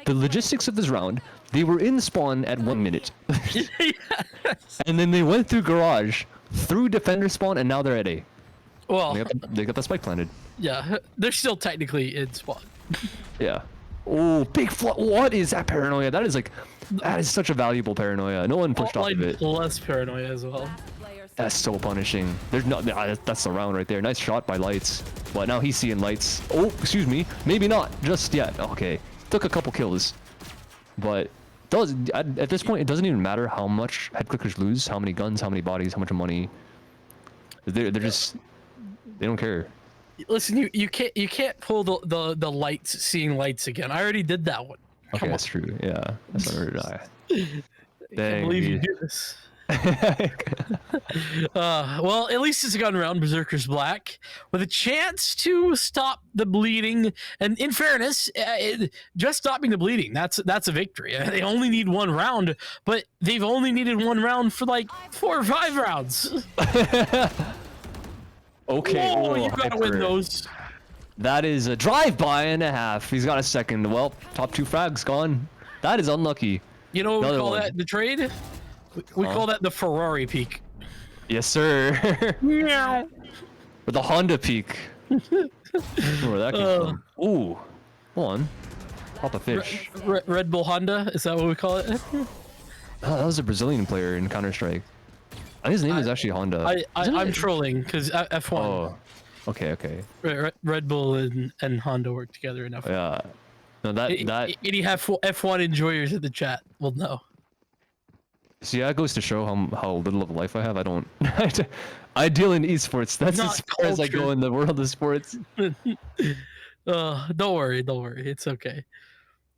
logistics of this round. They were in spawn at 1 minute. Yes. And then they went through garage, through defender spawn, and now they're at A. Well, they got the spike planted. Yeah, they're still technically in spawn. Yeah. Oh, big what is that paranoia? That is such a valuable paranoia. No one pushed off of it. Plus paranoia as well. That's so punishing. There's no. That's the round right there. Nice shot by Lights. But now he's seeing Lights. Oh, excuse me. Maybe not just yet. Okay. Took a couple kills. But at this point, it doesn't even matter how much head clickers lose, how many guns, how many bodies, how much money. They're just. They don't care. Listen, you can't pull the Lights seeing Lights again. I already did that one. Okay, that's true. Yeah. That's not I can't believe you do this. Well, at least it's a gun round, Berserker's Black, with a chance to stop the bleeding. And in fairness, just stopping the bleeding, that's a victory. They only need 1 round, but they've only needed 1 round for like 4 or 5 rounds. Okay. Whoa, you gotta win those. That is a drive-by and a half. He's got a second. Well, top 2 frags gone. That is unlucky. You know what we call that in the trade? We call that the Ferrari peak. Yes, sir. Meow. Or the Honda peak. Where that came from. Ooh. Hold on. Pop a fish. Red Bull Honda? Is that what we call it? Oh, that was a Brazilian player in Counter-Strike. I think his name is actually Honda. I'm trolling because F1. Oh. Okay. Red Bull and Honda work together enough. Yeah. No, any F1 enjoyers in the chat will know. See, that goes to show how little of a life I have. I don't. I deal in esports. That's Not as far as I go in the world of sports. Don't worry. It's okay.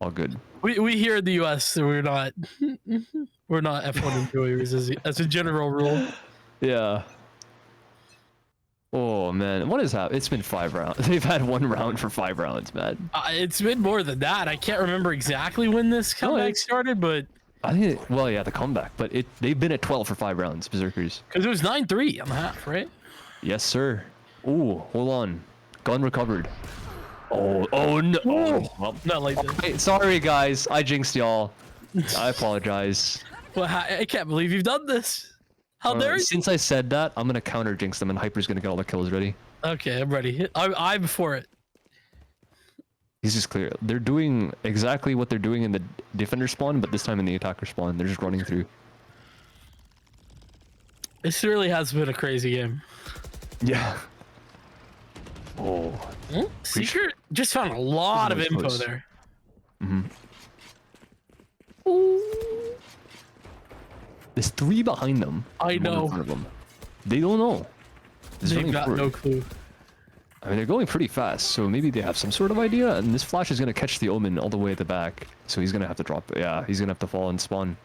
All good. We here in the U.S. we're not F1 enjoyers as a general rule. Yeah. Oh man, what is happening? It's been 5 rounds. They've had 1 round for 5 rounds, man. It's been more than that. I can't remember exactly when this comeback started, but I think well, yeah, the comeback, but they've been at 12 for 5 rounds, Berserkers. because it was 9-3 on the half, right? Yes, sir. Ooh, hold on. Gun recovered. Oh no. Oh, well, Not like this. wait, sorry guys, I jinxed y'all. I apologize. Well, I can't believe you've done this. How dare you? Since I said that, I'm gonna counter jinx them, and Hyper's gonna get all the kills ready. Okay, I'm ready. I'm for it. He's just clear. They're doing exactly what they're doing in the defender spawn, but this time in the attacker spawn. They're just running through. This really has been a crazy game. Yeah. Oh. Secret just found a lot of info close. there. There's 3 behind them. I and 1 in know. front of them. They don't know. There's They've only got 4. no clue. I mean, they're going pretty fast, so maybe they have some sort of idea, and this flash is going to catch the Omen all the way at the back, so he's going to have to drop it. Yeah, he's going to have to fall and spawn.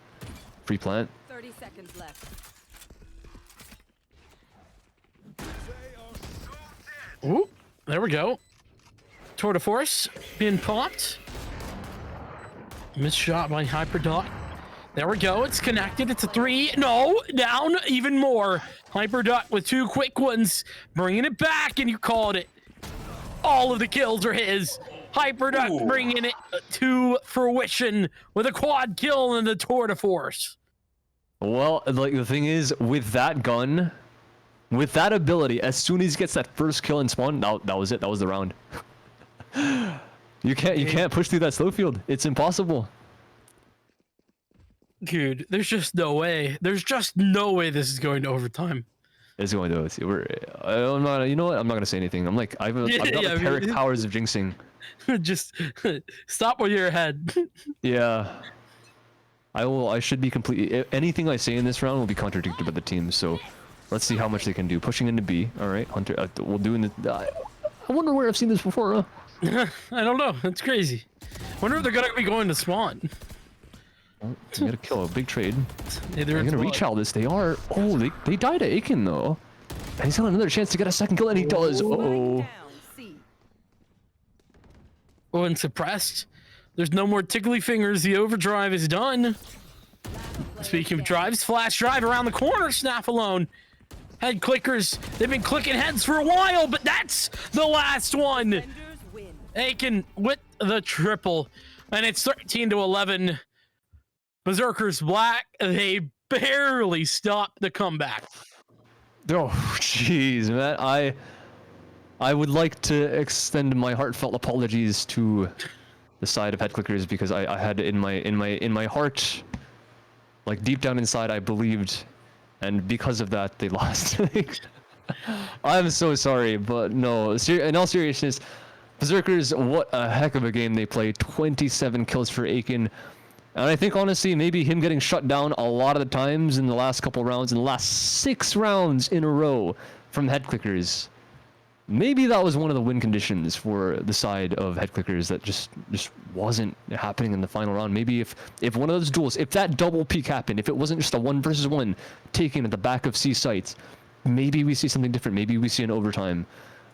Free plant. 30 seconds left. Ooh, there we go. Tour de force being popped. Missed shot by Hyperdoc. There we go. It's connected. It's a 3. No, down even more. Hyperduck with 2 quick ones, bringing it back, and you called it. All of the kills are his. Hyperduck bringing it to fruition with a quad kill in the tour de force. Well, like, the thing is, with that gun, with that ability, as soon as he gets that first kill and spawn, that was it. That was the round. You can't push through that slow field. It's impossible. Dude, there's just no way. There's just no way this is going to overtime. It's going to. I'm not. You know what? I'm not gonna say anything. I'm like, I've got Yeah, the Pyrrhic powers of jinxing. Just stop with your head. Yeah. I should be completely. Anything I say in this round will be contradicted by the team. So, let's see how much they can do. Pushing into B. All right, Hunter. We'll do in the. I wonder where I've seen this before. Huh? I don't know. It's crazy. Wonder if they're gonna be going to spawn. Oh, they got to kill a big trade. Hey, They're gonna reach out this. They are. Oh, they died at Aiken though. And he's got another chance to get a second kill, and he does. Oh. Down, C. Oh, and suppressed. There's no more tickly fingers. The overdrive is done. Speaking of drives, flash drive around the corner. Snap alone. Head clickers. They've been clicking heads for a while, but that's the last one. Defenders win. Aiken with the triple, and it's 13-11. Berserkers black. They barely stopped the comeback. Oh, jeez, man. I would like to extend my heartfelt apologies to the side of head clickers because I had in my heart, like deep down inside, I believed, and because of that, they lost. I'm so sorry, but no. In all seriousness, Berserkers, what a heck of a game they played. 27 kills for Aiken. And I think, honestly, maybe him getting shut down a lot of the times in the last couple rounds, in the last 6 rounds in a row from head clickers, maybe that was one of the win conditions for the side of head clickers that just wasn't happening in the final round. Maybe if one of those duels, if that double peak happened, if it wasn't just a 1 versus 1 taken at the back of C sites, maybe we see something different. Maybe we see an overtime.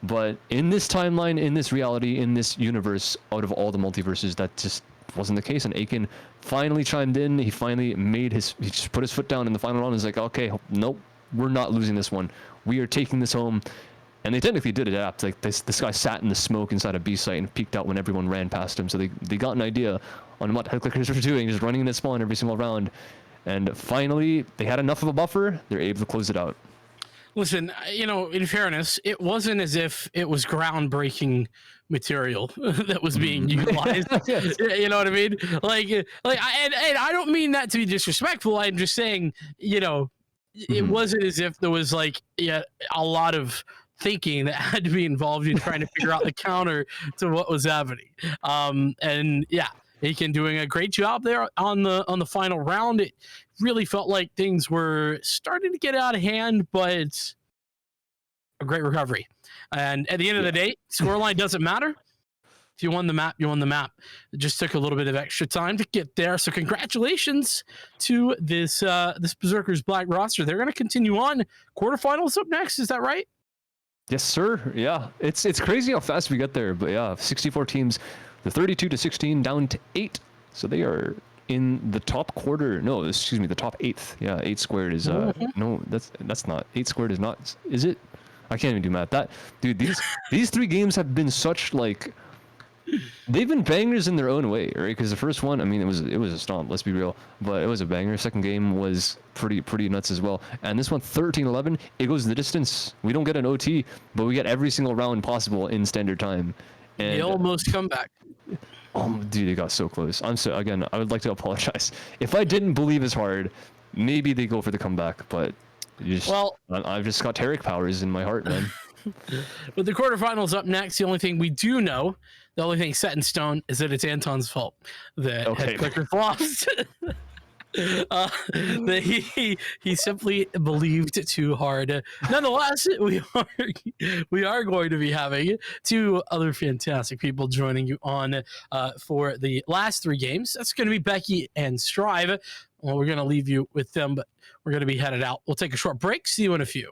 But in this timeline, in this reality, in this universe, out of all the multiverses, that just wasn't the case. And Aiken finally chimed in. He finally he just put his foot down in the final round. He's like, okay, nope, we're not losing this one. We are taking this home. And they technically did adapt. Like this guy sat in the smoke inside a B site and peeked out when everyone ran past him. So they got an idea on what head clickers were doing, just running in that spawn every single round. And finally, they had enough of a buffer. They're able to close it out. Listen, in fairness, it wasn't as if it was groundbreaking material that was being utilized. Yes. You know what I mean? And I don't mean that to be disrespectful. I'm just saying, it wasn't as if there was a lot of thinking that had to be involved in trying to figure out the counter to what was happening. Aiken doing a great job there on the final round. It really felt like things were starting to get out of hand, but a great recovery. And at the end of the day, scoreline doesn't matter. If you won the map, you won the map. It just took a little bit of extra time to get there. So congratulations to this this Berserkers Black roster. They're going to continue on. Quarterfinals up next. Is that right? Yes, sir. Yeah, it's crazy how fast we get there. But yeah, 64 teams, the 32 to 16 down to 8. So they are in the top quarter. No, excuse me, the top 8th. Yeah, 8 squared is no, that's not 8 squared is not. Is it? I can't even do math. That dude, these 3 games have been such like. They've been bangers in their own way, right? Because the first one, I mean, it was a stomp. Let's be real, but it was a banger. Second game was pretty nuts as well. And this one, 13-11, it goes the distance. We don't get an OT, but we get every single round possible in standard time. And The almost comeback. oh, dude, they got so close. Again, I would like to apologize if I didn't believe as hard. Maybe they go for the comeback, but I've just got Tarek powers in my heart, man. With the quarterfinals up next, the only thing we do know, the only thing set in stone, is that it's Anton's fault that Head Clickers lost. That he simply believed too hard. Nonetheless, we are going to be having 2 other fantastic people joining you on for the last 3 games. That's going to be Becky and Strive. Well, we're going to leave you with them, but we're going to be headed out. We'll take a short break. See you in a few.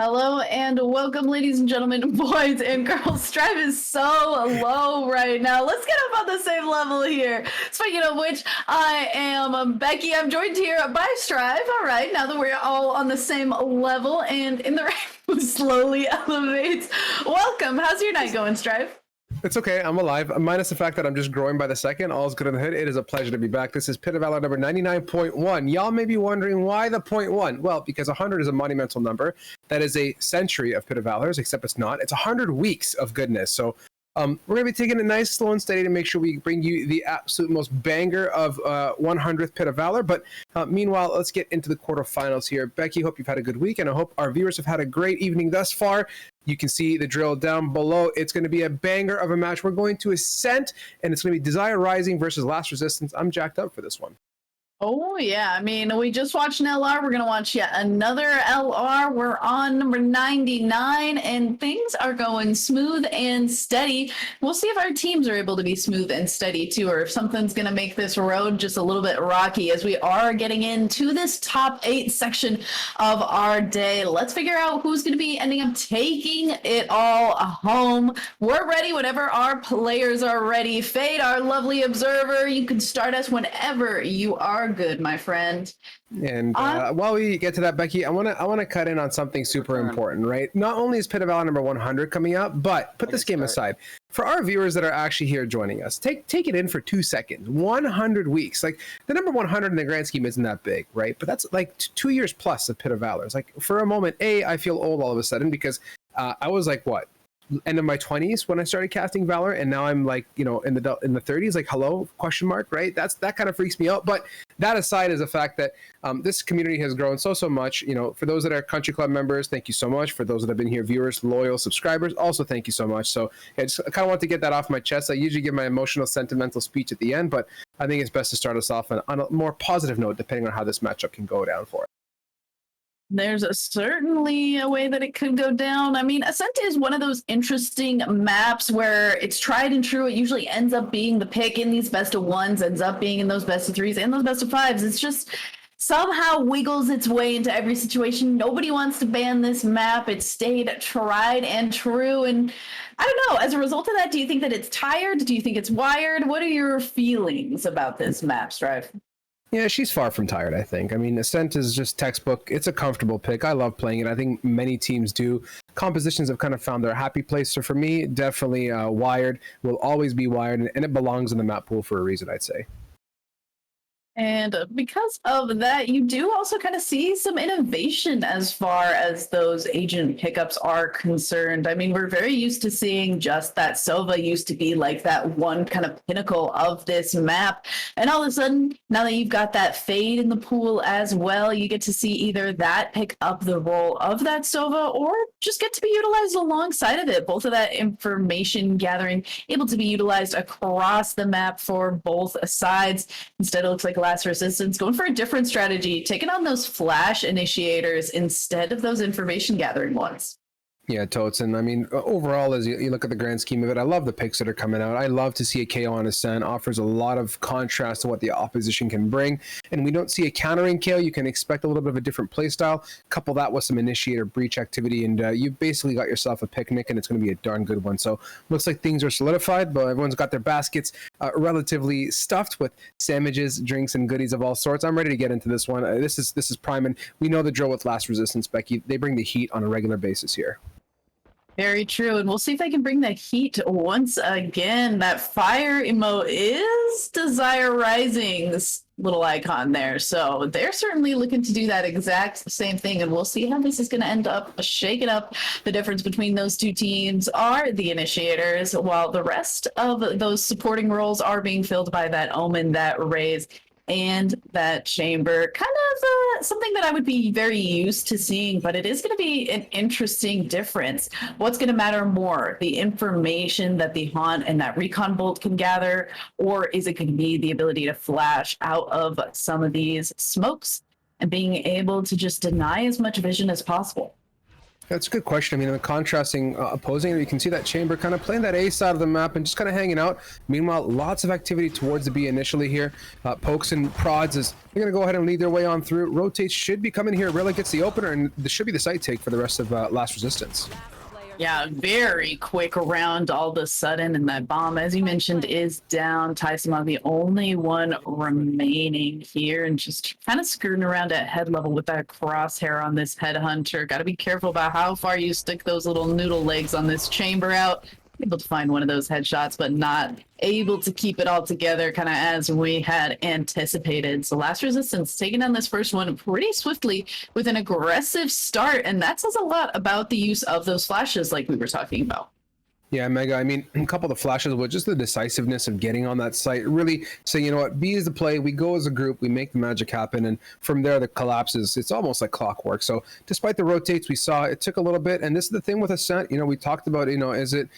Hello and welcome, ladies and gentlemen, boys and girls. Strive is so low right now. Let's get up on the same level here. Speaking of which, I am Becky. I'm joined here by Strive. All right, now that we're all on the same level and in the rank slowly elevates. Welcome. How's your night going, Strive? It's okay. I'm alive. Minus the fact that I'm just growing by the second. All's good in the hood. It is a pleasure to be back. This is Pit of Valor number 99.1. Y'all may be wondering why the 0.1. Well, because 100 is a monumental number. That is a century of Pit of Valors, except it's not. It's 100 weeks of goodness. So we're going to be taking it nice, slow, and steady to make sure we bring you the absolute most banger of 100th Pit of Valor. But meanwhile, let's get into the quarterfinals here. Becky, hope you've had a good week, and I hope our viewers have had a great evening thus far. You can see the drill down below. It's going to be a banger of a match. We're going to Ascent, and it's going to be Desire Rising versus Last Resistance. I'm jacked up for this one. Oh, yeah. I mean, we just watched an LR. We're going to watch yet another LR. We're on number 99, and things are going smooth and steady. We'll see if our teams are able to be smooth and steady, too, or if something's going to make this road just a little bit rocky as we are getting into this top 8 section of our day. Let's figure out who's going to be ending up taking it all home. We're ready whenever our players are ready. Fade, our lovely observer, you can start us whenever you are good, my friend. And while we get to that, Becky, I want to cut in on something super important, right? Not only is Pit of Valor number 100 coming up, but put this game aside. For our viewers that are actually here joining us, take it in for 2 seconds. 100 weeks. Like, the number 100 in the grand scheme isn't that big, right? But that's like 2 years plus of Pit of Valor. It's like, for a moment, I feel old all of a sudden because I was like, what? End of my 20s when I started casting Valor, and now I'm like, in the 30s, like, hello, question mark, right? That kind of freaks me out. But that aside is the fact that this community has grown so much. For those that are Country Club members, thank you so much. For those that have been here, viewers, loyal subscribers, also thank you so much. So I kind of want to get that off my chest. I usually give my emotional, sentimental speech at the end, but I think it's best to start us off on a more positive note, depending on how this matchup can go down for us. There's certainly a way that it could go down. I mean, Ascent is one of those interesting maps where it's tried and true. It usually ends up being the pick in these best of ones, ends up being in those best of threes and those best of fives. It's just somehow wiggles its way into every situation. Nobody wants to ban this map. It's stayed tried and true. And I don't know, as a result of that, do you think that it's tired? Do you think it's wired? What are your feelings about this map, Strive? Yeah, she's far from tired, I think. I mean, Ascent is just textbook. It's a comfortable pick. I love playing it. I think many teams do. Compositions have kind of found their happy place. So for me, definitely wired. Will always be wired, and it belongs in the map pool for a reason, I'd say. And because of that, you do also kind of see some innovation as far as those agent pickups are concerned. I mean, we're very used to seeing just that Sova used to be like that one kind of pinnacle of this map. And all of a sudden, now that you've got that Fade in the pool as well, you get to see either that pick up the role of that Sova or just get to be utilized alongside of it. Both of that information gathering able to be utilized across the map for both sides. Instead, it looks like Last Resistance going for a different strategy, taking on those flash initiators instead of those information gathering ones. Yeah, totes. And I mean, overall, as you look at the grand scheme of it, I love the picks that are coming out. I love to see a KO on Ascent. Offers a lot of contrast to what the opposition can bring. And we don't see a countering KO. You can expect a little bit of a different play style. Couple that with some initiator breach activity, and you've basically got yourself a picnic, and it's going to be a darn good one. So looks like things are solidified, but everyone's got their baskets relatively stuffed with sandwiches, drinks, and goodies of all sorts. I'm ready to get into this one. This is prime, and we know the drill with Last Resistance, Becky. They bring the heat on a regular basis here. Very true. And we'll see if they can bring the heat once again. That fire emote is Desire Rising's little icon there. So they're certainly looking to do that exact same thing. And we'll see how this is going to end up shaking up. The difference between those two teams are the initiators, while the rest of those supporting roles are being filled by that Omen, that Raise, and that Chamber. Kind of something that I would be very used to seeing, but it is going to be an interesting difference. What's going to matter more, the information that the Haunt and that Recon Bolt can gather, or is it going to be the ability to flash out of some of these smokes and being able to just deny as much vision as possible? That's a good question. I mean, the contrasting opposing, you can see that Chamber kind of playing that A side of the map and just kind of hanging out. Meanwhile, lots of activity towards the B initially here. Pokes and prods as they're going to go ahead and lead their way on through. Rotates should be coming here. Rilla gets the opener, and this should be the site take for the rest of Last Resistance. Yeah, very quick round all of a sudden, and that bomb, as you mentioned, is down. Taisama, the only one remaining here, and just kind of skirting around at head level with that crosshair on this headhunter. Got to be careful about how far you stick those little noodle legs on this chamber out. Able to find one of those headshots, but not able to keep it all together, kind of as we had anticipated. So Last Resistance taking down this first one pretty swiftly with an aggressive start, and that says a lot about the use of those flashes like we were talking about. Yeah, Mega. I mean, a couple of the flashes, but just the decisiveness of getting on that site, really saying, you know what, B is the play. We go as a group, we make the magic happen, and from there the collapses. It's almost like clockwork. So despite the rotates we saw, it took a little bit. And this is the thing with Ascent. You know, we talked about, you know, is it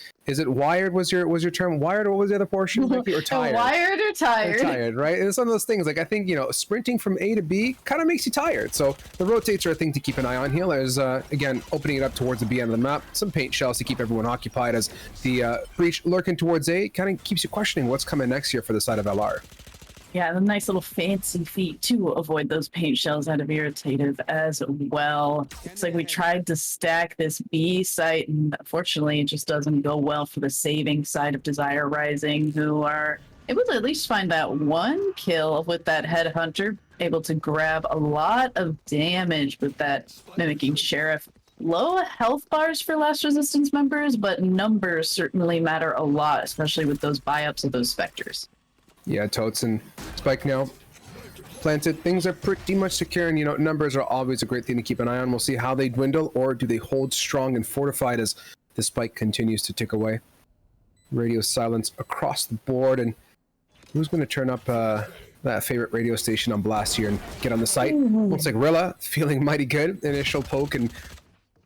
wired? Was your term wired? Or what was the other portion? Like, or tired? Wired or tired? Tired, right? And it's one of those things. Like, I think, you know, sprinting from A to B kind of makes you tired. So the rotates are a thing to keep an eye on. Healers, again, opening it up towards the B end of the map. Some paint shells to keep everyone occupied as the breach lurking towards A kind of keeps you questioning what's coming next here for the side of Valor. Yeah, the nice little fancy feat to avoid those paint shells out of irritative as well. It's like we tried to stack this B site, and unfortunately it just doesn't go well for the saving side of Desire Rising, who are able to at least find that one kill with that headhunter, able to grab a lot of damage with that mimicking sheriff. Low health bars for Last Resistance members, but numbers certainly matter a lot, especially with those buy-ups of those specters. Yeah, Totes and Spike now planted. Things are pretty much secure, and, you know, numbers are always a great thing to keep an eye on. We'll see how they dwindle, or do they hold strong and fortified as the Spike continues to tick away. Radio silence across the board, and who's going to turn up that favorite radio station on blast here and get on the site? Looks like Rilla feeling mighty good. Initial poke, and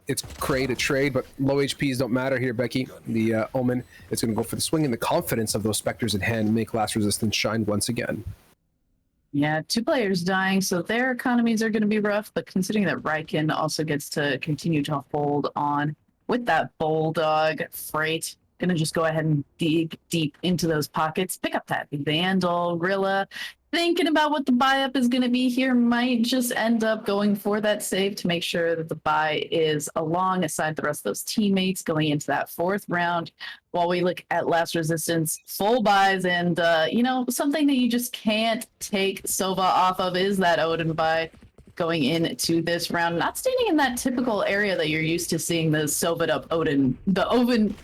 it's Cray to trade, but low HPs don't matter here, Becky. The Omen is going to go for the swing, and the confidence of those Spectres in hand make Last Resistance shine once again. Yeah, 2 players dying, so their economies are going to be rough, but considering that Ryken also gets to continue to hold on with that Bulldog freight, going to just go ahead and dig deep into those pockets, pick up that Vandal, Rilla, thinking about what the buy-up is going to be here, might just end up going for that save to make sure that the buy is alongside the rest of those teammates going into that 4th round. While we look at Last Resistance, full buys, and, you know, something that you just can't take Sova off of is that Odin buy going into this round. Not standing in that typical area that you're used to seeing the Sova up Odin, Odin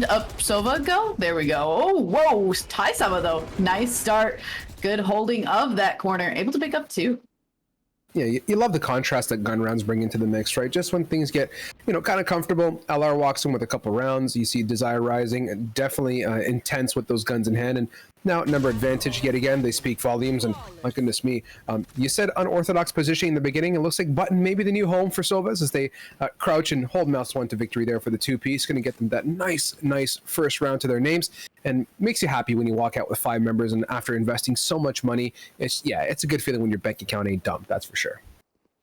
up Sova go. There we go. Oh, whoa, Taisama though. Nice start. Good holding of that corner. Able to pick up 2. Yeah, you love the contrast that gun rounds bring into the mix, right? Just when things get, you know, kind of comfortable, LR walks in with a couple rounds. You see Desire Rising, and definitely intense with those guns in hand. And now number advantage yet again. They speak volumes, and my goodness me, you said unorthodox positioning in the beginning. It looks like Button maybe the new home for Sovas as they crouch and hold mouse 1 to victory there for the 2-piece. Going to get them that nice first round to their names, and makes you happy when you walk out with 5 members. And after investing so much money, it's a good feeling when your bank account ain't dumped. That's for sure.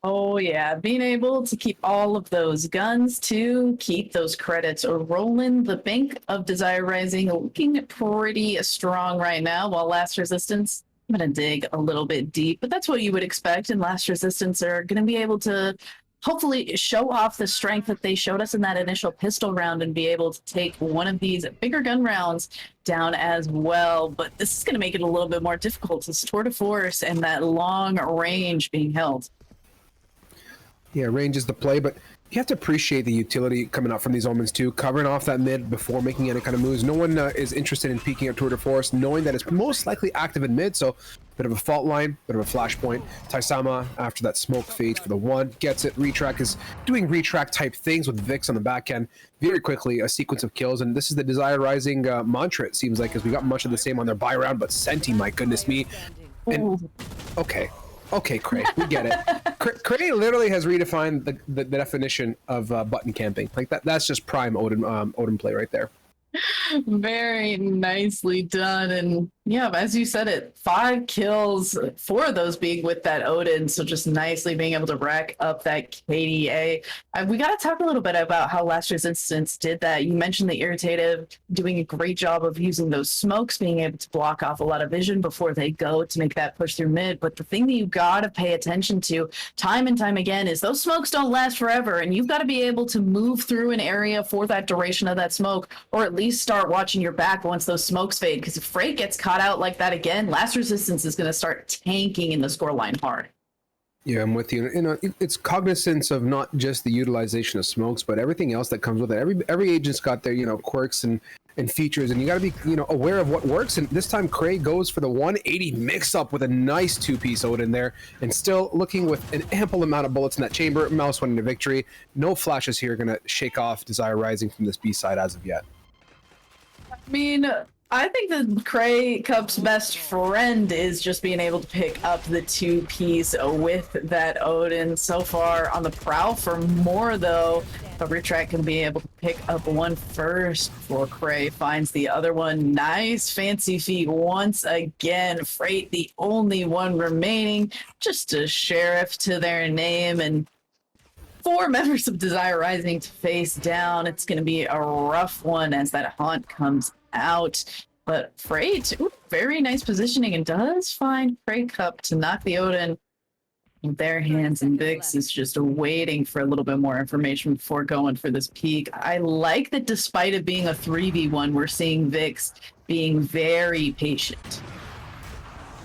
Oh yeah, being able to keep all of those guns to keep those credits rolling. The Bank of Desire Rising looking pretty strong right now, while Last Resistance, I'm going to dig a little bit deep, but that's what you would expect. And Last Resistance are going to be able to hopefully show off the strength that they showed us in that initial pistol round and be able to take one of these bigger gun rounds down as well. But this is going to make it a little bit more difficult. It's tour de force and that long range being held. Yeah, range is the play, but you have to appreciate the utility coming out from these Omens too, covering off that mid before making any kind of moves. No one is interested in peeking at Tour de Force, knowing that it's most likely active in mid, so bit of a fault line, bit of a flashpoint. Taisama, after that smoke fade for the 1, gets it. Retrack is doing retrack type things with Vix on the back end. Very quickly, a sequence of kills, and this is the Desire Rising mantra, it seems like, as we got much of the same on their buy round, but Senti, my goodness me. And, okay, Cray, we get it. Cray literally has redefined the definition of button camping. Like that's just prime Odin play right there. Very nicely done. And yeah, as you said it, 5 kills, 4 of those being with that Odin. So just nicely being able to rack up that KDA. We got to talk a little bit about how last year's instance did that. You mentioned the Irritative doing a great job of using those smokes, being able to block off a lot of vision before they go to make that push through mid. But the thing that you got to pay attention to time and time again is those smokes don't last forever. And you've got to be able to move through an area for that duration of that smoke, or at least start watching your back once those smokes fade. Because if Freight gets caught out like that again, Last Resistance is going to start tanking in the scoreline hard. Yeah, I'm with you. You know, it's cognizance of not just the utilization of smokes, but everything else that comes with it. Every agent's got their, you know, quirks and features, and you got to be, you know, aware of what works. And this time, Craig goes for the 180 mix-up with a nice two-piece Odin there, and still looking with an ample amount of bullets in that chamber. Mouse winning the victory. No flashes here going to shake off Desire Rising from this B side as of yet. I mean, I think that Cray Cup's best friend is just being able to pick up the 2-piece with that Odin. So far on the prowl for more, though. But Retract can be able to pick up one first before Cray finds the other one. Nice fancy feet once again. Freight, the only one remaining. Just a sheriff to their name, and 4 members of Desire Rising to face down. It's going to be a rough one as that haunt comes out. But Freight, very nice positioning, and does find Cray Cup to knock the Odin in their hands, and Vix is just waiting for a little bit more information before going for this peak. I like that despite it being a 3v1, we're seeing Vix being very patient.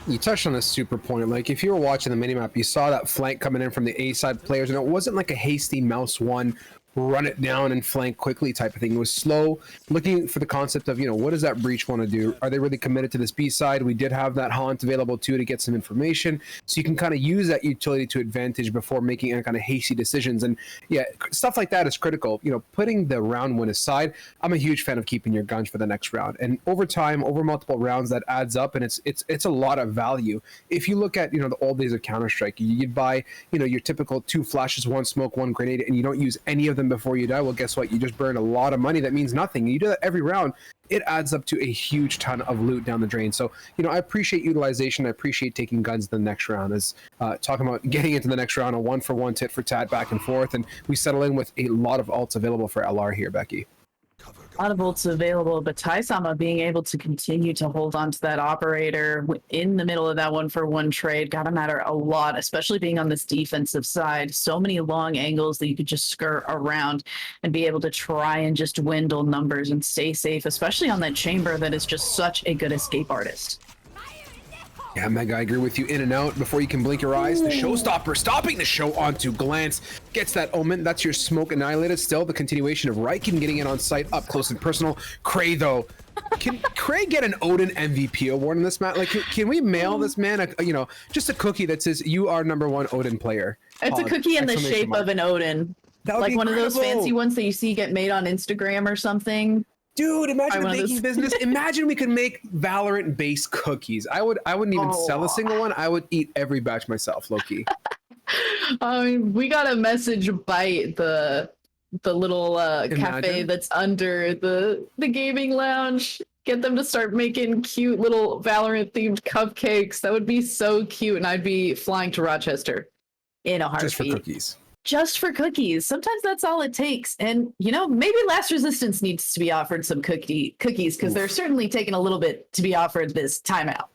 You touched on a super point. Like, if you were watching the minimap, you saw that flank coming in from the A side players, and it wasn't like a hasty mouse one, run it down and flank quickly type of thing. It was slow, looking for the concept of, you know, what does that breach want to do? Are they really committed to this B side? We did have that haunt available too to get some information, so you can kind of use that utility to advantage before making any kind of hasty decisions. And yeah, stuff like that is critical. You know, putting the round win aside, I'm a huge fan of keeping your guns for the next round, and over time, over multiple rounds, that adds up, and it's a lot of value. If you look at, you know, the old days of Counter-Strike, you'd buy, you know, your typical 2 flashes, 1 smoke, 1 grenade, and you don't use any of them before you die. Well, guess what? You just burn a lot of money that means nothing. You do that every round, it adds up to a huge ton of loot down the drain. So, you know, I appreciate utilization. I appreciate taking guns the next round. As talking about getting into the next round, a 1-for-1 tit for tat back and forth, and we settle in with a lot of ults available for LR here, Becky. A lot of ults available, but Taisama being able to continue to hold on to that operator in the middle of that 1-for-1 trade gotta matter a lot, especially being on this defensive side. So many long angles that you could just skirt around and be able to try and just dwindle numbers and stay safe, especially on that chamber that is just such a good escape artist. Yeah, Mega, I agree with you. In and out before you can blink your eyes. The showstopper stopping the show onto Glance. Gets that Omen. That's your smoke annihilated. Still the continuation of Riken getting it on site up close and personal. Cray, though. Can Cray get an Odin MVP award in this match? Like, can we mail this man, you know, just a cookie that says, "You are #1 Odin player"? It's a cookie in the shape of an Odin. Like one of those fancy ones that you see get made on Instagram or something. Dude, imagine the baking business. Imagine we could make Valorant based cookies. I wouldn't even sell a single one. I would eat every batch myself, low-key. I mean, we got a message by the little cafe that's under the gaming lounge. Get them to start making cute little Valorant themed cupcakes. That would be so cute, and I'd be flying to Rochester in a heartbeat. Just for cookies. Just for cookies. Sometimes that's all it takes. And, you know, maybe Last Resistance needs to be offered some cookies, because they're certainly taking a little bit to be offered this timeout.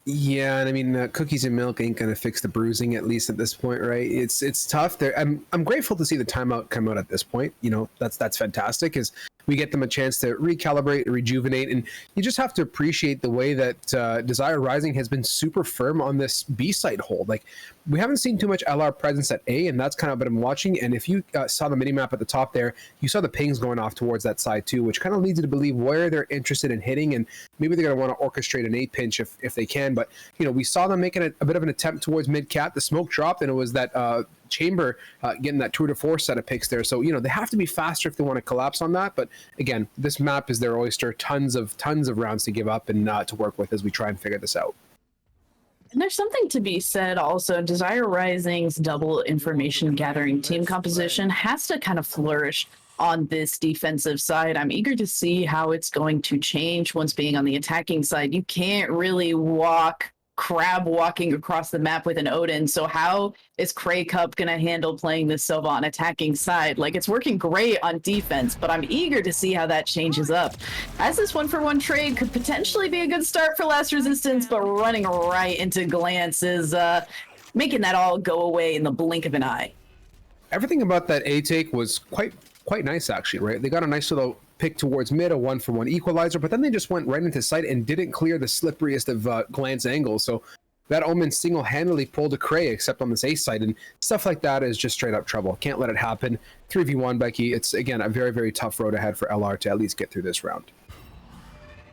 Yeah, and I mean, cookies and milk ain't gonna fix the bruising, at least at this point, right? It's tough. I'm grateful to see the timeout come out at this point. You know, that's fantastic, because we get them a chance to recalibrate, rejuvenate, and you just have to appreciate the way that Desire Rising has been super firm on this B site hold. Like, we haven't seen too much LR presence at A, and that's kind of what I'm watching. And if you saw the minimap at the top there, you saw the pings going off towards that side too, which kind of leads you to believe where they're interested in hitting, and maybe they're going to want to orchestrate an A pinch if they can. But, you know, we saw them making a bit of an attempt towards mid-cap. The smoke dropped, and it was that chamber getting that 2 to 4 set of picks there. So, you know, they have to be faster if they want to collapse on that. But again, this map is their oyster. Tons of rounds to give up and to work with as we try and figure this out. And there's something to be said also. Desire Rising's double information gathering team composition has to kind of flourish on this defensive side. I'm eager to see how it's going to change once being on the attacking side. You can't really crab walking across the map with an Odin. So how is Cray Cup going to handle playing this Sova on attacking side? Like, it's working great on defense, but I'm eager to see how that changes up. As this 1-for-1 trade could potentially be a good start for Last Resistance, but running right into Glance is making that all go away in the blink of an eye. Everything about that A take was quite nice, actually, right? They got a nice little pick towards mid, a 1-for-1 equalizer, but then they just went right into sight and didn't clear the slipperiest of glance angles. So that Omen single-handedly pulled a Cray, except on this A side, and stuff like that is just straight up trouble. Can't let it happen. 3v1, Becky. It's, again, a very, very tough road ahead for LR to at least get through this round.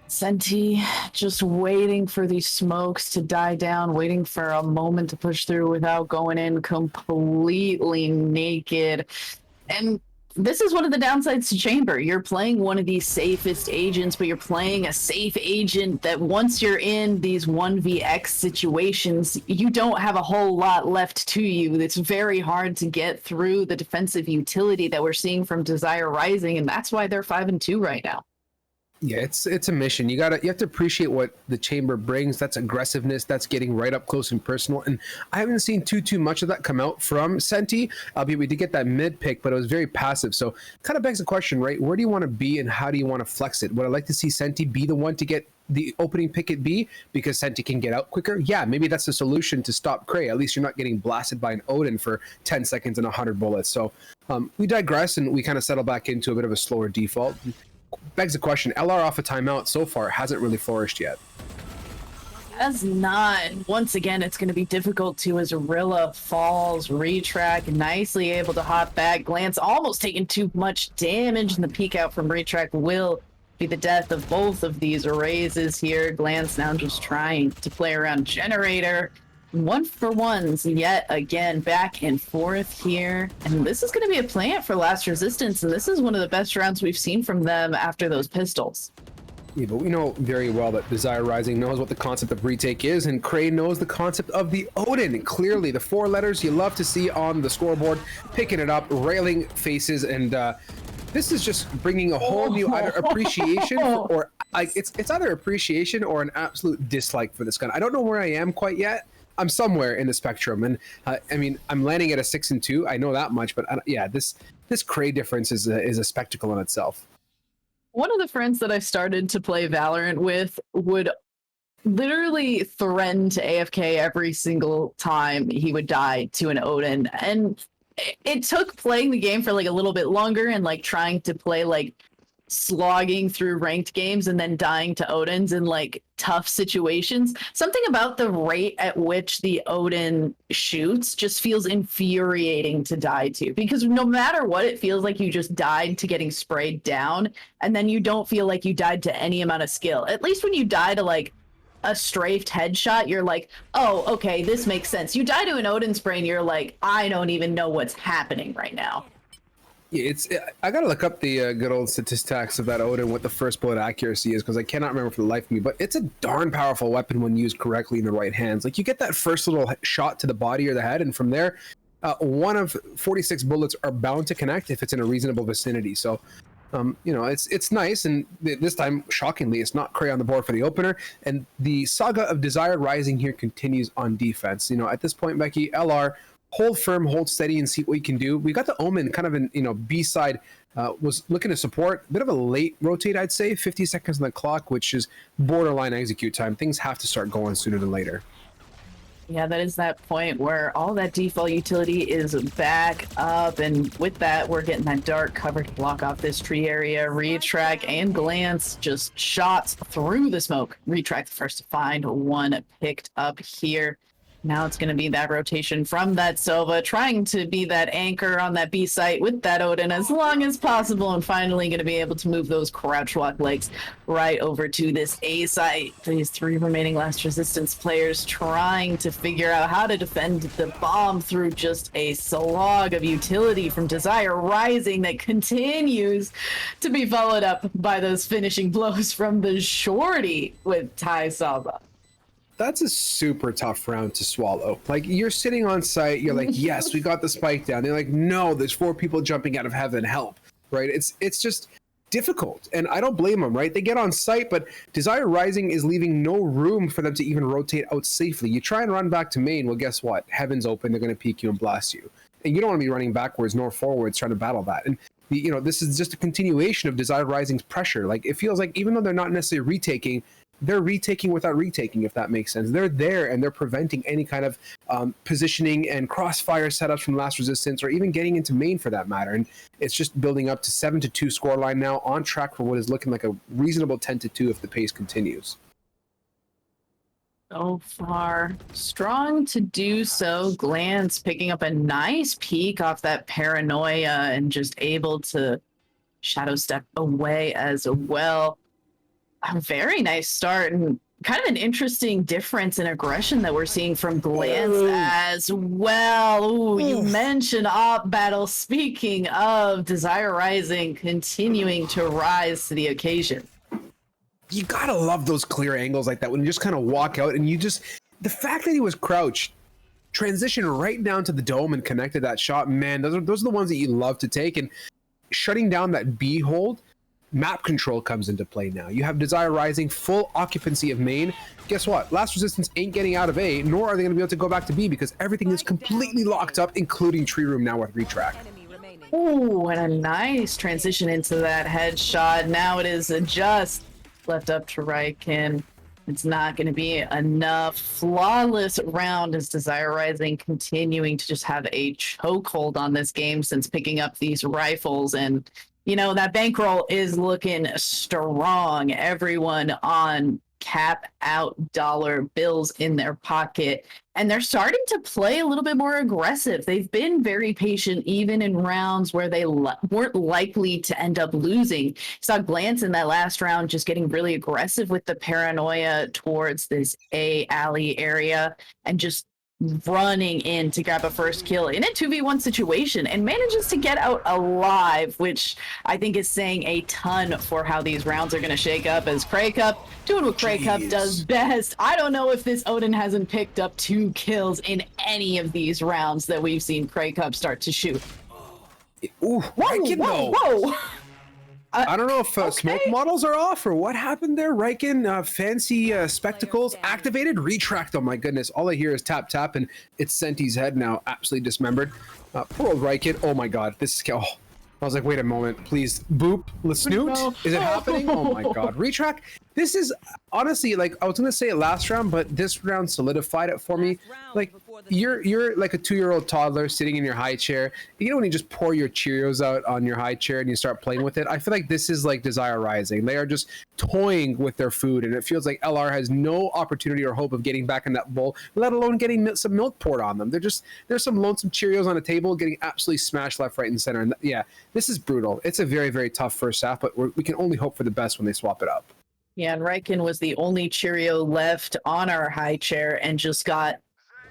Senti just waiting for these smokes to die down, waiting for a moment to push through without going in completely naked. And this is one of the downsides to Chamber. You're playing one of these safest agents, but you're playing a safe agent that once you're in these 1vx situations, you don't have a whole lot left to you. It's very hard to get through the defensive utility that we're seeing from Desire Rising, and that's why they're 5-2 right now. Yeah, it's a mission. You have to appreciate what the Chamber brings. That's aggressiveness. That's getting right up close and personal. And I haven't seen too much of that come out from Senti. Albeit we did get that mid pick, but it was very passive. So kind of begs the question, right? Where do you want to be and how do you want to flex it? Would I like to see Senti be the one to get the opening pick at B because Senti can get out quicker? Yeah, maybe that's the solution to stop Cray. At least you're not getting blasted by an Odin for 10 seconds and 100 bullets. So we digress and we kind of settle back into a bit of a slower default. Begs the question, LR off a timeout so far hasn't really flourished yet. Has not. Once again, it's going to be difficult to as Rilla falls, retrack, nicely able to hop back. Glance almost taking too much damage, and the peek out from retrack will be the death of both of these raises here. Glance now just trying to play around Generator. 1-for-1s yet again, back and forth here. And this is going to be a plant for Last Resistance, and this is one of the best rounds we've seen from them after those pistols. Yeah, but we know very well that Desire Rising knows what the concept of retake is, and Cray knows the concept of the Odin. Clearly, the 4 letters you love to see on the scoreboard, picking it up, railing faces, and this is just bringing a whole new either appreciation or it's either appreciation or an absolute dislike for this gun. I don't know where I am quite yet. I'm somewhere in the spectrum, and I mean, I'm landing at a 6-2. I know that much, but yeah, this Cray difference is a spectacle in itself. One of the friends that I started to play Valorant with would literally threaten to AFK every single time he would die to an Odin, and it took playing the game for like a little bit longer and like trying to play like slogging through ranked games and then dying to Odins in like tough situations. Something about the rate at which the Odin shoots just feels infuriating to die to, because no matter what, it feels like you just died to getting sprayed down, and then you don't feel like you died to any amount of skill. At least when you die to like a strafed headshot, you're like, oh, okay, this makes sense. You die to an Odin spray and you're like, I don't even know what's happening right now. Yeah, I gotta look up the good old statistics of that Odin, what the first bullet accuracy is, because I cannot remember for the life of me, but it's a darn powerful weapon when used correctly in the right hands. Like, you get that first little shot to the body or the head, and from there, 1 of 46 bullets are bound to connect if it's in a reasonable vicinity. So, you know, it's nice, and this time, shockingly, it's not Cray on the board for the opener, and the saga of Desire Rising here continues on defense. You know, at this point, Becky, LR, hold firm, hold steady, and see what you can do. We got the Omen kind of in, you know, B side, was looking to support. A bit of a late rotate, I'd say. 50 seconds on the clock, which is borderline execute time. Things have to start going sooner than later. Yeah, that is that point where all that default utility is back up, and with that, we're getting that dark cover to block off this tree area. Retrack and Glance just shots through the smoke. Retrack the first to find one picked up here. Now it's going to be that rotation from that Sova, trying to be that anchor on that B site with that Odin as long as possible, and finally going to be able to move those crouch walk legs right over to this A site. These 3 remaining Last Resistance players trying to figure out how to defend the bomb through just a slog of utility from Desire Rising that continues to be followed up by those finishing blows from the shorty with Tai Saba. That's a super tough round to swallow. Like, you're sitting on site, you're like, yes, we got the spike down. They're like, no, there's 4 people jumping out of heaven, help. right? It's just difficult, and I don't blame them, right? They get on site, but Desire Rising is leaving no room for them to even rotate out safely. You try and run back to main, well, guess what? Heaven's open, they're going to peek you and blast you. And you don't want to be running backwards nor forwards trying to battle that. And, this is just a continuation of Desire Rising's pressure. Like, it feels like even though they're not necessarily retaking, they're retaking without retaking, if that makes sense. They're there and they're preventing any kind of positioning and crossfire setups from Last Resistance, or even getting into main for that matter. And it's just building up to 7-2 scoreline now, on track for what is looking like a reasonable 10-2 if the pace continues. So far, strong to do so. Glance picking up a nice peek off that paranoia and just able to shadow step away as well. A very nice start, and kind of an interesting difference in aggression that we're seeing from Glance as well. Ooh, you mentioned op battle. Speaking of Desire Rising continuing to rise to the occasion. You gotta love those clear angles like that when you just kind of walk out and the fact that he was crouched, transition right down to the dome and connected that shot, man, those are the ones that you love to take. And shutting down that B hold, map control comes into play now. You have Desire Rising, full occupancy of main. Guess what? Last Resistance ain't getting out of A, nor are they going to be able to go back to B because everything is completely locked up, including Tree Room now with retrack. Ooh, and a nice transition into that headshot. Now it is just left up to Ryken. It's not going to be enough. Flawless round as Desire Rising continuing to just have a chokehold on this game since picking up these rifles. And that bankroll is looking strong. Everyone on cap out dollar bills in their pocket. And they're starting to play a little bit more aggressive. They've been very patient, even in rounds where they weren't likely to end up losing. You saw Glance in that last round just getting really aggressive with the paranoia towards this A alley area and just running in to grab a first kill in a 2v1 situation and manages to get out alive, which I think is saying a ton for how these rounds are going to shake up, as Cray Cup doing what Cray Cup does best. I don't know if this Odin hasn't picked up 2 kills in any of these rounds that we've seen Cray Cup start to shoot. Ooh, Whoa! I don't know if smoke models are off or what happened there. Ryken, fancy spectacles activated, retract. Oh my goodness. All I hear is tap, tap, and it's Senti's head now absolutely dismembered. Poor old Ryken. Oh my god. This is... Oh. I was like, wait a moment, please. Boop. Snoot? No. Is it happening? Oh my god. Retrack. This is honestly, like, I was going to say it last round, but this round solidified it for me. Like, you're like a 2-year-old toddler sitting in your high chair. When you just pour your Cheerios out on your high chair and you start playing with it? I feel like this is like Desire Rising. They are just toying with their food, and it feels like LR has no opportunity or hope of getting back in that bowl, let alone getting some milk poured on them. There's some lonesome Cheerios on a table getting absolutely smashed left, right, and center. And yeah, this is brutal. It's a very, very tough first half, but we can only hope for the best when they swap it up. Yeah, and Ryken was the only Cheerio left on our high chair and just got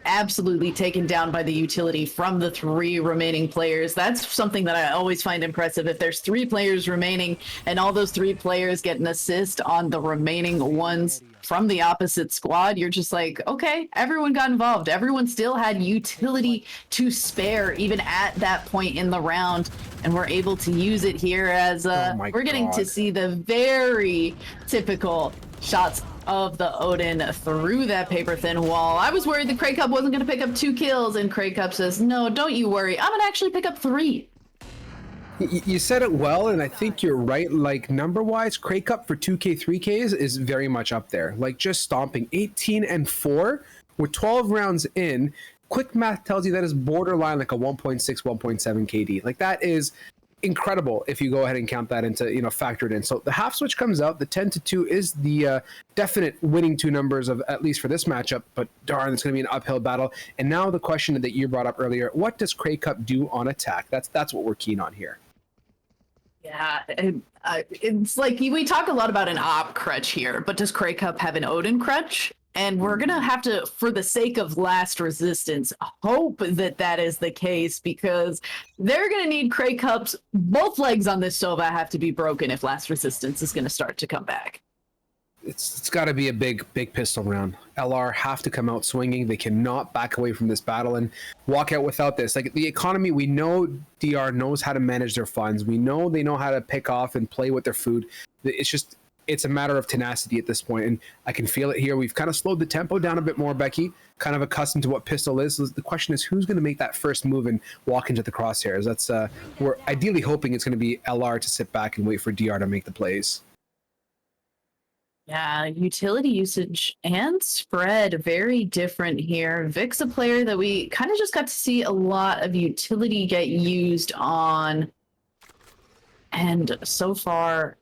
absolutely taken down by the utility from the 3 remaining players. That's something that I always find impressive. If there's 3 players remaining and all those 3 players get an assist on the remaining ones from the opposite squad, you're just like, okay, everyone got involved. Everyone still had utility to spare even at that point in the round, and we're able to use it here as we're getting to see the very typical shots of the Odin through that paper thin wall. I was worried that Cray Cup wasn't going to pick up 2 kills, and Cray Cup says, no, don't you worry, I'm going to actually pick up 3. You said it well, and I think you're right. Like, number-wise, Cray Cup for 2K, 3Ks is very much up there. Like, just stomping 18-4 with 12 rounds in. Quick math tells you that is borderline like a 1.6, 1.7 KD. Like, that is incredible if you go ahead and count that into, factor it in. So the half switch comes out. The 10-2 is the definite winning 2 numbers of, at least for this matchup, but darn, it's going to be an uphill battle. And now the question that you brought up earlier, what does Cray Cup do on attack? That's what we're keen on here. Yeah, it's like we talk a lot about an op crutch here, but does Cray Cup have an Odin crutch? And we're going to have to, for the sake of Last Resistance, hope that that is the case, because they're going to need Cray Cup's both legs on this Sova have to be broken if Last Resistance is going to start to come back. it's got to be a big pistol round. LR have to come out swinging. They cannot back away from this battle and walk out without this. Like the economy, we know DR knows how to manage their funds. We know they know how to pick off and play with their food. It's a matter of tenacity at this point, and I can feel it here. We've kind of slowed the tempo down a bit more, Becky, kind of accustomed to what pistol is. So the question is, who's going to make that first move and walk into the crosshairs? That's we're ideally hoping it's going to be LR to sit back and wait for DR to make the plays. Yeah, utility usage and spread very different here. Vic's a player that we kind of just got to see a lot of utility get used on, and so far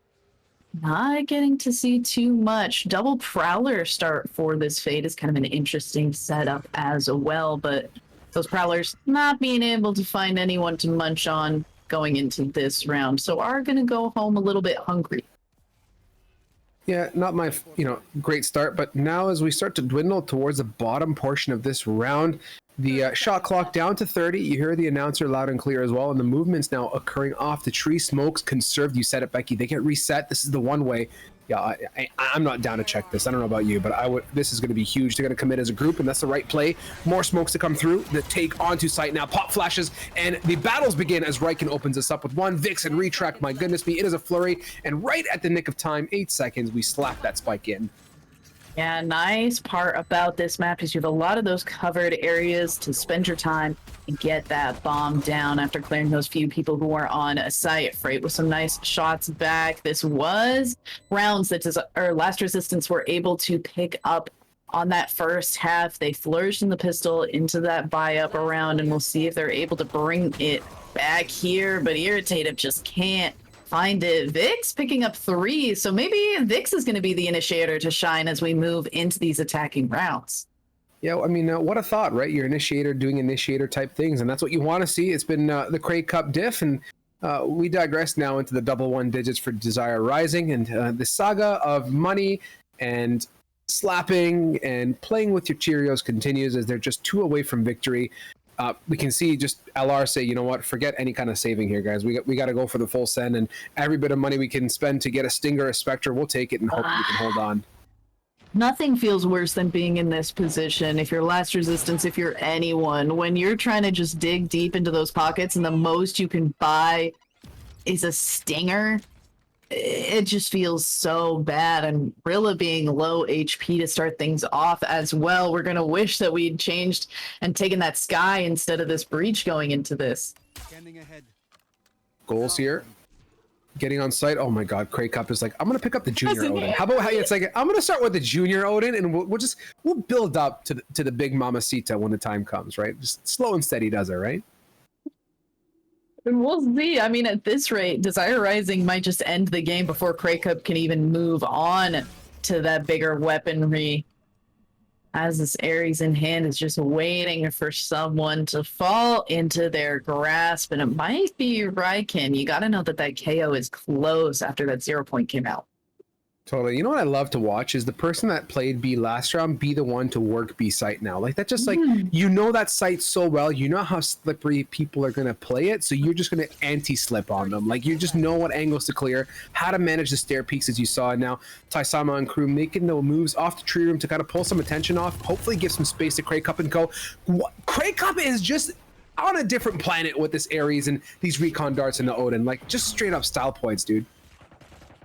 not getting to see too much. Double Prowler start for this Fade is kind of an interesting setup as well, but those Prowlers not being able to find anyone to munch on going into this round, so are going to go home a little bit hungry. Yeah, not my, great start, but now as we start to dwindle towards the bottom portion of this round, the shot clock down to 30. You hear the announcer loud and clear as well, and the movement's now occurring off the tree. Smokes conserved. You said it, Becky. They get reset. This is the one way. Yeah, I'm not down to check this. I don't know about you, but this is going to be huge. They're going to commit as a group, and that's the right play. More smokes to come through. The take onto site now. Pop flashes, and the battles begin as Riken opens us up with one. Vix and Retrack. My goodness me, it is a flurry, and right at the nick of time, 8 seconds, we slap that spike in. Yeah, nice part about this map is you have a lot of those covered areas to spend your time and get that bomb down after clearing those few people who are on a site. Freight with some nice shots back. This was rounds that Last Resistance were able to pick up on that first half. They flourished in the pistol into that buy-up around, and we'll see if they're able to bring it back here, but Irritative just can't find it. Vix picking up 3, so maybe Vix is going to be the initiator to shine as we move into these attacking rounds. Yeah, I mean, what a thought, right? Your initiator doing initiator type things, and that's what you want to see. It's been the Craig Cup diff, and we digress now into the double 1 digits for Desire Rising, and the saga of money and slapping and playing with your Cheerios continues as they're just 2 away from victory. We can see just LR say, you know what, forget any kind of saving here, guys. We got to go for the full send, and every bit of money we can spend to get a Stinger, a Spectre, we'll take it and hope we can hold on. Nothing feels worse than being in this position. If you're Last Resistance, if you're anyone, when you're trying to just dig deep into those pockets and the most you can buy is a Stinger, it just feels so bad. And Rilla being low HP to start things off as well. We're going to wish that we'd changed and taken that Sky instead of this Breach going into this. Scanning ahead. Goals here. Getting on site. Oh my God, Craig Cup is like, I'm gonna pick up the junior Odin. How about how it's like, I'm gonna start with the junior Odin, and we'll build up to the big Mamacita when the time comes, right? Just slow and steady does it, right? And we'll see. I mean, at this rate, Desire Rising might just end the game before Craig Cup can even move on to that bigger weaponry. As this Ares in hand is just waiting for someone to fall into their grasp, and it might be Riken. You got to know that KO is close after that 0 point came out. Totally. You know what I love to watch is the person that played B last round be the one to work B site now. Like that's just like, you know that site so well. You know how slippery people are going to play it. So you're just going to anti-slip on them. Like you just know what angles to clear, how to manage the stair peaks as you saw. And now Taisama and crew making the moves off the tree room to kind of pull some attention off, hopefully give some space to Craig Cup and Co. Craig Cup is just on a different planet with this Ares and these recon darts and the Odin. Like just straight up style points, dude.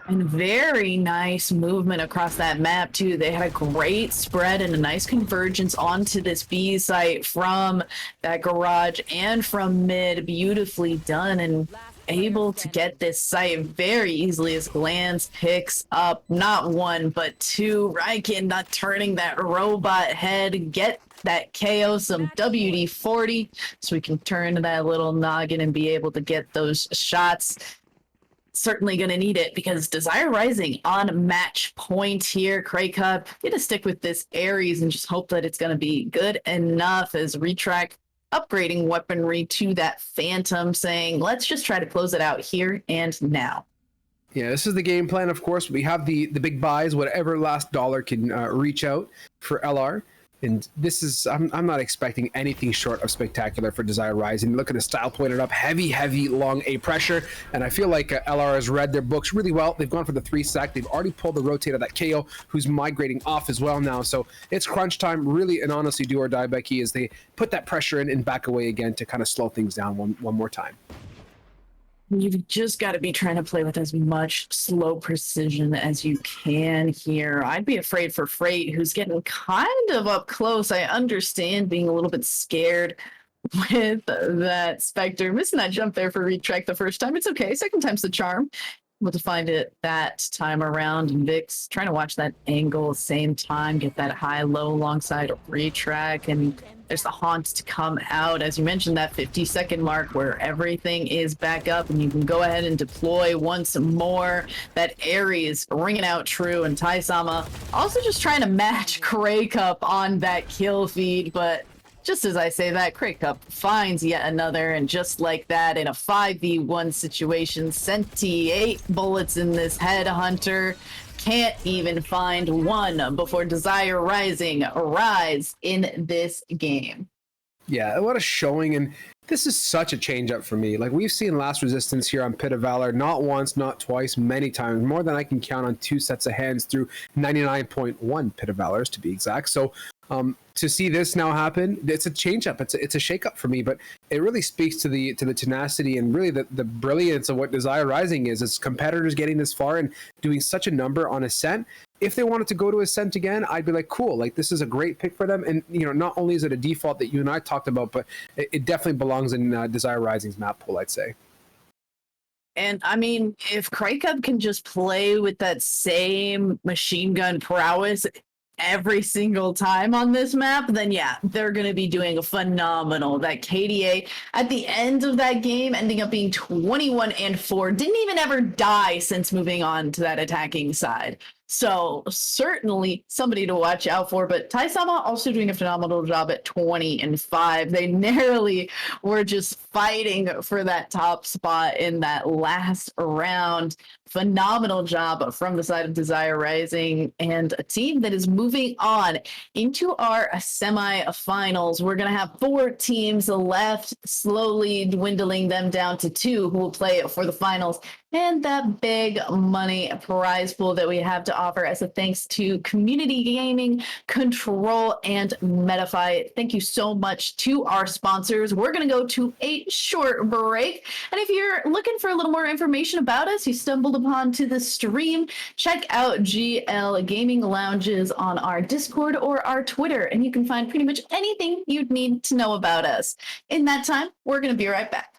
And very nice movement across that map, too. They had a great spread and a nice convergence onto this B site from that garage and from mid. Beautifully done and able to get this site very easily as Glance picks up not 1, but 2. Riken not turning that robot head. Get that KO, some WD-40, so we can turn that little noggin and be able to get those shots. Certainly going to need it because Desire Rising on match point here. Craig Cup gonna stick with this Ares and just hope that it's going to be good enough as Retrack upgrading weaponry to that Phantom, saying let's just try to close it out here and now. Yeah, this is the game plan. Of course, we have the big buys, whatever last dollar can reach out for LR. And this is, I'm not expecting anything short of spectacular for Desire Rising. Look at the style pointed up, heavy, long A pressure. And I feel like LR has read their books really well. They've gone for the 3-stack. They've already pulled the rotate of that KO, who's migrating off as well now. So it's crunch time, really, and honestly, do or die, Becky, as they put that pressure in and back away again to kind of slow things down one more time. You've just got to be trying to play with as much slow precision as you can here. I'd be afraid for Freight, who's getting kind of up close. I understand being a little bit scared with that Spectre. Missing that jump there for retrack the first time. It's okay. Second time's the charm. Able to find it that time around. And Vix trying to watch that angle same time, get that high-low alongside a retrack. And there's the haunt to come out. As you mentioned, that 50-second mark where everything is back up and you can go ahead and deploy once more. That Ares ringing out true, and Taisama also just trying to match Cray Cup on that kill feed, but just as I say that, Cray Cup finds yet another, and just like that, in a 5v1 situation, Senti 8 bullets in this headhunter, can't even find one before Desire Rising rise in this game. Yeah, what a showing, and this is such a change up for me. Like, we've seen Last Resistance here on Pit of Valor not once, not twice, many times, more than I can count on 2 sets of hands through 99.1 Pit of Valors to be exact. So to see this now happen, it's a change up. It's a shake up for me, but it really speaks to the tenacity and really the brilliance of what Desire Rising is. As competitors getting this far and doing such a number on Ascent. If they wanted to go to Ascent again, I'd be like, cool, like this is a great pick for them. And not only is it a default that you and I talked about, but it definitely belongs in Desire Rising's map pool, I'd say. And I mean, if Cray Cup can just play with that same machine gun prowess every single time on this map, then yeah, they're going to be doing a phenomenal. That KDA at the end of that game ending up being 21-4, didn't even ever die since moving on to that attacking side. So certainly somebody to watch out for, but Taisama also doing a phenomenal job at 20-5. They narrowly were just fighting for that top spot in that last round. Phenomenal job from the side of Desire Rising, and a team that is moving on into our semi-finals. We're going to have 4 teams left, slowly dwindling them down to 2 who will play for the finals. And that big money prize pool that we have to offer as a thanks to Community Gaming, Control, and Metafy. Thank you so much to our sponsors. We're going to go to a short break. And if you're looking for a little more information about us, you stumbled upon to the stream, check out GL Gaming Lounges on our Discord or our Twitter, and you can find pretty much anything you'd need to know about us. In that time, we're going to be right back.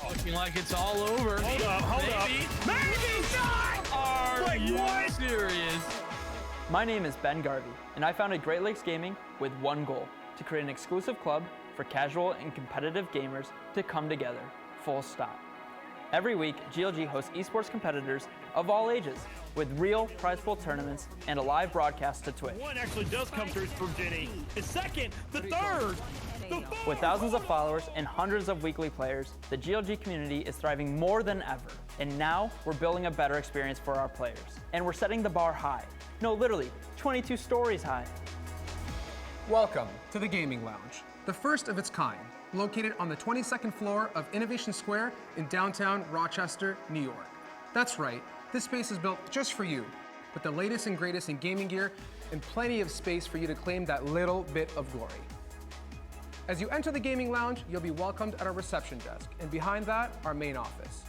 Looking like it's all over. Maybe not! Are Wait, you what? serious? My name is Ben Garvey, and I founded Great Lakes Gaming with one goal: to create an exclusive club for casual and competitive gamers to come together, full stop. Every week, GLG hosts esports competitors of all ages with real prize pool tournaments and a live broadcast to Twitch. One actually does come through from Jenny. The second, the third, the fourth. With thousands of followers and hundreds of weekly players, the GLG community is thriving more than ever. And now we're building a better experience for our players. And we're setting the bar high. No, literally, 22 stories high. Welcome to the Gaming Lounge, the first of its kind, located on the 22nd floor of Innovation Square in downtown Rochester, New York. That's right, this space is built just for you, with the latest and greatest in gaming gear and plenty of space for you to claim that little bit of glory. As you enter the Gaming Lounge, you'll be welcomed at our reception desk, and behind that, our main office.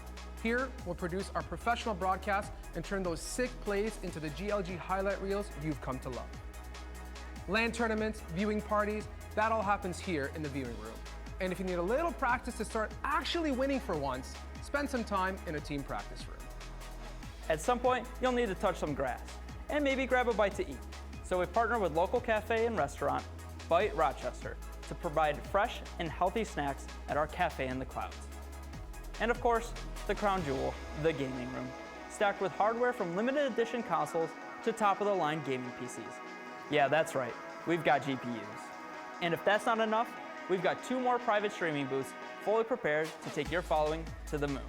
Here, we'll produce our professional broadcasts and turn those sick plays into the GLG highlight reels you've come to love. LAN tournaments, viewing parties, that all happens here in the viewing room. And if you need a little practice to start actually winning for once, spend some time in a team practice room. At some point, you'll need to touch some grass and maybe grab a bite to eat. So we partner with local cafe and restaurant, Bite Rochester, to provide fresh and healthy snacks at our cafe in the clouds. And of course, the crown jewel, the gaming room, stacked with hardware from limited edition consoles to top-of-the-line gaming PCs. Yeah, that's right, we've got GPUs. And if that's not enough, we've got 2 more private streaming booths fully prepared to take your following to the moon.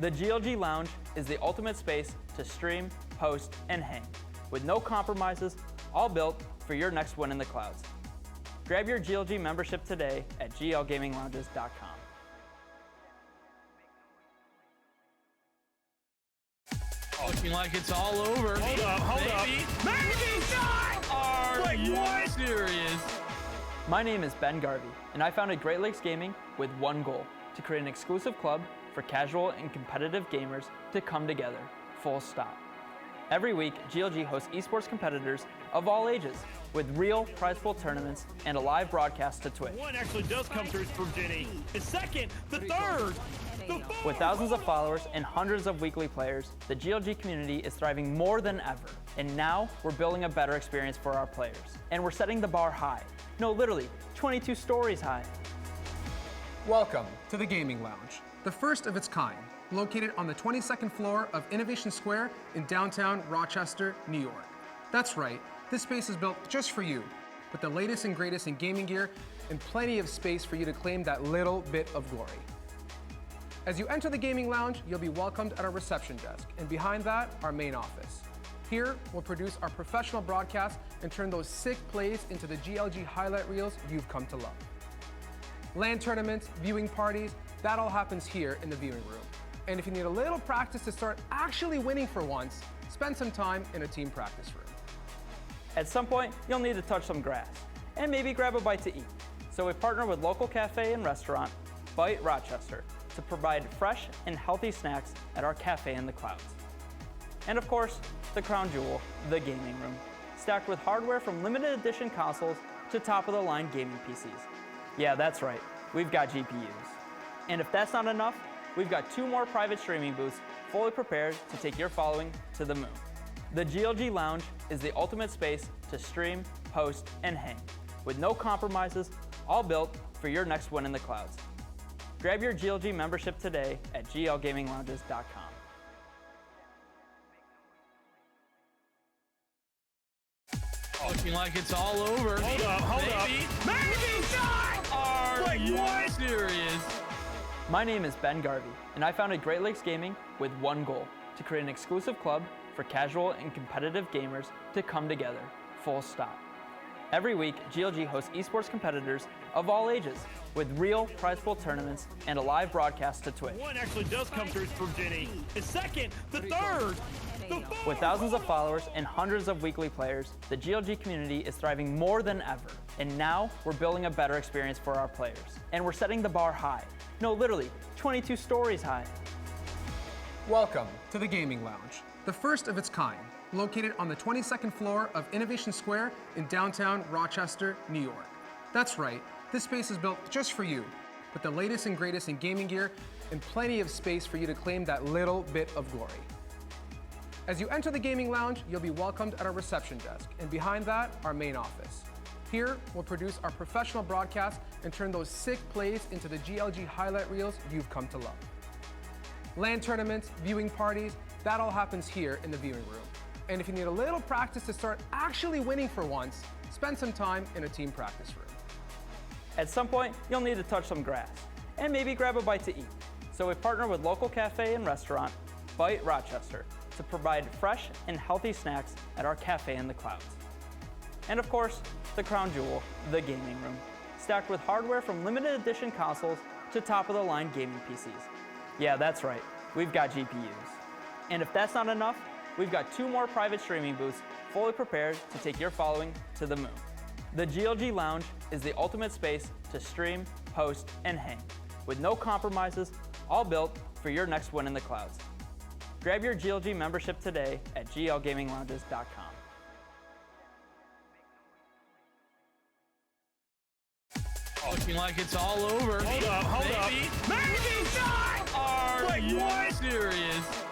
The GLG Lounge is the ultimate space to stream, host, and hang, with no compromises, all built for your next win in the clouds. Grab your GLG membership today at glgaminglounges.com. Looking like it's all over. Maybe not! Are Wait, you what? serious? My name is Ben Garvey, and I founded Great Lakes Gaming with one goal: to create an exclusive club for casual and competitive gamers to come together, full stop. Every week, GLG hosts esports competitors of all ages with real prize pool tournaments and a live broadcast to Twitch. One actually does come through from Jenny. The second, the third, the fourth. With thousands of followers and hundreds of weekly players, the GLG community is thriving more than ever. And now we're building a better experience for our players. And we're setting the bar high. No, literally, 22 stories high. Welcome to the Gaming Lounge, the first of its kind, located on the 22nd floor of Innovation Square in downtown Rochester, New York. That's right, this space is built just for you, with the latest and greatest in gaming gear and plenty of space for you to claim that little bit of glory. As you enter the Gaming Lounge, you'll be welcomed at our reception desk, and behind that, our main office. Here, we'll produce our professional broadcasts and turn those sick plays into the GLG highlight reels you've come to love. LAN tournaments, viewing parties, that all happens here in the viewing room. And if you need a little practice to start actually winning for once, spend some time in a team practice room. At some point, you'll need to touch some grass and maybe grab a bite to eat. So we partner with local cafe and restaurant, Bite Rochester, to provide fresh and healthy snacks at our cafe in the clouds. And of course, the crown jewel, the gaming room, stacked with hardware from limited edition consoles to top-of-the-line gaming PCs. Yeah, that's right, we've got GPUs. And if that's not enough, we've got 2 more private streaming booths fully prepared to take your following to the moon. The GLG Lounge is the ultimate space to stream, host, and hang, with no compromises, all built for your next win in the clouds. Grab your GLG membership today at glgaminglounges.com. Looking like it's all over. Maybe not! Are Wait, you what? serious? My name is Ben Garvey, and I founded Great Lakes Gaming with one goal: to create an exclusive club for casual and competitive gamers to come together, full stop. Every week, GLG hosts esports competitors of all ages with real prize pool tournaments and a live broadcast to Twitch. One actually does come through from Jenny. The second, the third, the fourth. With thousands of followers and hundreds of weekly players, the GLG community is thriving more than ever. And now we're building a better experience for our players. And we're setting the bar high. No, literally, 22 stories high. Welcome to the Gaming Lounge, the first of its kind, located on the 22nd floor of Innovation Square in downtown Rochester, New York. That's right, this space is built just for you, with the latest and greatest in gaming gear and plenty of space for you to claim that little bit of glory. As you enter the gaming lounge, you'll be welcomed at our reception desk, and behind that, our main office. Here, we'll produce our professional broadcasts and turn those sick plays into the GLG highlight reels you've come to love. LAN tournaments, viewing parties, that all happens here in the viewing room. And if you need a little practice to start actually winning for once, spend some time in a team practice room. At some point, you'll need to touch some grass and maybe grab a bite to eat. So we partner with local cafe and restaurant, Bite Rochester, to provide fresh and healthy snacks at our cafe in the clouds. And of course, the crown jewel, the gaming room, stacked with hardware from limited edition consoles to top-of-the-line gaming PCs. Yeah, that's right, we've got GPUs. And if that's not enough, we've got 2 more private streaming booths fully prepared to take your following to the moon. The GLG Lounge is the ultimate space to stream, post, and hang, with no compromises, all built for your next win in the clouds. Grab your GLG membership today at glgaminglounges.com. Looking like it's all over. Hold up. Maybe not! Are you serious?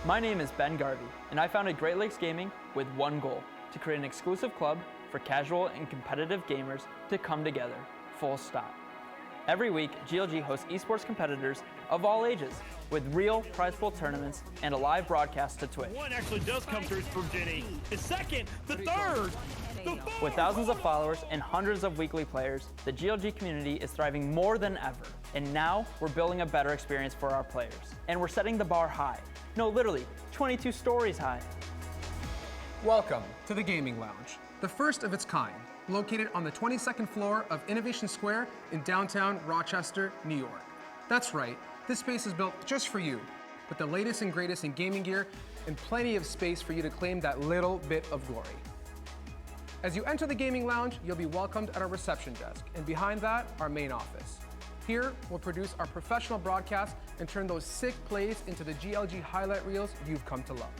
My name is Ben Garvey, and I founded Great Lakes Gaming with one goal: to create an exclusive club for casual and competitive gamers to come together, full stop. Every week, GLG hosts esports competitors of all ages with real prize pool tournaments and a live broadcast to Twitch. One actually does come through from Jenny. The second, the third, the fourth. With thousands of followers and hundreds of weekly players, the GLG community is thriving more than ever. And now we're building a better experience for our players. And we're setting the bar high. No, literally, 22 stories high. Welcome to the Gaming Lounge, the first of its kind, located on the 22nd floor of Innovation Square in downtown Rochester, New York. That's right, this space is built just for you, with the latest and greatest in gaming gear and plenty of space for you to claim that little bit of glory. As you enter the gaming lounge, you'll be welcomed at our reception desk, and behind that, our main office. Here, we'll produce our professional broadcasts and turn those sick plays into the GLG highlight reels you've come to love.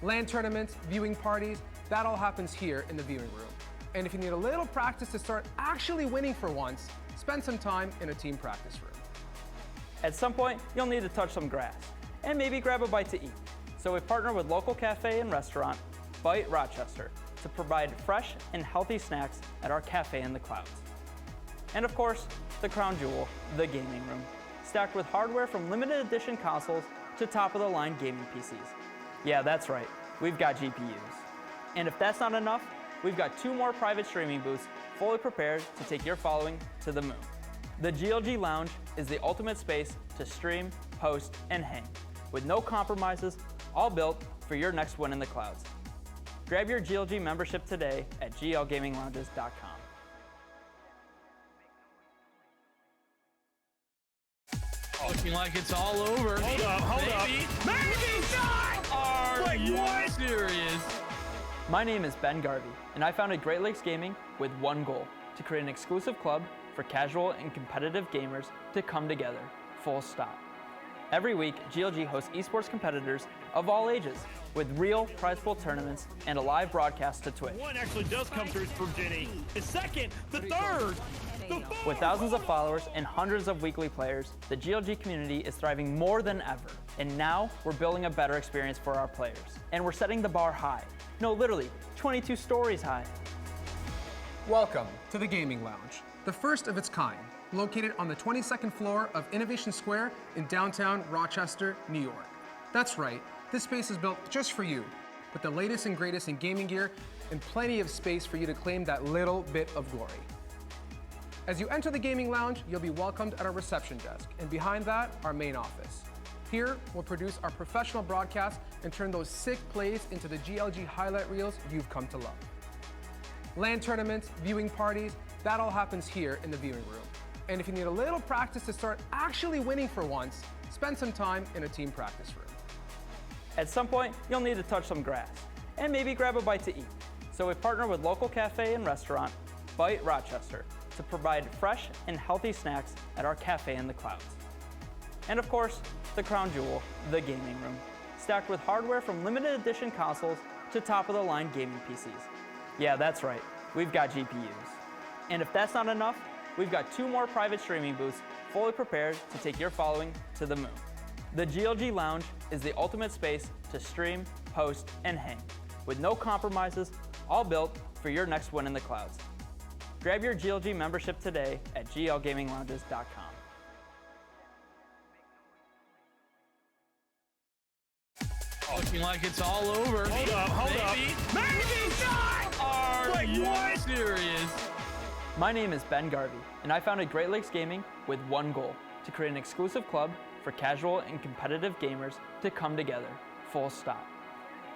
LAN tournaments, viewing parties, that all happens here in the viewing room. And if you need a little practice to start actually winning for once, spend some time in a team practice room. At some point, you'll need to touch some grass and maybe grab a bite to eat. So we partner with local cafe and restaurant, Bite Rochester, to provide fresh and healthy snacks at our cafe in the clouds. And of course, the crown jewel, the gaming room, stacked with hardware from limited edition consoles to top-of-the-line gaming PCs. Yeah, that's right, we've got GPUs. And if that's not enough, we've got 2 more private streaming booths fully prepared to take your following to the moon. The GLG Lounge is the ultimate space to stream, post, and hang, with no compromises, all built for your next win in the clouds. Grab your GLG membership today at glgaminglounges.com. Looking like it's all over. Hold up. Maybe not! Are you serious? My name is Ben Garvey, and I founded Great Lakes Gaming with one goal: to create an exclusive club for casual and competitive gamers to come together, full stop. Every week, GLG hosts esports competitors of all ages with real prize pool tournaments and a live broadcast to Twitch. One actually does come through from Jenny. The second, the third, the fourth. With thousands of followers and hundreds of weekly players, the GLG community is thriving more than ever. And now we're building a better experience for our players. And we're setting the bar high. No, literally, 22 stories high. Welcome to the Gaming Lounge, the first of its kind, located on the 22nd floor of Innovation Square in downtown Rochester, New York. That's right, this space is built just for you, with the latest and greatest in gaming gear and plenty of space for you to claim that little bit of glory. As you enter the Gaming Lounge, you'll be welcomed at our reception desk, and behind that, our main office. Here, we'll produce our professional broadcasts and turn those sick plays into the GLG highlight reels you've come to love. LAN tournaments, viewing parties, that all happens here in the viewing room. And if you need a little practice to start actually winning for once, spend some time in a team practice room. At some point, you'll need to touch some grass and maybe grab a bite to eat. So we partner with local cafe and restaurant, Bite Rochester, to provide fresh and healthy snacks at our cafe in the clouds. And of course, the crown jewel, the gaming room, stacked with hardware from limited edition consoles to top-of-the-line gaming PCs. Yeah, that's right, we've got GPUs. And if that's not enough, we've got 2 more private streaming booths fully prepared to take your following to the moon. The GLG Lounge is the ultimate space to stream, host, and hang, with no compromises, all built for your next win in the clouds. Grab your GLG membership today at glgaminglounges.com. Looking like it's all over. Hold up. Maybe not! Are you serious? My name is Ben Garvey, and I founded Great Lakes Gaming with one goal: to create an exclusive club for casual and competitive gamers to come together, full stop.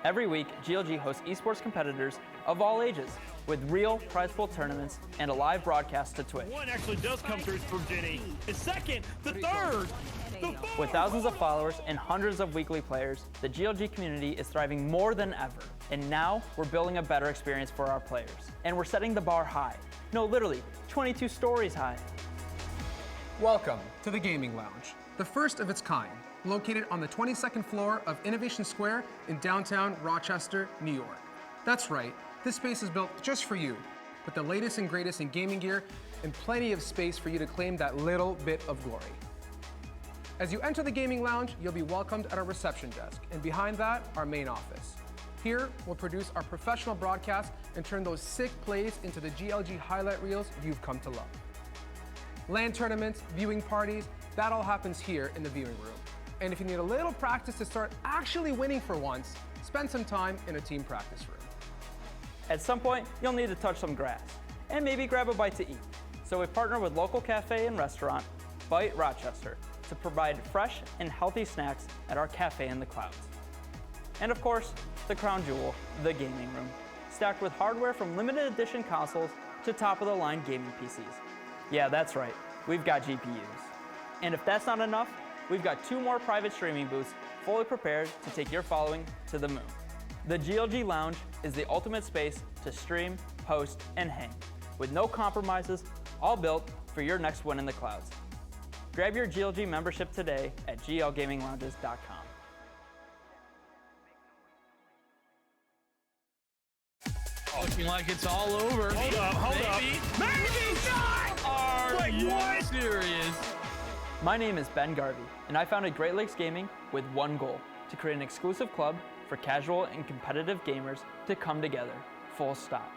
Every week, GLG hosts esports competitors of all ages with real prize pool tournaments and a live broadcast to Twitch. One actually does come through from Jenny. The second, the third, the fourth. With thousands of followers and hundreds of weekly players, the GLG community is thriving more than ever. And now we're building a better experience for our players. And we're setting the bar high. No, literally, 22 stories high. Welcome to the Gaming Lounge, the first of its kind, located on the 22nd floor of Innovation Square in downtown Rochester, New York. That's right, this space is built just for you, with the latest and greatest in gaming gear and plenty of space for you to claim that little bit of glory. As you enter the Gaming Lounge, you'll be welcomed at our reception desk, and behind that, our main office. Here, we'll produce our professional broadcasts and turn those sick plays into the GLG highlight reels you've come to love. LAN tournaments, viewing parties, that all happens here in the viewing room. And if you need a little practice to start actually winning for once, spend some time in a team practice room. At some point, you'll need to touch some grass and maybe grab a bite to eat. So we partner with local cafe and restaurant, Bite Rochester, to provide fresh and healthy snacks at our cafe in the clouds. And of course, the crown jewel, the gaming room, stacked with hardware from limited edition consoles to top-of-the-line gaming PCs. Yeah, that's right, we've got GPUs. And if that's not enough, we've got 2 more private streaming booths fully prepared to take your following to the moon. The GLG Lounge is the ultimate space to stream, host, and hang, with no compromises, all built for your next win in the clouds. Grab your GLG membership today at glgaminglounges.com. Looking like it's all over. Hold up. Maybe not! Are you serious? My name is Ben Garvey, and I founded Great Lakes Gaming with one goal: to create an exclusive club for casual and competitive gamers to come together, full stop.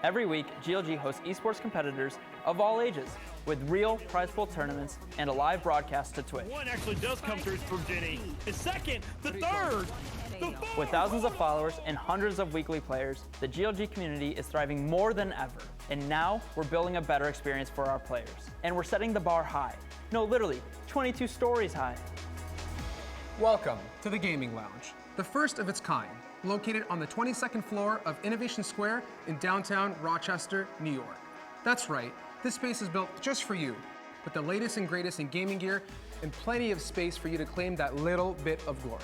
Every week, GLG hosts esports competitors of all ages with real prize pool tournaments and a live broadcast to Twitch. One actually does come through from Jenny. The second, the third, the fourth. With thousands of followers and hundreds of weekly players, the GLG community is thriving more than ever. And now we're building a better experience for our players. And we're setting the bar high. No, literally, 22 stories high. Welcome to the Gaming Lounge, the first of its kind, located on the 22nd floor of Innovation Square in downtown Rochester, New York. That's right, this space is built just for you, with the latest and greatest in gaming gear and plenty of space for you to claim that little bit of glory.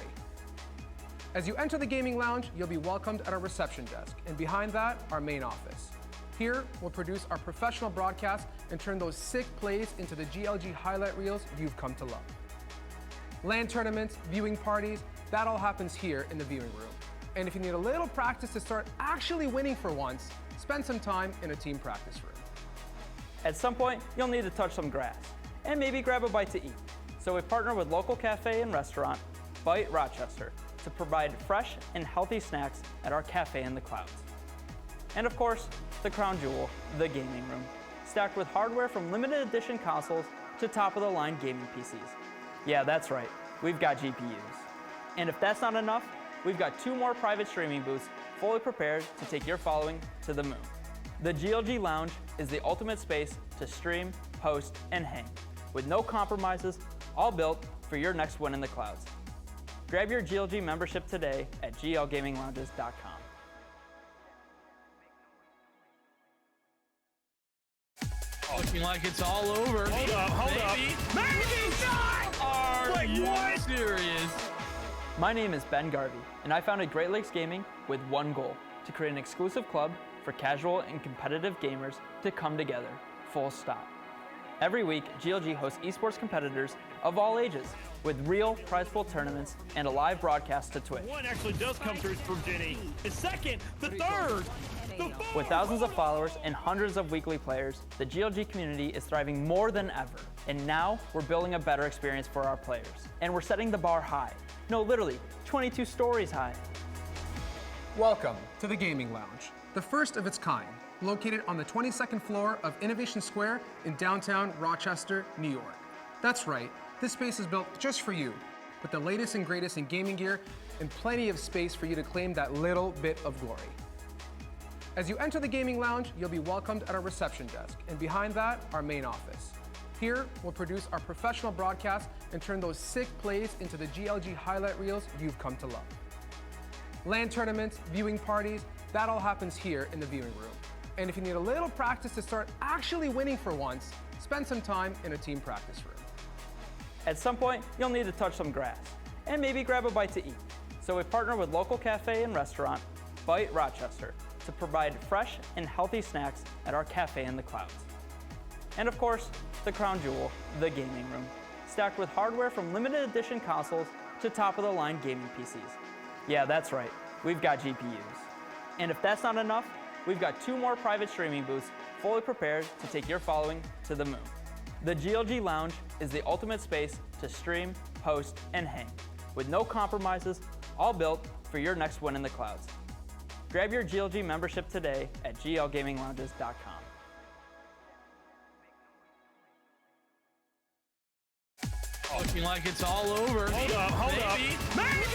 As you enter the Gaming Lounge, you'll be welcomed at our reception desk, and behind that, our main office. Here, we'll produce our professional broadcasts and turn those sick plays into the GLG highlight reels you've come to love. LAN tournaments, viewing parties, that all happens here in the viewing room. And if you need a little practice to start actually winning for once, spend some time in a team practice room. At some point, you'll need to touch some grass and maybe grab a bite to eat. So we partner with local cafe and restaurant, Bite Rochester, to provide fresh and healthy snacks at our cafe in the clouds. And of course, the crown jewel, the gaming room, stacked with hardware from limited edition consoles to top-of-the-line gaming PCs. Yeah, that's right, we've got GPUs. And if that's not enough, we've got 2 more private streaming booths fully prepared to take your following to the moon. The GLG Lounge is the ultimate space to stream, host, and hang, with no compromises, all built for your next win in the clouds. Grab your GLG membership today at glgaminglounges.com. Looking like it's all over. Hold up. Maybe not! Are you serious? My name is Ben Garvey, and I founded Great Lakes Gaming with one goal: to create an exclusive club for casual and competitive gamers to come together, full stop. Every week, GLG hosts esports competitors of all ages, with real prize pool tournaments and a live broadcast to Twitch. One actually does come through from Jenny. The second, the third, the fourth. With thousands of followers and hundreds of weekly players, the GLG community is thriving more than ever. And now we're building a better experience for our players. And we're setting the bar high. No, literally, 22 stories high. Welcome to the Gaming Lounge, the first of its kind, located on the 22nd floor of Innovation Square in downtown Rochester, New York. That's right, this space is built just for you, with the latest and greatest in gaming gear and plenty of space for you to claim that little bit of glory. As you enter the Gaming Lounge, you'll be welcomed at our reception desk, and behind that, our main office. Here, we'll produce our professional broadcasts and turn those sick plays into the GLG highlight reels you've come to love. LAN tournaments, viewing parties, that all happens here in the viewing room. And if you need a little practice to start actually winning for once, spend some time in a team practice room. At some point, you'll need to touch some grass and maybe grab a bite to eat. So we partner with local cafe and restaurant, Bite Rochester, to provide fresh and healthy snacks at our cafe in the clouds. And of course, the crown jewel, the gaming room, stacked with hardware from limited edition consoles to top-of-the-line gaming PCs. Yeah, that's right, we've got GPUs. And if that's not enough, we've got 2 more private streaming booths fully prepared to take your following to the moon. The GLG Lounge is the ultimate space to stream, host, and hang, with no compromises, all built for your next win in the clouds. Grab your GLG membership today at glgaminglounges.com. Looking like it's all over. Hold up. Maybe.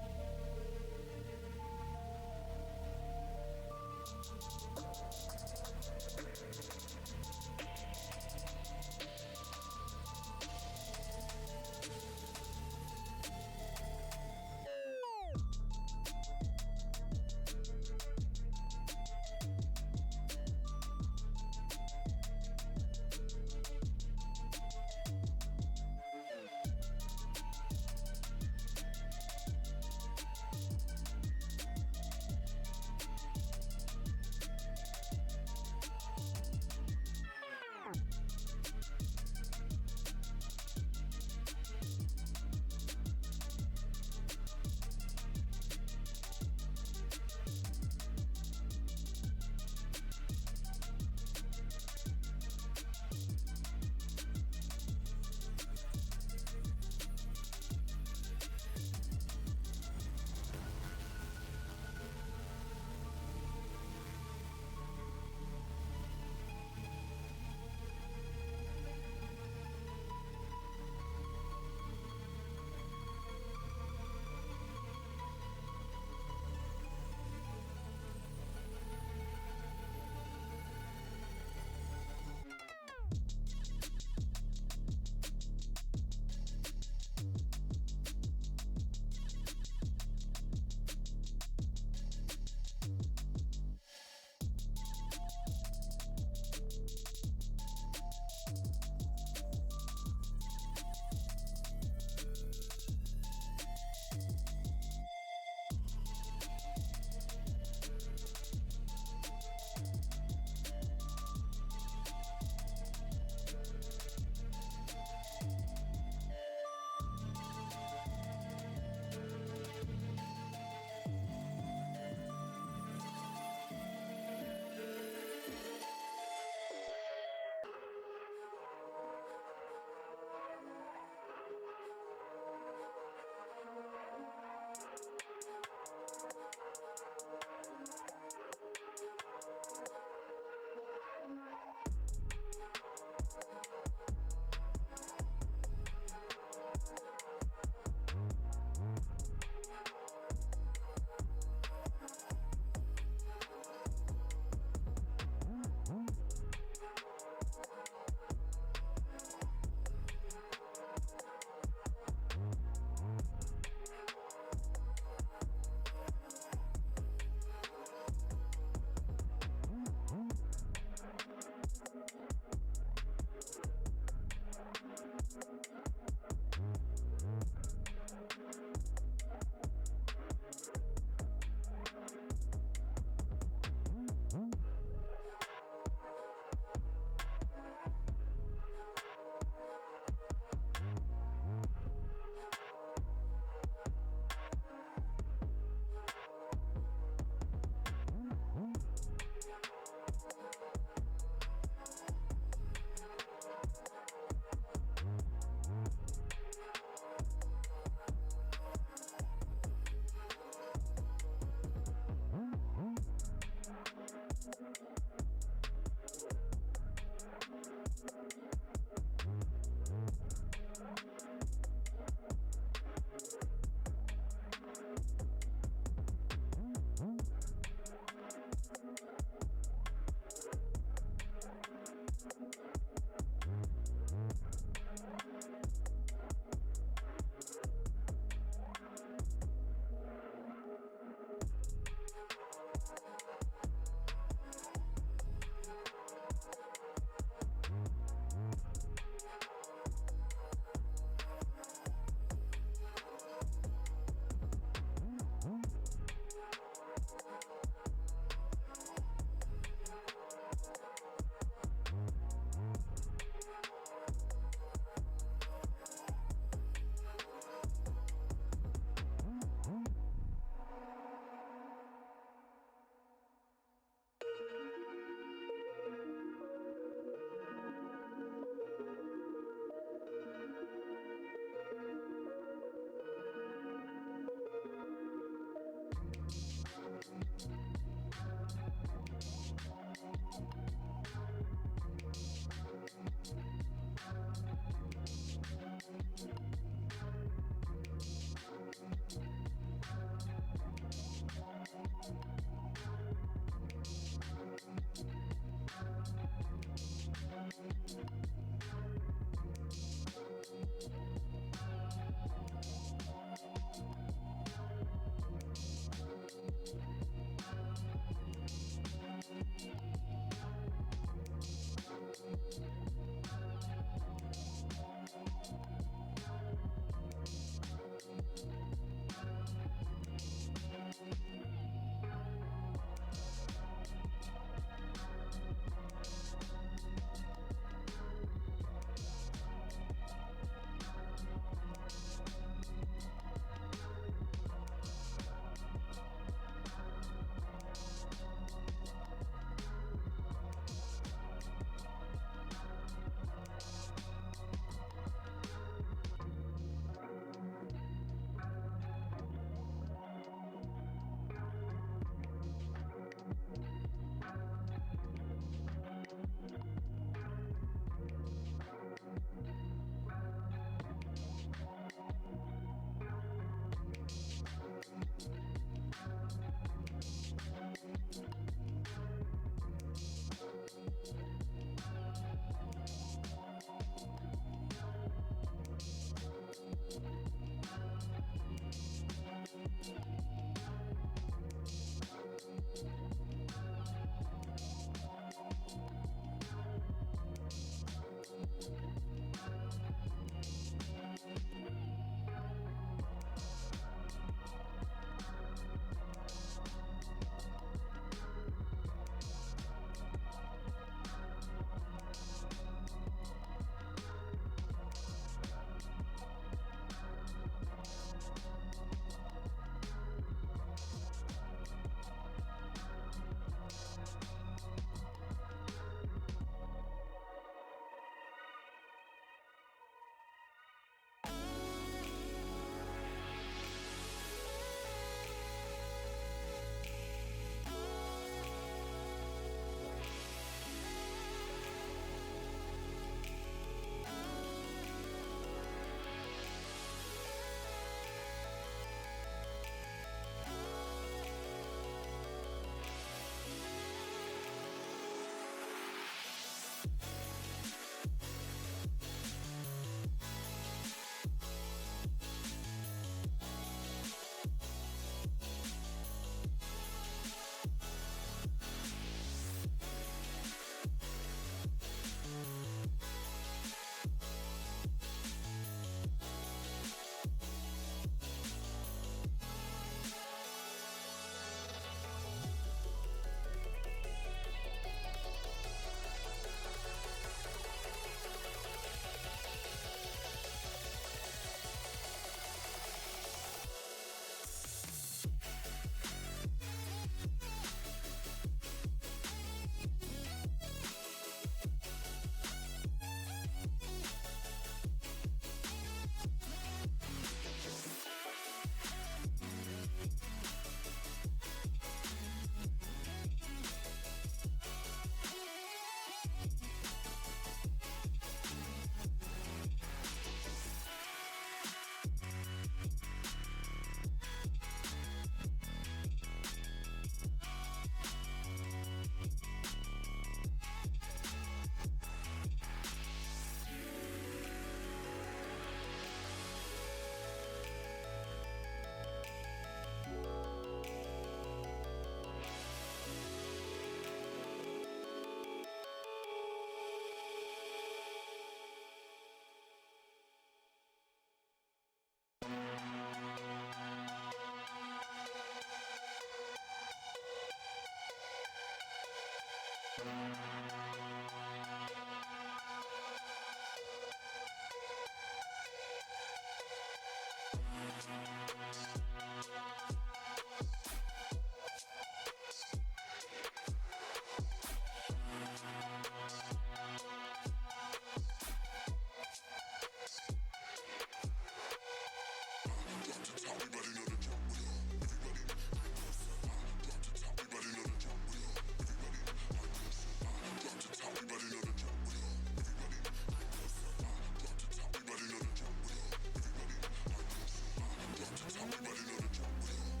Everybody know the drill.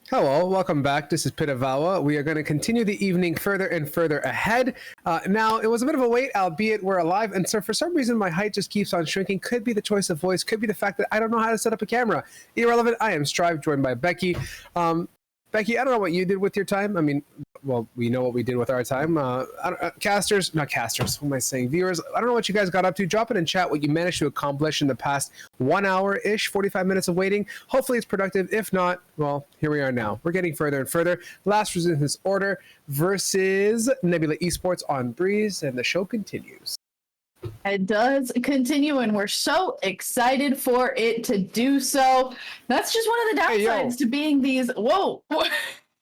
Hello, welcome back. This is Pit of Valor. We are going to continue the evening further and further ahead. Now, it was a bit of a wait, albeit we're alive, and so for some reason my height just keeps on shrinking. Could be the choice of voice, could be the fact that I don't know how to set up a camera. Irrelevant, I am Strive, joined by Becky. Becky, I don't know what you did with your time. I mean, well, we know what we did with our time. Not casters, what am I saying? Viewers, I don't know what you guys got up to. Drop it in chat what you managed to accomplish in the past 1 hour-ish, 45 minutes of waiting. Hopefully it's productive. If not, well, here we are now. We're getting further and further. Last Resistance Order versus Nebula Esports on Breeze, and the show continues. It does continue, and we're so excited for it to do so. That's just one of the downsides to being these. Whoa.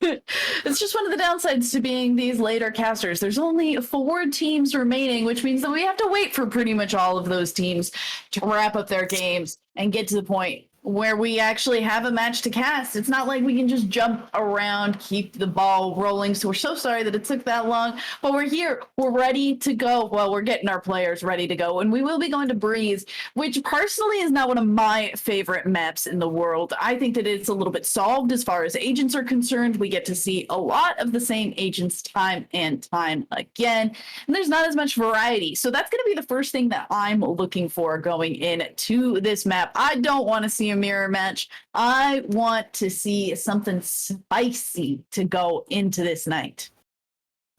It's just one of the downsides to being these later casters. There's only 4 teams remaining, which means that we have to wait for pretty much all of those teams to wrap up their games and get to the point where we actually have a match to cast. It's not like we can just jump around, keep the ball rolling. So we're so sorry that it took that long, but we're here. We're ready to go. Well, we're getting our players ready to go, and we will be going to Breeze, which personally is not one of my favorite maps in the world. I think that it's a little bit solved as far as agents are concerned. We get to see a lot of the same agents time and time again, and there's not as much variety. So that's going to be the first thing that I'm looking for going into this map. I don't want to see a mirror match. I want to see something spicy to go into this night.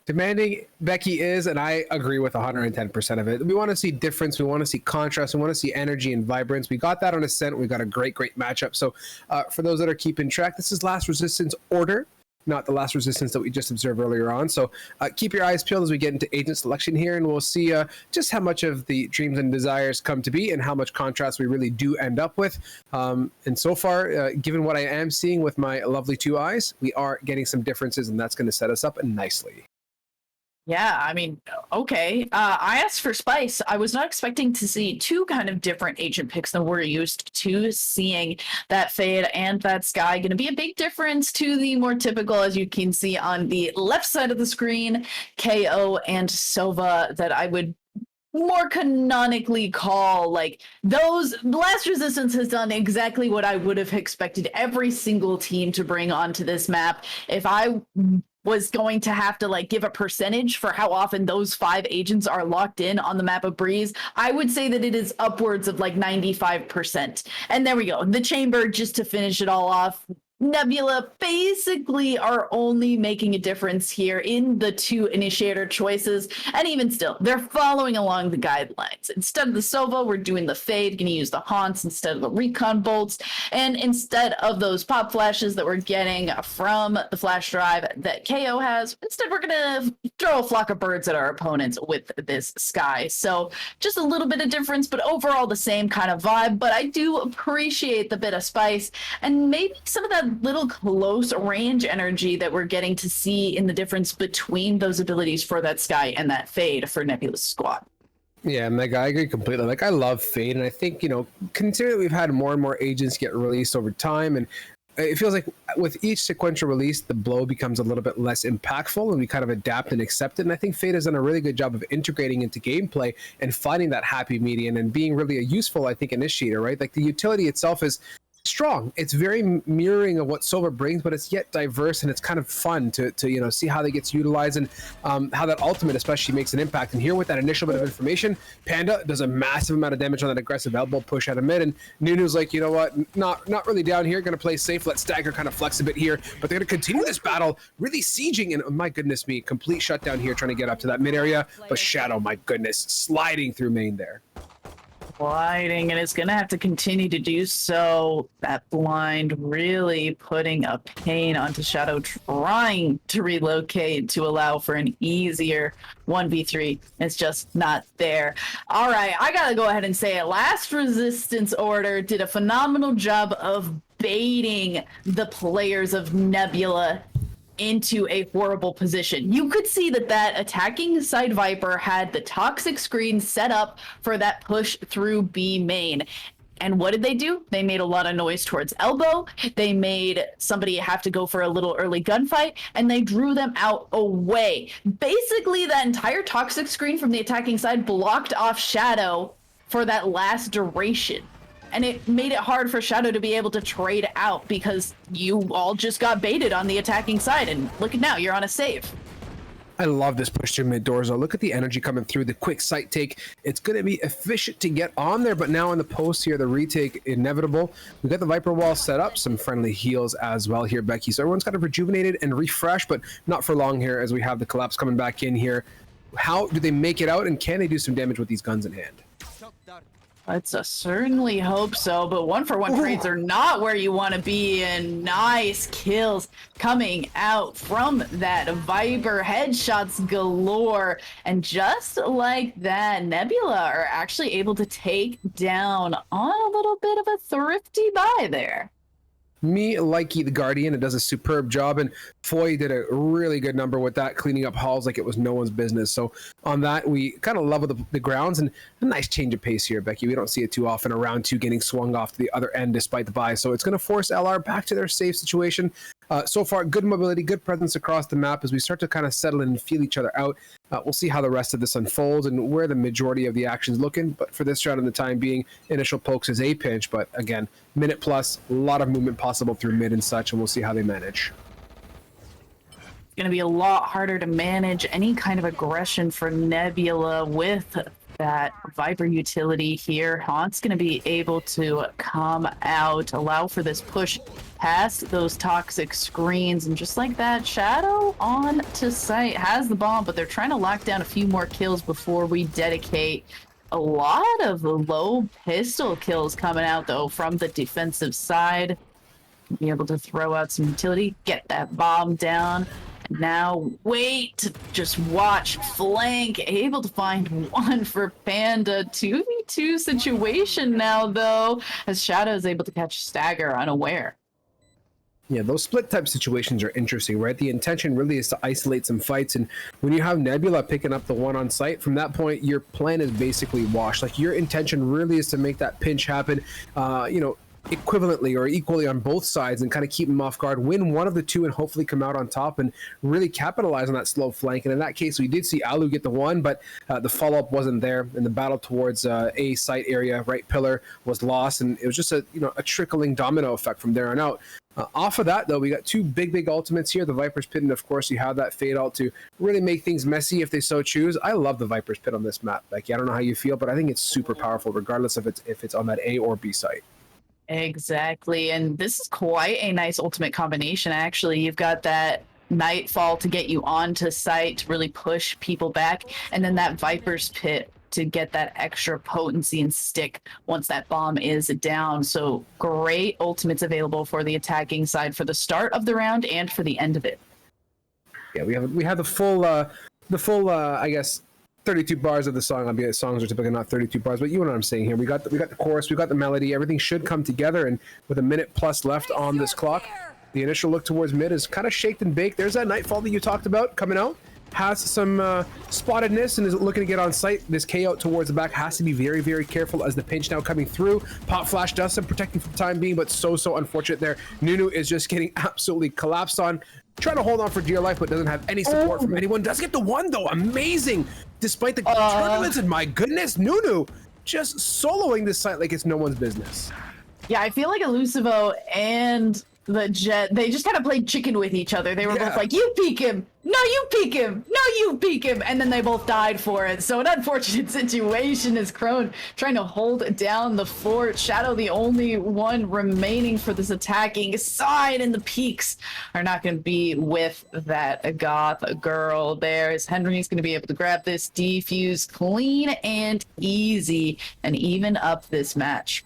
Demanding Becky is, and I agree with 110% of it. We want to see difference. We want to see contrast. We want to see energy and vibrance. We got that on Ascent. We got a great matchup. So for those that are keeping track, this is Last Resistance Order, not the Last Resistance that we just observed earlier on. So keep your eyes peeled as we get into agent selection here, and we'll see just how much of the dreams and desires come to be and how much contrast we really do end up with. And so far, given what I am seeing with my lovely 2 eyes, we are getting some differences, and that's going to set us up nicely. Yeah, I mean, okay. I asked for spice. I was not expecting to see 2 kind of different agent picks than we're used to seeing. That Fade and that Sky going to be a big difference to the more typical, as you can see on the left side of the screen, KO and Sova, that I would more canonically call like those. Last Resistance has done exactly what I would have expected every single team to bring onto this map. If I was going to have to like give a percentage for how often those 5 agents are locked in on the map of Breeze, I would say that it is upwards of like 95%. And there we go. The Chamber, just to finish it all off. Nebula basically are only making a difference here in the 2 initiator choices, and even still, they're following along the guidelines. Instead of the Sova, we're doing the Fade, going to use the Haunts instead of the Recon Bolts, and instead of those pop flashes that we're getting from the flash drive that KO has, instead we're going to throw a flock of birds at our opponents with this Sky. So just a little bit of difference, but overall the same kind of vibe, but I do appreciate the bit of spice, and maybe some of that little close range energy that we're getting to see in the difference between those abilities for that Sky and that Fade for Nebula's squad. Yeah, Mega, I agree completely. Like, I love Fade, and I think, you know, considering we've had more and more agents get released over time, and it feels like with each sequential release, the blow becomes a little bit less impactful, and we kind of adapt and accept it. And I think Fade has done a really good job of integrating into gameplay and finding that happy median and being really a useful, I think, initiator, right? Like, the utility itself is strong. It's very mirroring of what Sova brings, but it's yet diverse, and it's kind of fun to you know, see how that gets utilized and how that ultimate especially makes an impact. And here with that initial bit of information, Panda does a massive amount of damage on that aggressive elbow push out of mid, and Nunu's like, you know what, not really down here, gonna play safe, let Stagger kind of flex a bit here, but they're gonna continue this battle, really sieging, and oh my goodness me, complete shutdown here trying to get up to that mid area, but Shadow, my goodness, sliding through main there. Gliding, and it's going to have to continue to do so. That blind really putting a pain onto Shadow, trying to relocate to allow for an easier 1v3. It's just not there. All right, I got to go ahead and say it. Last Resistance Order did a phenomenal job of baiting the players of Nebula into a horrible position. You could see that attacking side Viper had the toxic screen set up for that push through B main. And what did they do? They made a lot of noise towards elbow. They made somebody have to go for a little early gunfight, and they drew them out away. Basically, that entire toxic screen from the attacking side blocked off Shadow for that last duration. and it made it hard for Shadow to be able to trade out because you all just got baited on the attacking side, and look at now, you're on a save. I love this push to mid doors. Look at the energy coming through, the quick sight take. It's going to be efficient to get on there, but now in the post here, the retake inevitable. We've got the Viper wall set up, some friendly heals as well here, Becky. So everyone's kind of rejuvenated and refreshed, but not for long here as we have the collapse coming back in here. How do they make it out, and can they do some damage with these guns in hand? Let's certainly hope so, but 1-for-1 trades are not where you want to be, and nice kills coming out from that Viper, headshots galore, and just like that, Nebula are actually able to take down on a little bit of a thrifty buy there. Me, Likey the Guardian, it does a superb job, and Foy did a really good number with that, cleaning up halls like it was no one's business. So on that, we kind of level the grounds, and a nice change of pace here, Becky. We don't see it too often. Round 2 getting swung off to the other end despite the buy, so it's going to force LR back to their safe situation. So far, good mobility, good presence across the map as we start to kind of settle in and feel each other out. We'll see how the rest of this unfolds and where the majority of the action's looking. But for this round, in the time being, initial pokes is a pinch. But again, minute plus, a lot of movement possible through mid and such, and we'll see how they manage. It's going to be a lot harder to manage any kind of aggression for Nebula with that Viper utility here. Haunt's going to be able to come out, allow for this push past those toxic screens, and just like that, Shadow on to site has the bomb, but they're trying to lock down a few more kills before we dedicate. A lot of low pistol kills coming out though from the defensive side. Be able to throw out some utility, get that bomb down. Now wait, just watch, flank, able to find one for Panda. 2v2 situation now though, as Shadow is able to catch Stagger unaware. Yeah, those split type situations are interesting, right? The intention really is to isolate some fights, and when you have Nebula picking up the one on site, from that point, your plan is basically washed. Like, your intention really is to make that pinch happen, equivalently or equally on both sides, and kind of keep them off guard, win one of the two, and hopefully come out on top and really capitalize on that slow flank. And in that case, we did see Alu get the one, but the follow-up wasn't there, and the battle towards A site area, right pillar, was lost, and it was just a trickling domino effect from there on out. Off of that, though, we got two big ultimates here. The Viper's Pit, and of course, you have that fade out to really make things messy if they so choose. I love the Viper's Pit on this map. Becky, I don't know how you feel, but I think it's super powerful, regardless if it's on that A or B site. Exactly, and this is quite a nice ultimate combination, actually. You've got that Nightfall to get you onto site, to really push people back, and then that Viper's Pit to get that extra potency and stick once that bomb is down. So great ultimates available for the attacking side for the start of the round and for the end of it. Yeah, we have the full I guess 32 bars of the song. I mean, songs are typically not 32 bars, but you know what I'm saying here. We got the chorus, we got the melody, everything should come together, and with a minute plus left on this clock, the initial look towards mid is kind of shaked and baked. There's that Nightfall that you talked about coming out. Has some spottedness and is looking to get on site. This K out towards the back has to be very careful as the pinch now coming through. Pop flash does some protecting for the time being, but so unfortunate there. Nunu is just getting absolutely collapsed on. Trying to hold on for dear life, but doesn't have any support from anyone. Does get the one though, amazing. Despite the turbulence, and my goodness, Nunu just soloing this site like it's no one's business. Yeah, I feel like Elusivo and the Jet, they just kind of played chicken with each other. They were both like, you peek him, no you peek him, no you peek him, and then they both died for it. So an unfortunate situation as Crone trying to hold down the fort. Shadow the only one remaining for this attacking side, and the peaks are not going to be with that Goth girl there, as Henry's going to be able to grab this defuse clean and easy and even up this match.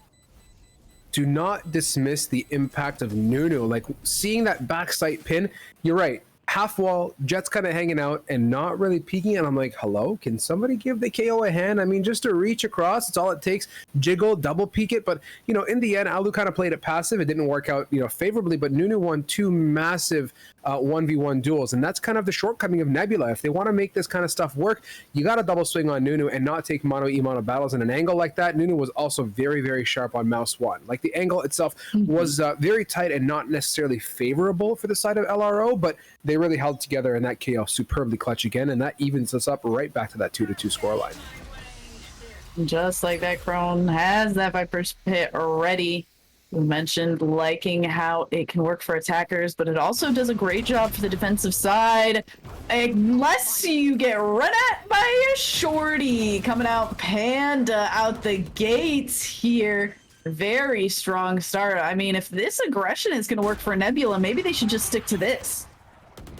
Do not dismiss the impact of Nunu. Like, seeing that backside pin, you're right. Half wall, Jet's kind of hanging out and not really peeking, and I'm like, hello, can somebody give the KO a hand? I mean, just to reach across, it's all it takes. Jiggle, double peek it, but in the end, Alu kind of played it passive. It didn't work out favorably, but Nunu won two massive 1v1 duels, and that's kind of the shortcoming of Nebula. If they want to make this kind of stuff work, you got to double swing on Nunu and not take mono battles in an angle like that. Nunu was also very sharp on mouse one. Like, the angle itself was very tight and not necessarily favorable for the side of LRO, but they really held together, and that KO superbly clutch again, and that evens us up right back to that 2-2 scoreline. Just like that, Crone has that Viper's Pit ready. We mentioned liking how it can work for attackers, but it also does a great job for the defensive side. Unless you get run at by a shorty. Coming out Panda out the gates here. Very strong start. I mean, if this aggression is going to work for Nebula, maybe they should just stick to this.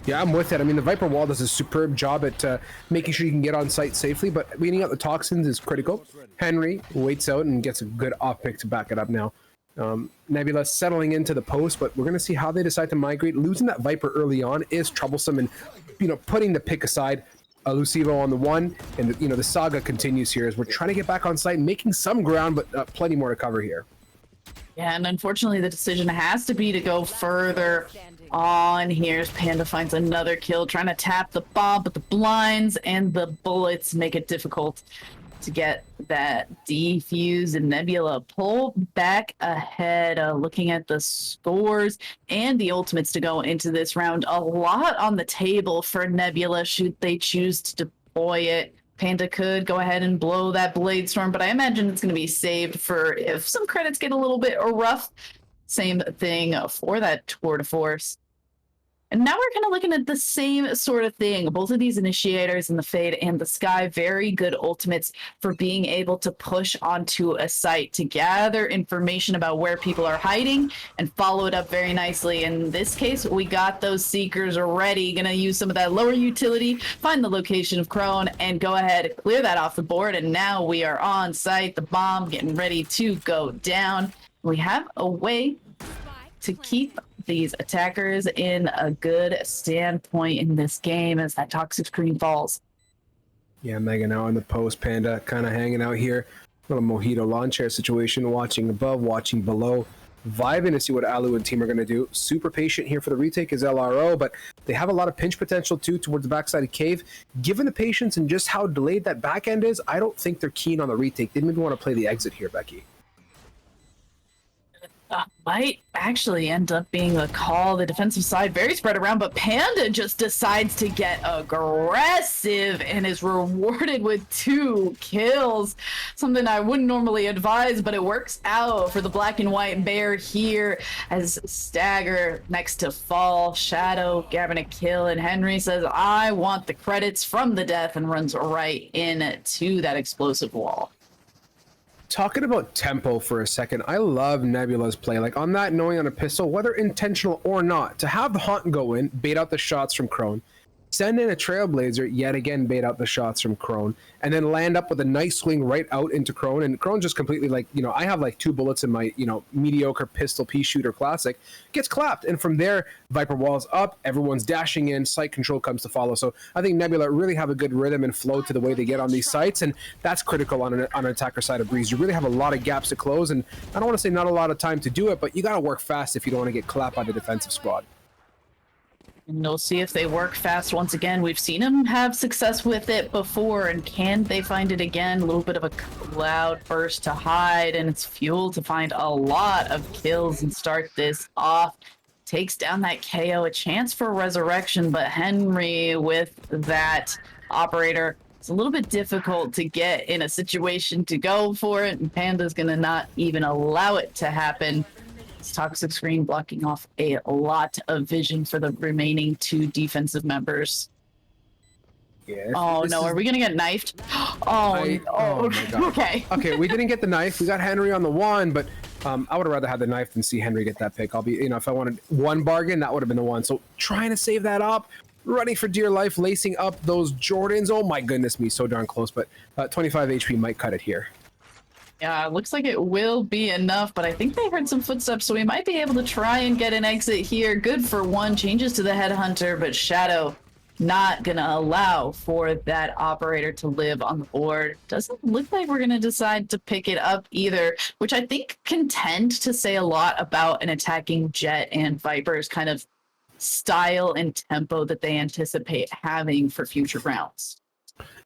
Yeah, I'm with it. I mean, the Viper Wall does a superb job at making sure you can get on site safely, but weeding out the toxins is critical. Henry waits out and gets a good off pick to back it up now. Nebula settling into the post, but we're going to see how they decide to migrate. Losing that Viper early on is troublesome, and putting the pick aside, Lucivo on the one, and the saga continues here as we're trying to get back on site, making some ground, but plenty more to cover here. Yeah, and unfortunately the decision has to be to go further on here. Panda finds another kill, trying to tap the bomb, but the blinds and the bullets make it difficult to get that defuse, and Nebula pull back ahead. Looking at the scores and the ultimates to go into this round, a lot on the table for Nebula should they choose to deploy it. Panda could go ahead and blow that Blade Storm, but I imagine it's going to be saved for if some credits get a little bit rough. Same thing for that Tour de Force. And now we're kind of looking at the same sort of thing. Both of these initiators in the Fade and the Sky, very good ultimates for being able to push onto a site to gather information about where people are hiding and follow it up very nicely. In this case, we got those Seekers ready. Gonna use some of that lower utility, find the location of Crone, and go ahead, clear that off the board. And now we are on site, the bomb getting ready to go down. We have a way to keep these attackers in a good standpoint in this game as that toxic screen falls. Yeah, Mega now in the post. Panda kind of hanging out here. Little mojito lawn chair situation, watching above, watching below, vibing to see what Alu and team are going to do. Super patient here for the retake is LRO, but they have a lot of pinch potential too towards the backside of Cave. Given the patience and just how delayed that back end is, I don't think they're keen on the retake. They maybe want to play the exit here, Becky. Might actually end up being a call. The defensive side very spread around, but Panda just decides to get aggressive and is rewarded with 2 kills. Something I wouldn't normally advise, but it works out for the black and white bear here as Stagger next to Fall, Shadow grabbing a kill, and Henry says, I want the credits from the death, and runs right into that explosive wall. Talking about tempo for a second, I love Nebula's play. Like on that knowing on a pistol, whether intentional or not, to have the Haunt go in, bait out the shots from Crone, send in a Trailblazer, yet again bait out the shots from Crone, and then land up with a nice swing right out into Crone. And Crone just completely I have like 2 bullets in my, mediocre pistol pea shooter classic, gets clapped. And from there, Viper Wall's up, everyone's dashing in, site control comes to follow. So I think Nebula really have a good rhythm and flow to the way they get on these sites. And that's critical on an attacker side of Breeze. You really have a lot of gaps to close. And I don't want to say not a lot of time to do it, but you got to work fast if you don't want to get clapped by the defensive squad. And we'll see if they work fast once again. We've seen them have success with it before, and can they find it again? A little bit of a cloud burst to hide, and it's fuel to find a lot of kills and start this off. Takes down that KO, a chance for resurrection, but Henry with that operator, it's a little bit difficult to get in a situation to go for it, and Panda's gonna not even allow it to happen. This toxic screen blocking off a lot of vision for the remaining 2 defensive members. Yeah, oh no, are we gonna get knifed? Oh my God. Okay. Okay, we didn't get the knife. We got Henry on the one, but I would have rather had the knife than see Henry get that pick. I'll be, if I wanted one bargain, that would have been the one. So trying to save that up, running for dear life, lacing up those Jordans. Oh my goodness me, so darn close, but 25 HP might cut it here. Yeah, it looks like it will be enough, but I think they heard some footsteps, so we might be able to try and get an exit here. Good for 1, changes to the Headhunter, but Shadow not gonna allow for that operator to live on the board. Doesn't look like we're gonna decide to pick it up either, which I think can tend to say a lot about an attacking Jet and Viper's kind of style and tempo that they anticipate having for future rounds.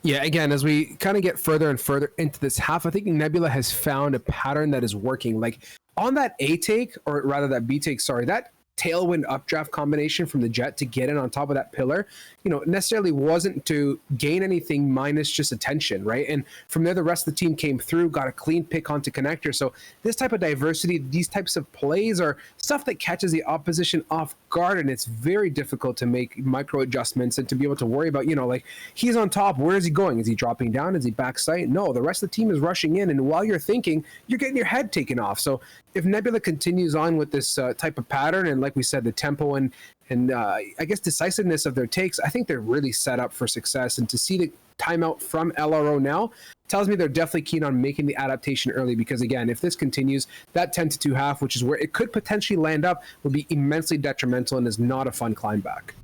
Yeah, again, as we kind of get further and further into this half, I think Nebula has found a pattern that is working. Like on that A take, or rather that B take, sorry, that tailwind updraft combination from the Jet to get in on top of that pillar, necessarily wasn't to gain anything minus just attention, right? And from there, the rest of the team came through, got a clean pick onto connector. So this type of diversity, these types of plays are stuff that catches the opposition off guard, and it's very difficult to make micro adjustments and to be able to worry about, like, he's on top, where is he going? Is he dropping down? Is he back sight? No, the rest of the team is rushing in, and while you're thinking, you're getting your head taken off. So if Nebula continues on with this type of pattern, and like we said, the tempo and I guess decisiveness of their takes, I think they're really set up for success. And to see the timeout from LRO now tells me they're definitely keen on making the adaptation early, because again, if this continues, that 10-2 half, which is where it could potentially land up, will be immensely detrimental and is not a fun climb back.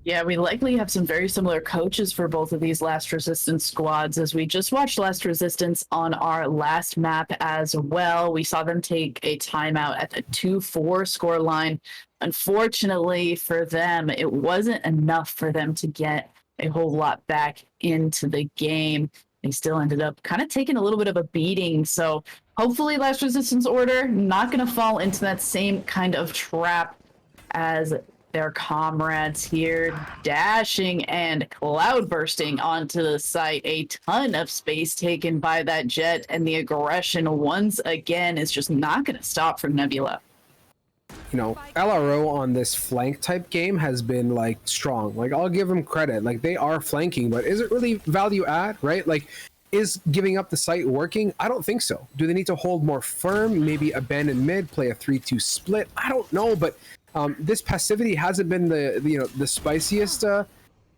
Yeah, we likely have some very similar coaches for both of these Last Resistance squads, as we just watched Last Resistance on our last map as well. We saw them take a timeout at the 2-4 score line. Unfortunately for them, it wasn't enough for them to get a whole lot back into the game. They still ended up kind of taking a little bit of a beating. So hopefully Last Resistance Order not going to fall into that same kind of trap as their comrades here, dashing and cloud bursting onto the site. A ton of space taken by that Jet, and the aggression once again is just not going to stop from Nebula. LRO on this flank type game has been like strong. Like, I'll give them credit. Like, they are flanking, but is it really value add, right? Like, is giving up the site working? I don't think so. Do they need to hold more firm? Maybe abandon mid, play a 3-2 split? I don't know, but this passivity hasn't been the spiciest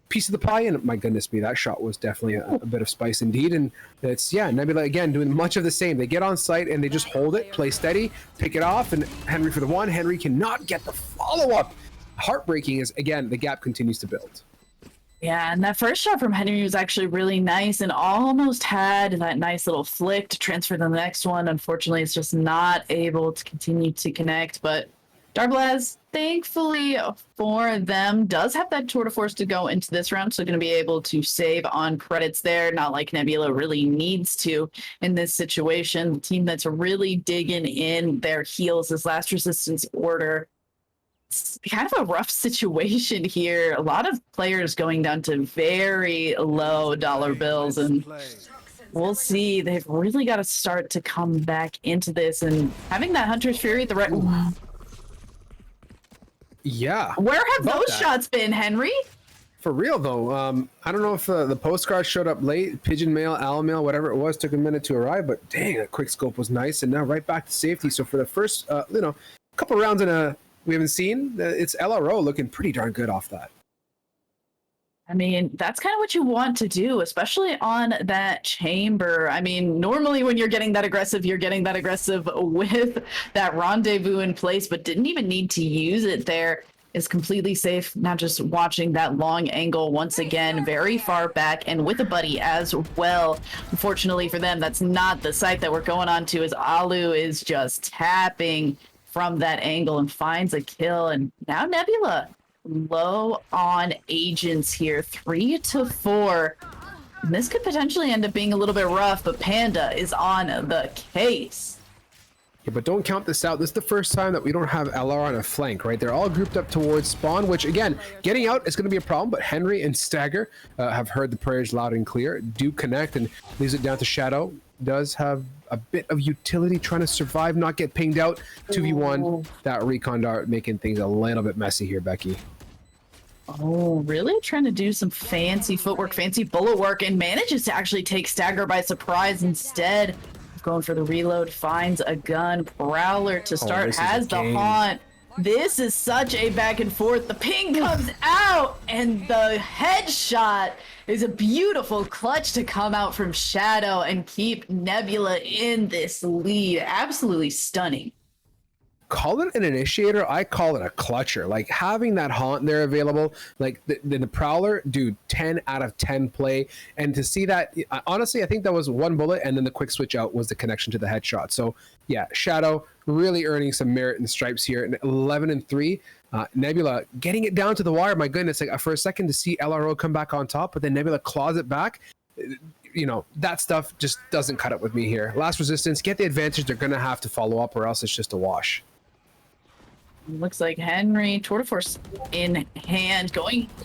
piece of the pie, and my goodness me, that shot was definitely a bit of spice indeed. And it's Nebula again doing much of the same. They get on site and they just hold it, play steady, pick it off, and Henry for the one. Henry cannot get the follow-up. Heartbreaking is, again, the gap continues to build. Yeah, and that first shot from Henry was actually really nice and almost had that nice little flick to transfer to the next one. Unfortunately, it's just not able to continue to connect, but Darblaz, thankfully for them, does have that tour de force to go into this round, so going to be able to save on credits there, not like Nebula really needs to in this situation. The team that's really digging in their heels is Last Resistance Order. It's kind of a rough situation here. A lot of players going down to very low dollar bills, and we'll see. They've really got to start to come back into this, and having that Hunter's Fury at the right... Yeah. Where have those shots been, Henry? For real, though. I don't know if the postcard showed up late. Pigeon mail, owl mail, whatever it was, took a minute to arrive. But dang, that quick scope was nice. And now right back to safety. So for the first, couple rounds we haven't seen, it's LRO looking pretty darn good off that. I mean, that's kind of what you want to do, especially on that chamber. I mean, normally when you're getting that aggressive with that rendezvous in place, but didn't even need to use it there. Is completely safe. Now just watching that long angle once again, very far back, and with a buddy as well. Unfortunately for them, that's not the site that we're going on to, as Alu is just tapping from that angle and finds a kill. And now Nebula low on agents here, 3-4. And this could potentially end up being a little bit rough, but Panda is on the case. Yeah, but don't count this out. This is the first time that we don't have LR on a flank, right? They're all grouped up towards spawn, which again, getting out is going to be a problem, but Henry and Stagger have heard the prayers loud and clear, do connect, and leaves it down to Shadow. Does have a bit of utility trying to survive, not get pinged out. 2v1, that recon dart making things a little bit messy here, Becky. Oh, really? Trying to do some fancy footwork, fancy bullet work, and manages to actually take Stagger by surprise instead. Going for the reload, finds a gun. Prowler to start, has the haunt. This is such a back and forth. The ping comes out, and the headshot is a beautiful clutch to come out from Shadow and keep Nebula in this lead. Absolutely stunning. Call it an initiator, I call it a clutcher. Like, having that haunt there available, like the Prowler, dude, 10 out of 10 play. And to see that, honestly, I think that was one bullet, and then the quick switch out was the connection to the headshot. So yeah, Shadow really earning some merit and stripes here. And 11-3, Nebula getting it down to the wire. My goodness, like for a second to see LRO come back on top, but then Nebula claws it back. That stuff just doesn't cut it with me here. Last Resistance, get the advantage. They're going to have to follow up, or else it's just a wash. Looks like Henry, Tour de Force in hand,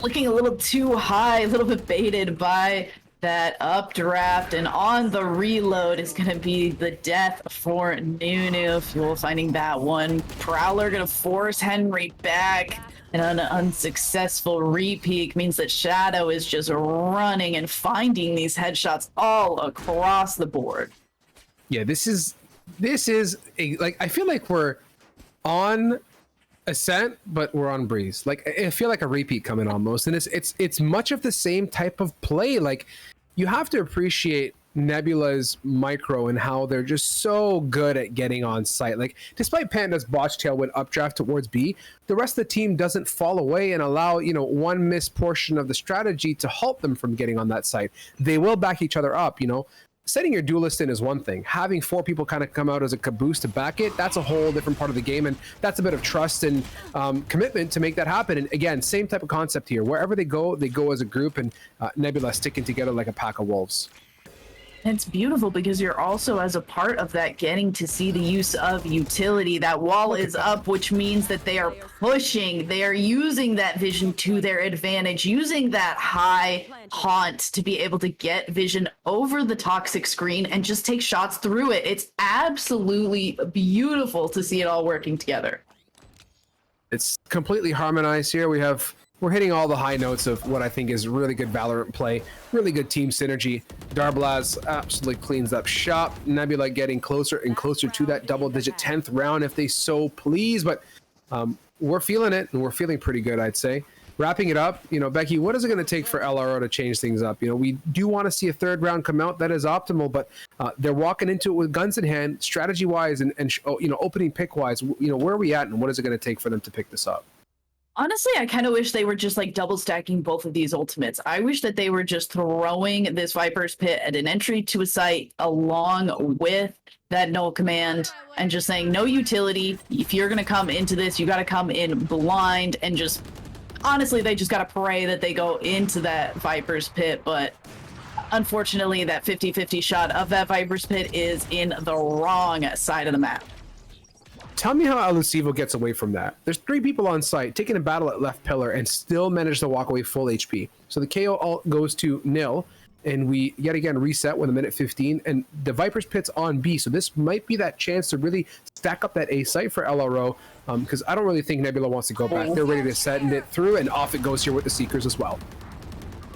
looking a little too high, a little bit baited by that updraft, and on the reload is going to be the death for Nunu. Fuel finding that one. Prowler going to force Henry back, and an unsuccessful repeat means that Shadow is just running and finding these headshots all across the board. Yeah, this is I feel like we're on Ascent, but we're on Breeze. Like, I feel like a repeat coming almost, and it's much of the same type of play. Like, you have to appreciate Nebula's micro and how they're just so good at getting on site. Like, despite Panda's botch tailwind updraft towards B, the rest of the team doesn't fall away and allow, one missed portion of the strategy to halt them from getting on that site. They will back each other up, Setting your duelist in is one thing. Having 4 people kind of come out as a caboose to back it, that's a whole different part of the game, and that's a bit of trust and commitment to make that happen. And again, same type of concept here. Wherever they go as a group, and Nebula sticking together like a pack of wolves. It's beautiful because you're also, as a part of that, getting to see the use of utility. That wall is up, which means that they are pushing. They are using that vision to their advantage, using that high haunt to be able to get vision over the toxic screen and just take shots through it. It's absolutely beautiful to see it all working together. It's completely harmonized here. We're hitting all the high notes of what I think is really good Valorant play, really good team synergy. Darblaz absolutely cleans up shop. Nebula getting closer and closer to that double-digit 10th round if they so please, but we're feeling it, and we're feeling pretty good, I'd say. Wrapping it up, Becky, what is it going to take for LRO to change things up? We do want to see a 3rd round come out. That is optimal, but they're walking into it with guns in hand, strategy-wise and opening pick-wise. Where are we at, and what is it going to take for them to pick this up? Honestly, I kind of wish they were just like double stacking both of these ultimates. I wish that they were just throwing this Viper's Pit at an entry to a site along with that null command and just saying no utility. If you're going to come into this, you got to come in blind, and just honestly, they just got to pray that they go into that Viper's Pit. But unfortunately, that 50-50 shot of that Viper's Pit is in the wrong side of the map. Tell me how Elusivo gets away from that. There's 3 people on site taking a battle at left pillar and still manage to walk away full HP. So the KO ult goes to nil, and we yet again reset with a minute 15, and the Viper's Pit's on B. So this might be that chance to really stack up that A site for LRO, because I don't really think Nebula wants to go back. They're ready to send it through, and off it goes here with the Seekers as well.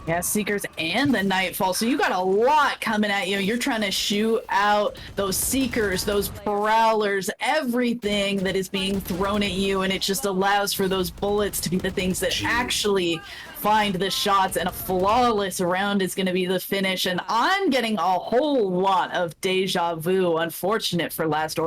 Yeah, Seekers and the Nightfall. So you got a lot coming at you. You're trying to shoot out those Seekers, those Prowlers, everything that is being thrown at you, and it just allows for those bullets to be the things that actually find the shots, and a flawless round is going to be the finish. And I'm getting a whole lot of deja vu, unfortunate for Last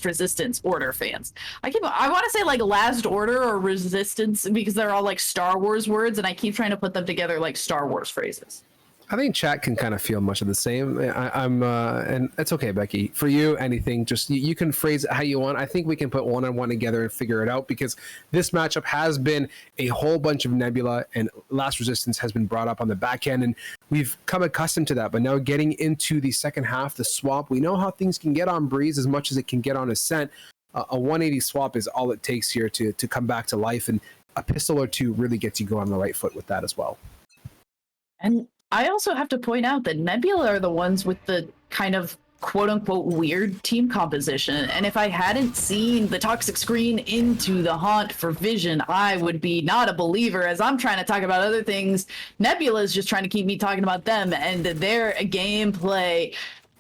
Resistance Order fans. I want to say like Last Order or Resistance because they're all like Star Wars words, and I keep trying to put them together like Star Wars phrases. I think chat can kind of feel much of the same. And it's okay, Becky. For you, anything, just you can phrase it how you want. I think we can put one-on-one together and figure it out, because this matchup has been a whole bunch of Nebula, and Last Resistance has been brought up on the back end, and we've come accustomed to that. But now getting into the second half, the swap, we know how things can get on Breeze as much as it can get on Ascent. A 180 swap is all it takes here to come back to life, and a pistol or 2 really gets you going on the right foot with that as well. And I also have to point out that Nebula are the ones with the kind of quote-unquote weird team composition, and if I hadn't seen the toxic screen into the haunt for vision, I would be not a believer. As I'm trying to talk about other things, Nebula is just trying to keep me talking about them and their gameplay.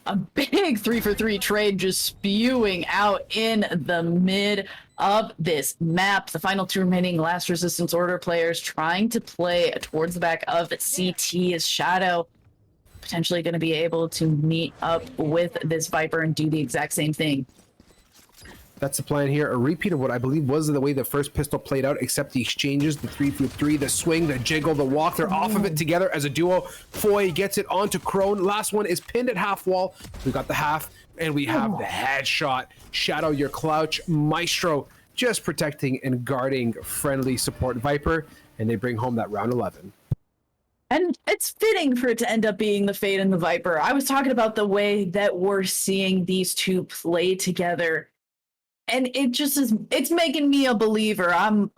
A big 3-for-3 trade just spewing out in the mid of this map. The final 2 remaining Last Resistance Order players trying to play towards the back of CT as Shadow potentially going to be able to meet up with this Viper and do the exact same thing. That's the plan here. A repeat of what I believe was the way the first pistol played out, except the exchanges, the 3-for-3, the swing, the jiggle, the walk. They're off of it together as a duo. Foy gets it onto Crone. Last one is pinned at half wall. We got the half, and we have the headshot. Shadow, your Clouch Maestro, just protecting and guarding friendly support Viper, and they bring home that round 11. And it's fitting for it to end up being the Fade and the Viper. I was talking about the way that we're seeing these two play together. And it just is, it's making me a believer. I'm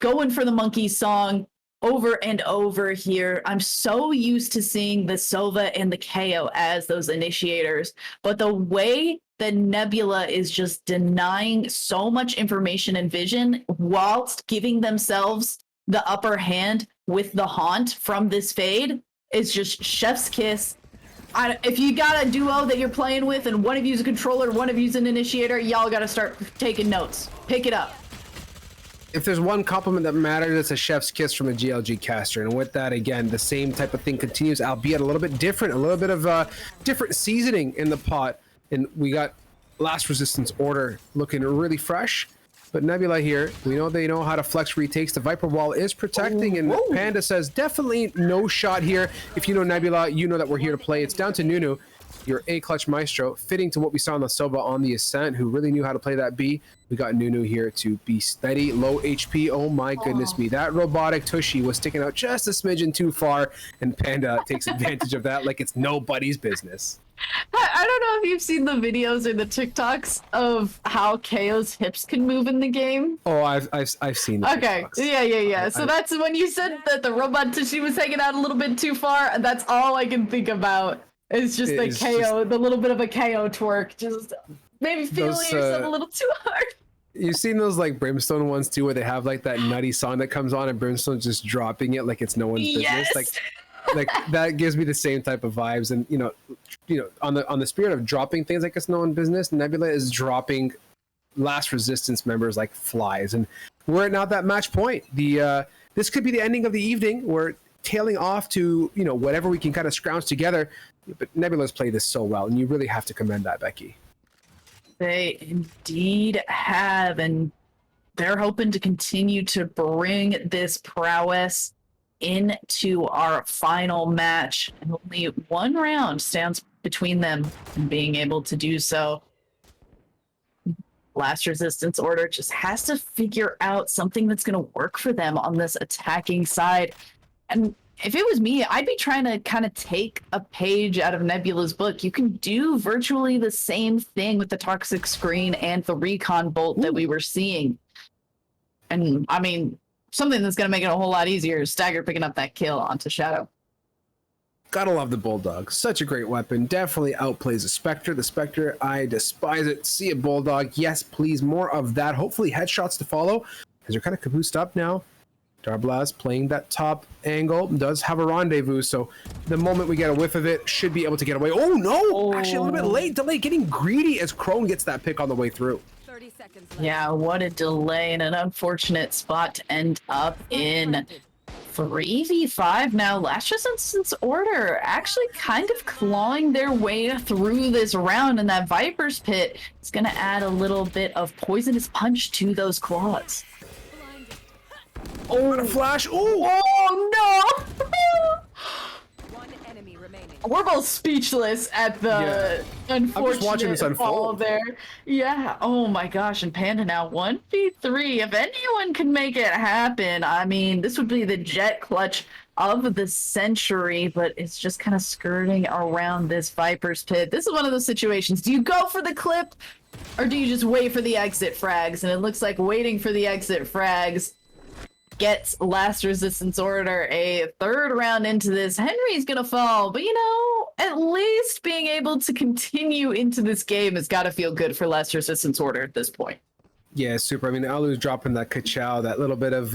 going for the monkey song over and over here. I'm so used to seeing the Sova and the KO as those initiators, but the way that Nebula is just denying so much information and vision whilst giving themselves the upper hand with the haunt from this fade is just chef's kiss. If you got a duo that you're playing with and one of you's a controller, one of you's an initiator, y'all got to start taking notes. Pick it up. If there's one compliment that matters, it's a chef's kiss from a GLG caster. And with that, again, the same type of thing continues, albeit a little bit different, a little bit of different seasoning in the pot. And we got Last Resistance Order looking really fresh. But Nebula here, we know they know how to flex retakes. The Viper Wall is protecting, and Panda says definitely no shot here. If you know Nebula, you know that we're here to play. It's down to Nunu, your A-clutch maestro, fitting to what we saw on the Sova on the Ascent, who really knew how to play that B. We got Nunu here to be steady, low HP. Oh my goodness me. That robotic Tushy was sticking out just a smidgen too far, and Panda takes advantage of that like it's nobody's business. I don't know if you've seen the videos or the TikToks of how KO's hips can move in the game. Oh, I've seen the Okay, TikToks. yeah. So that's when you said that the robot Tushy was hanging out a little bit too far. That's all I can think about. It's just the KO, the little bit of a KO twerk. Just maybe feeling yourself a little too hard. You've seen those like Brimstone ones too, where they have like that nutty song that comes on and Brimstone's just dropping it like it's no one's business. Like that gives me the same type of vibes. And you know, on the spirit of dropping things like it's no one's business, Nebula is dropping Last Resistance members like flies, and we're now at that match point. This could be the ending of the evening. We're tailing off to whatever we can kind of scrounge together. But Nebula's played this so well, and you really have to commend that, Becky. They indeed have, and they're hoping to continue to bring this prowess into our final match. And only one round stands between them and being able to do so. Last Resistance Order just has to figure out something that's going to work for them on this attacking side. And if it was me, I'd be trying to kind of take a page out of Nebula's book. You can do virtually the same thing with the Toxic Screen and the Recon Bolt that we were seeing. And I mean, something that's going to make it a whole lot easier is Stagger picking up that kill onto Shadow. Gotta love the Bulldog. Such a great weapon. Definitely outplays the Spectre. The Spectre, I despise it. See a Bulldog. Yes, please. More of that. Hopefully headshots to follow, because they're kind of caboosed up now. Darblast playing that top angle, does have a rendezvous, so the moment we get a whiff of it, should be able to get away. Oh no! Actually a little bit late, delay, getting greedy as Crone gets that pick on the way through. 30 seconds left. Yeah, what a delay and an unfortunate spot to end up in. 3v5 now. Last Resistance Order actually kind of clawing their way through this round, and that Viper's Pit is going to add a little bit of poisonous punch to those claws. Oh, and a flash. Oh no! One enemy remaining. We're both speechless at the unfortunate watching this fall unfold. there. Yeah. Oh my gosh. And Panda now 1v3. If anyone can make it happen, I mean, this would be the jet clutch of the century, but it's just kind of skirting around this Viper's Pit. This is one of those situations. Do you go for the clip, or do you just wait for the exit frags? And it looks like waiting for the exit frags gets Last Resistance Order a third round into this. Henry's gonna fall, but at least being able to continue into this game has got to feel good for Last Resistance Order at this point. Yeah, super. I mean, Alu's dropping that ka-chow, that little bit of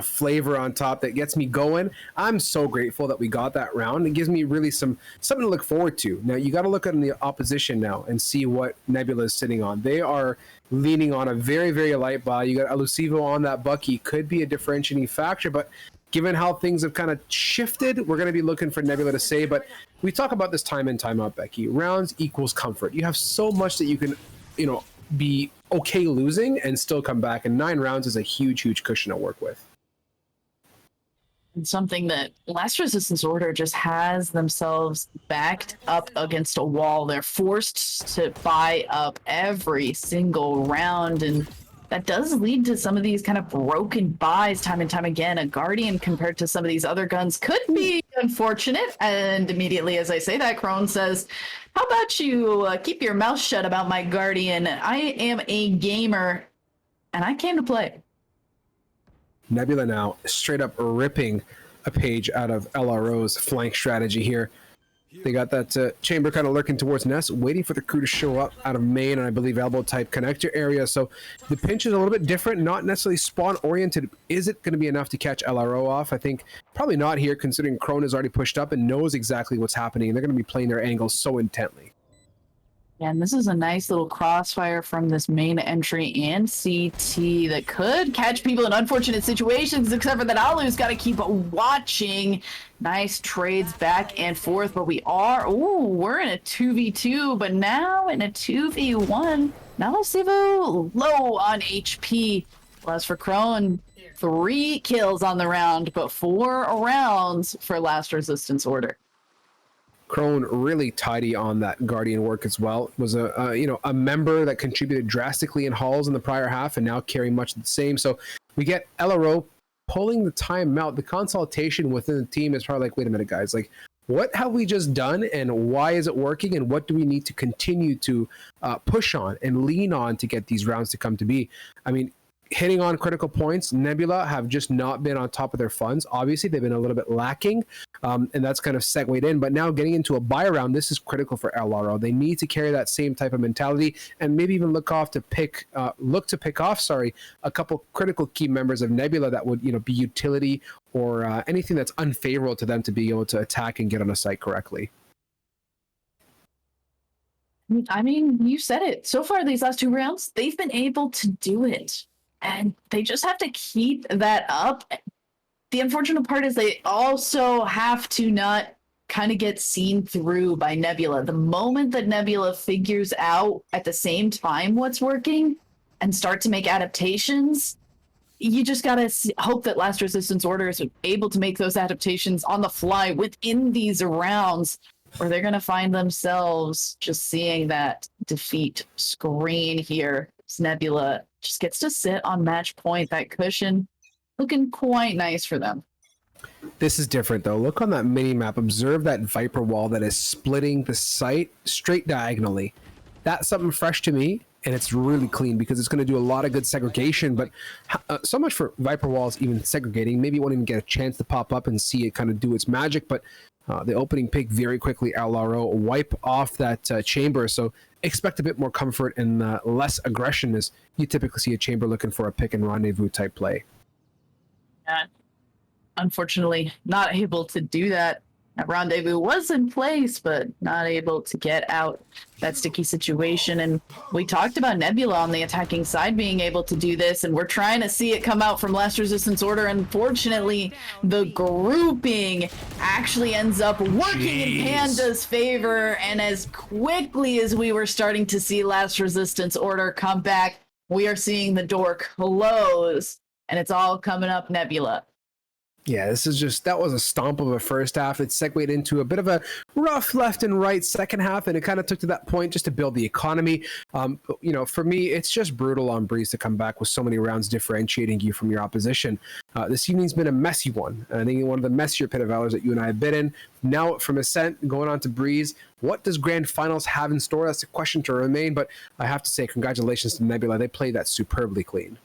flavor on top that gets me going. I'm so grateful that we got that round. It gives me really something to look forward to. Now you got to look at the opposition now and see what Nebula is sitting on. They are leaning on a very, very light buy. You got Alusivo on that Bucky, could be a differentiating factor, but given how things have kind of shifted, we're going to be looking for Nebula to say. But we talk about this time in, time out, Becky. Rounds equals comfort. You have so much that you can, be okay losing and still come back, and 9 rounds is a huge, huge cushion to work with. And something that Last Resistance Order just has themselves backed up against a wall. They're forced to buy up every single round, and that does lead to some of these kind of broken buys time and time again. A Guardian compared to some of these other guns could be unfortunate. And immediately as I say that, Crone says, how about you keep your mouth shut about my Guardian? I am a gamer and I came to play. Nebula now straight up ripping a page out of LRO's flank strategy here. They got that chamber kind of lurking towards Nest, waiting for the crew to show up out of main and I believe elbow type connector area. So the pinch is a little bit different, not necessarily spawn oriented. Is it going to be enough to catch LRO off? I think probably not here, considering Crone is already pushed up and knows exactly what's happening. And they're going to be playing their angles so intently. And this is a nice little crossfire from this main entry and CT that could catch people in unfortunate situations, except for that Alu's got to keep watching. Nice trades back and forth, but we're in a 2v2, but now in a 2v1. Nalasivu low on HP. Well, as for Crone, 3 kills on the round, but 4 rounds for Last Resistance Order. Crone really tidy on that Guardian work as well. Was a member that contributed drastically in hauls in the prior half and now carrying much of the same. So we get LRO pulling the time out. The consultation within the team is probably like, wait a minute, guys, like what have we just done and why is it working and what do we need to continue to push on and lean on to get these rounds to come to be? I mean, hitting on critical points, Nebula have just not been on top of their funds. Obviously, they've been a little bit lacking, and that's kind of segued in. But now getting into a buy round, this is critical for LRO. They need to carry that same type of mentality and maybe even look to pick off a couple critical key members of Nebula that would be utility or anything that's unfavorable to them to be able to attack and get on a site correctly. I mean, you said it. So far, these last 2 rounds, they've been able to do it. And they just have to keep that up. The unfortunate part is they also have to not kind of get seen through by Nebula. The moment that Nebula figures out at the same time what's working and start to make adaptations, you just got to hope that Last Resistance Order is able to make those adaptations on the fly within these rounds, or they're going to find themselves just seeing that defeat screen here. Nebula just gets to sit on match point, that cushion looking quite nice for them. This is different though. Look on that mini map. Observe that Viper wall that is splitting the site straight diagonally. That's something fresh to me, and it's really clean because it's going to do a lot of good segregation. But so much for Viper walls even segregating. Maybe you won't even get a chance to pop up and see it kind of do its magic. But the opening pick very quickly, LRO wipe off that chamber. So expect a bit more comfort and less aggression as you typically see a chamber looking for a pick and rendezvous type play. Unfortunately, not able to do that. That rendezvous was in place, but not able to get out that sticky situation. And we talked about Nebula on the attacking side being able to do this, and we're trying to see it come out from Last Resistance Order. Unfortunately, the grouping actually ends up working in Panda's favor, and as quickly as we were starting to see Last Resistance Order come back, we are seeing the door close, and it's all coming up Nebula. Yeah, that was a stomp of a first half. It segued into a bit of a rough left and right second half, and it kind of took to that point just to build the economy. For me, it's just brutal on Breeze to come back with so many rounds differentiating you from your opposition. This evening's been a messy one. I think one of the messier Pit of Valors that you and I have been in. Now from Ascent, going on to Breeze, what does Grand Finals have in store? That's a question to remain, but I have to say congratulations to Nebula. They played that superbly clean.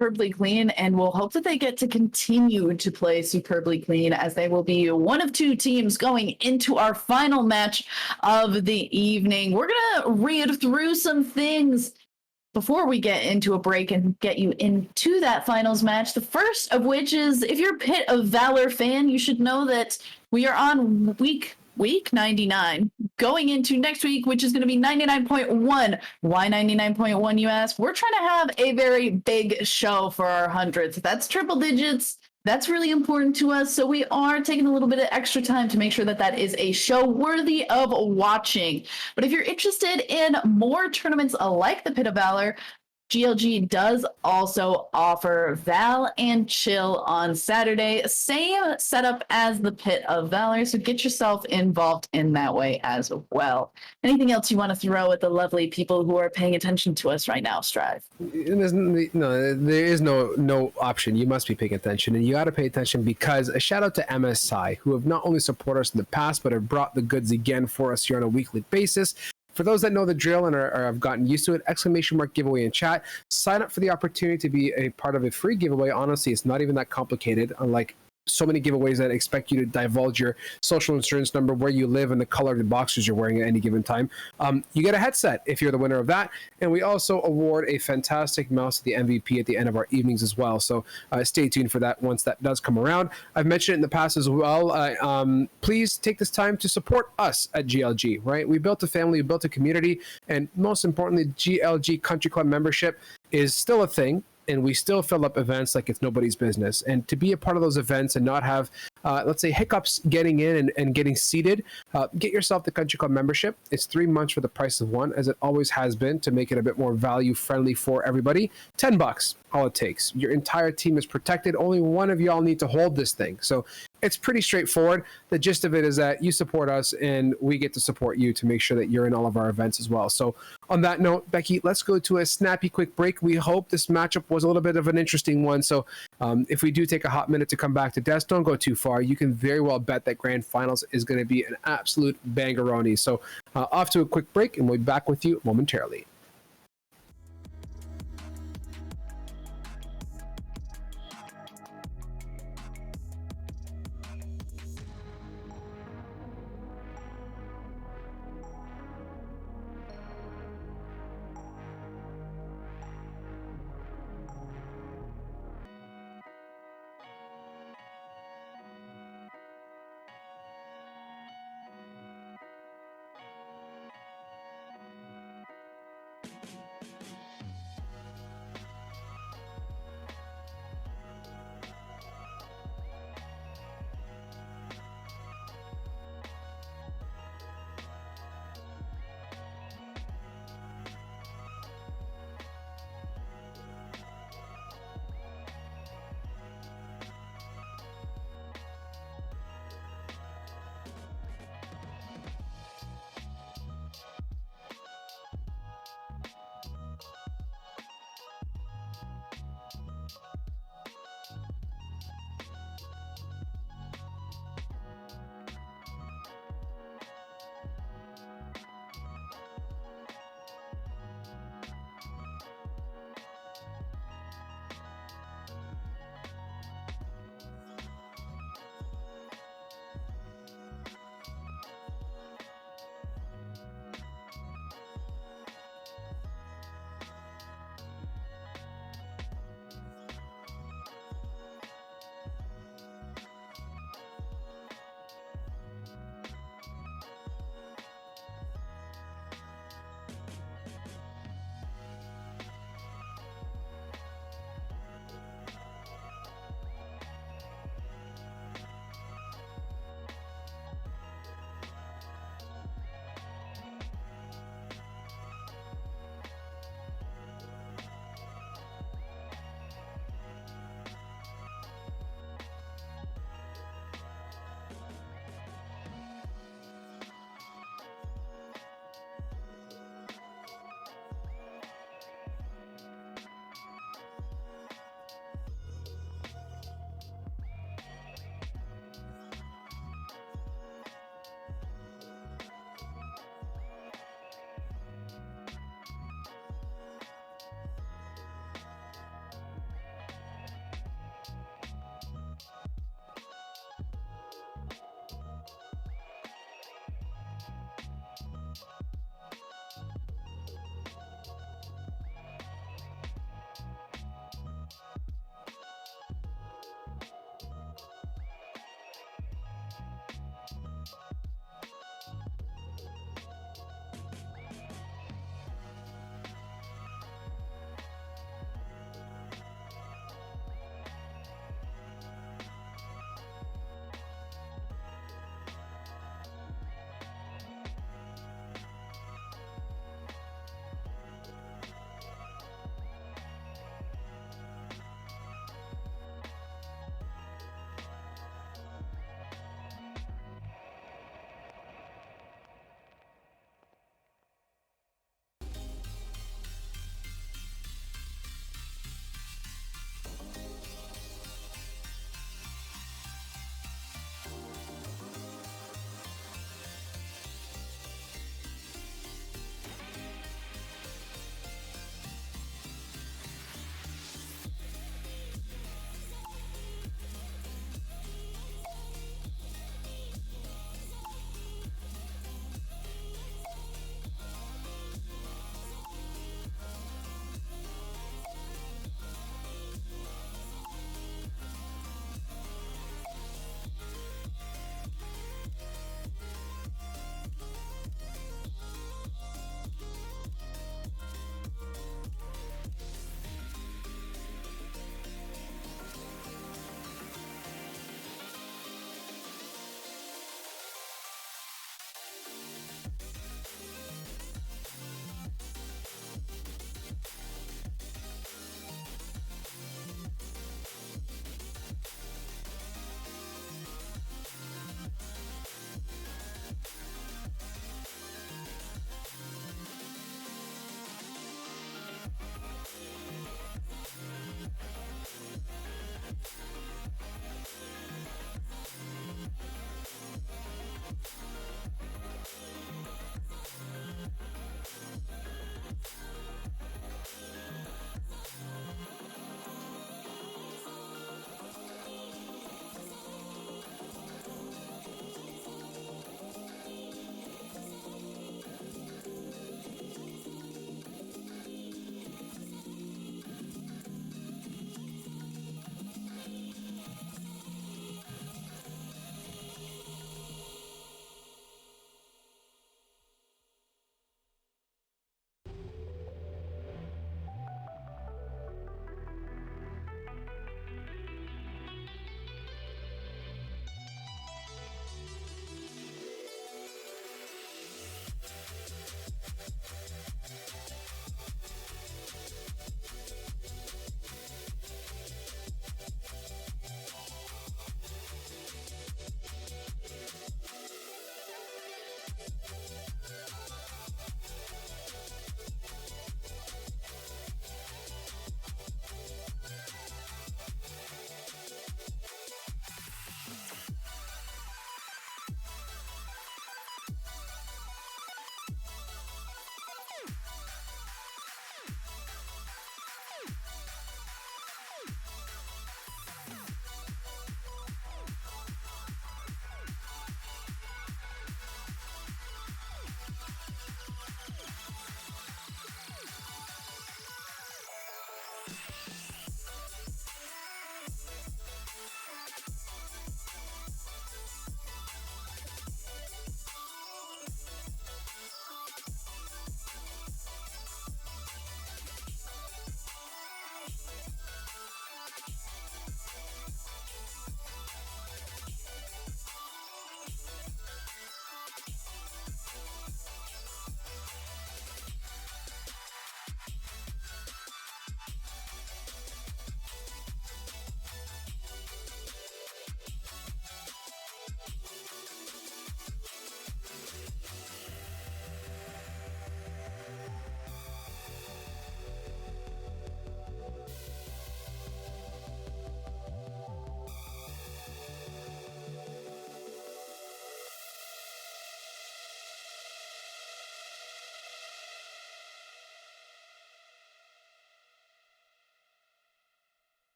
Superbly clean, and we'll hope that they get to continue to play superbly clean, as they will be one of 2 teams going into our final match of the evening. We're gonna read through some things before we get into a break and get you into that finals match. The first of which is, if you're a Pit of Valor fan, you should know that we are on week 99 going into next week, which is going to be 99.1. Why 99.1, you ask? We're trying to have a very big show for our hundreds. That's triple digits. That's really important to us. So we are taking a little bit of extra time to make sure that that is a show worthy of watching. But if you're interested in more tournaments like the Pit of Valor, GLG does also offer Val and Chill on Saturday. Same setup as the Pit of Valor, so get yourself involved in that way as well. Anything else you want to throw at the lovely people who are paying attention to us right now, Strive? There is no option. You must be paying attention, and you got to pay attention because a shout out to MSI, who have not only supported us in the past, but have brought the goods again for us here on a weekly basis. For those that know the drill and have gotten used to it, ! giveaway in chat. Sign up for the opportunity to be a part of a free giveaway. Honestly, it's not even that complicated, unlike so many giveaways that expect you to divulge your social insurance number, where you live, and the color of the boxers you're wearing at any given time. You get a headset if you're the winner of that. And we also award a fantastic mouse to the MVP at the end of our evenings as well. So stay tuned for that once that does come around. I've mentioned it in the past as well. Please take this time to support us at GLG, right? We built a family, we built a community, and most importantly, GLG Country Club membership is still a thing. And we still fill up events like it's nobody's business. And to be a part of those events and not have, let's say, hiccups getting in and getting seated, get yourself the Country Club membership. It's 3 months for the price of one, as it always has been, to make it a bit more value friendly for everybody. $10, all it takes. Your entire team is protected. Only one of y'all need to hold this thing. So it's pretty straightforward. The gist of it is that you support us and we get to support you to make sure that you're in all of our events as well. So on that note, Becky, let's go to a snappy quick break. We hope this matchup was a little bit of an interesting one. So if we do take a hot minute to come back to Death, don't go too far. You can very well bet that Grand Finals is going to be an absolute bangaroni. So off to a quick break, and we'll be back with you momentarily.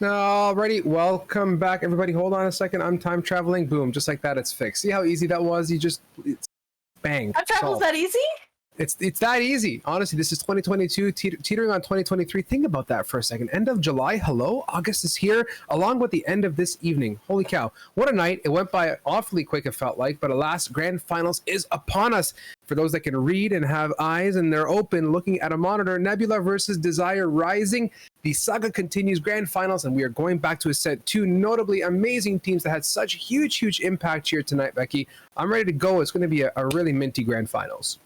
Alrighty, welcome back, everybody. Hold on a second. I'm time traveling. Boom, just like that, it's fixed. See how easy that was? It's bang. Time travel's solved. that easy? It's that easy. Honestly, this is 2022, teetering on 2023. Think about that for a second. End of July, hello? August is here, along with the end of this evening. Holy cow. What a night. It went by awfully quick, it felt like, but alas, grand finals is upon us. For those that can read and have eyes and they're open looking at a monitor, Nebula versus Desire Rising. The saga continues, grand finals, and we are going back to Ascent. Two notably amazing teams that had such huge impact here tonight, Becky. I'm ready to go. It's going to be a really minty grand finals.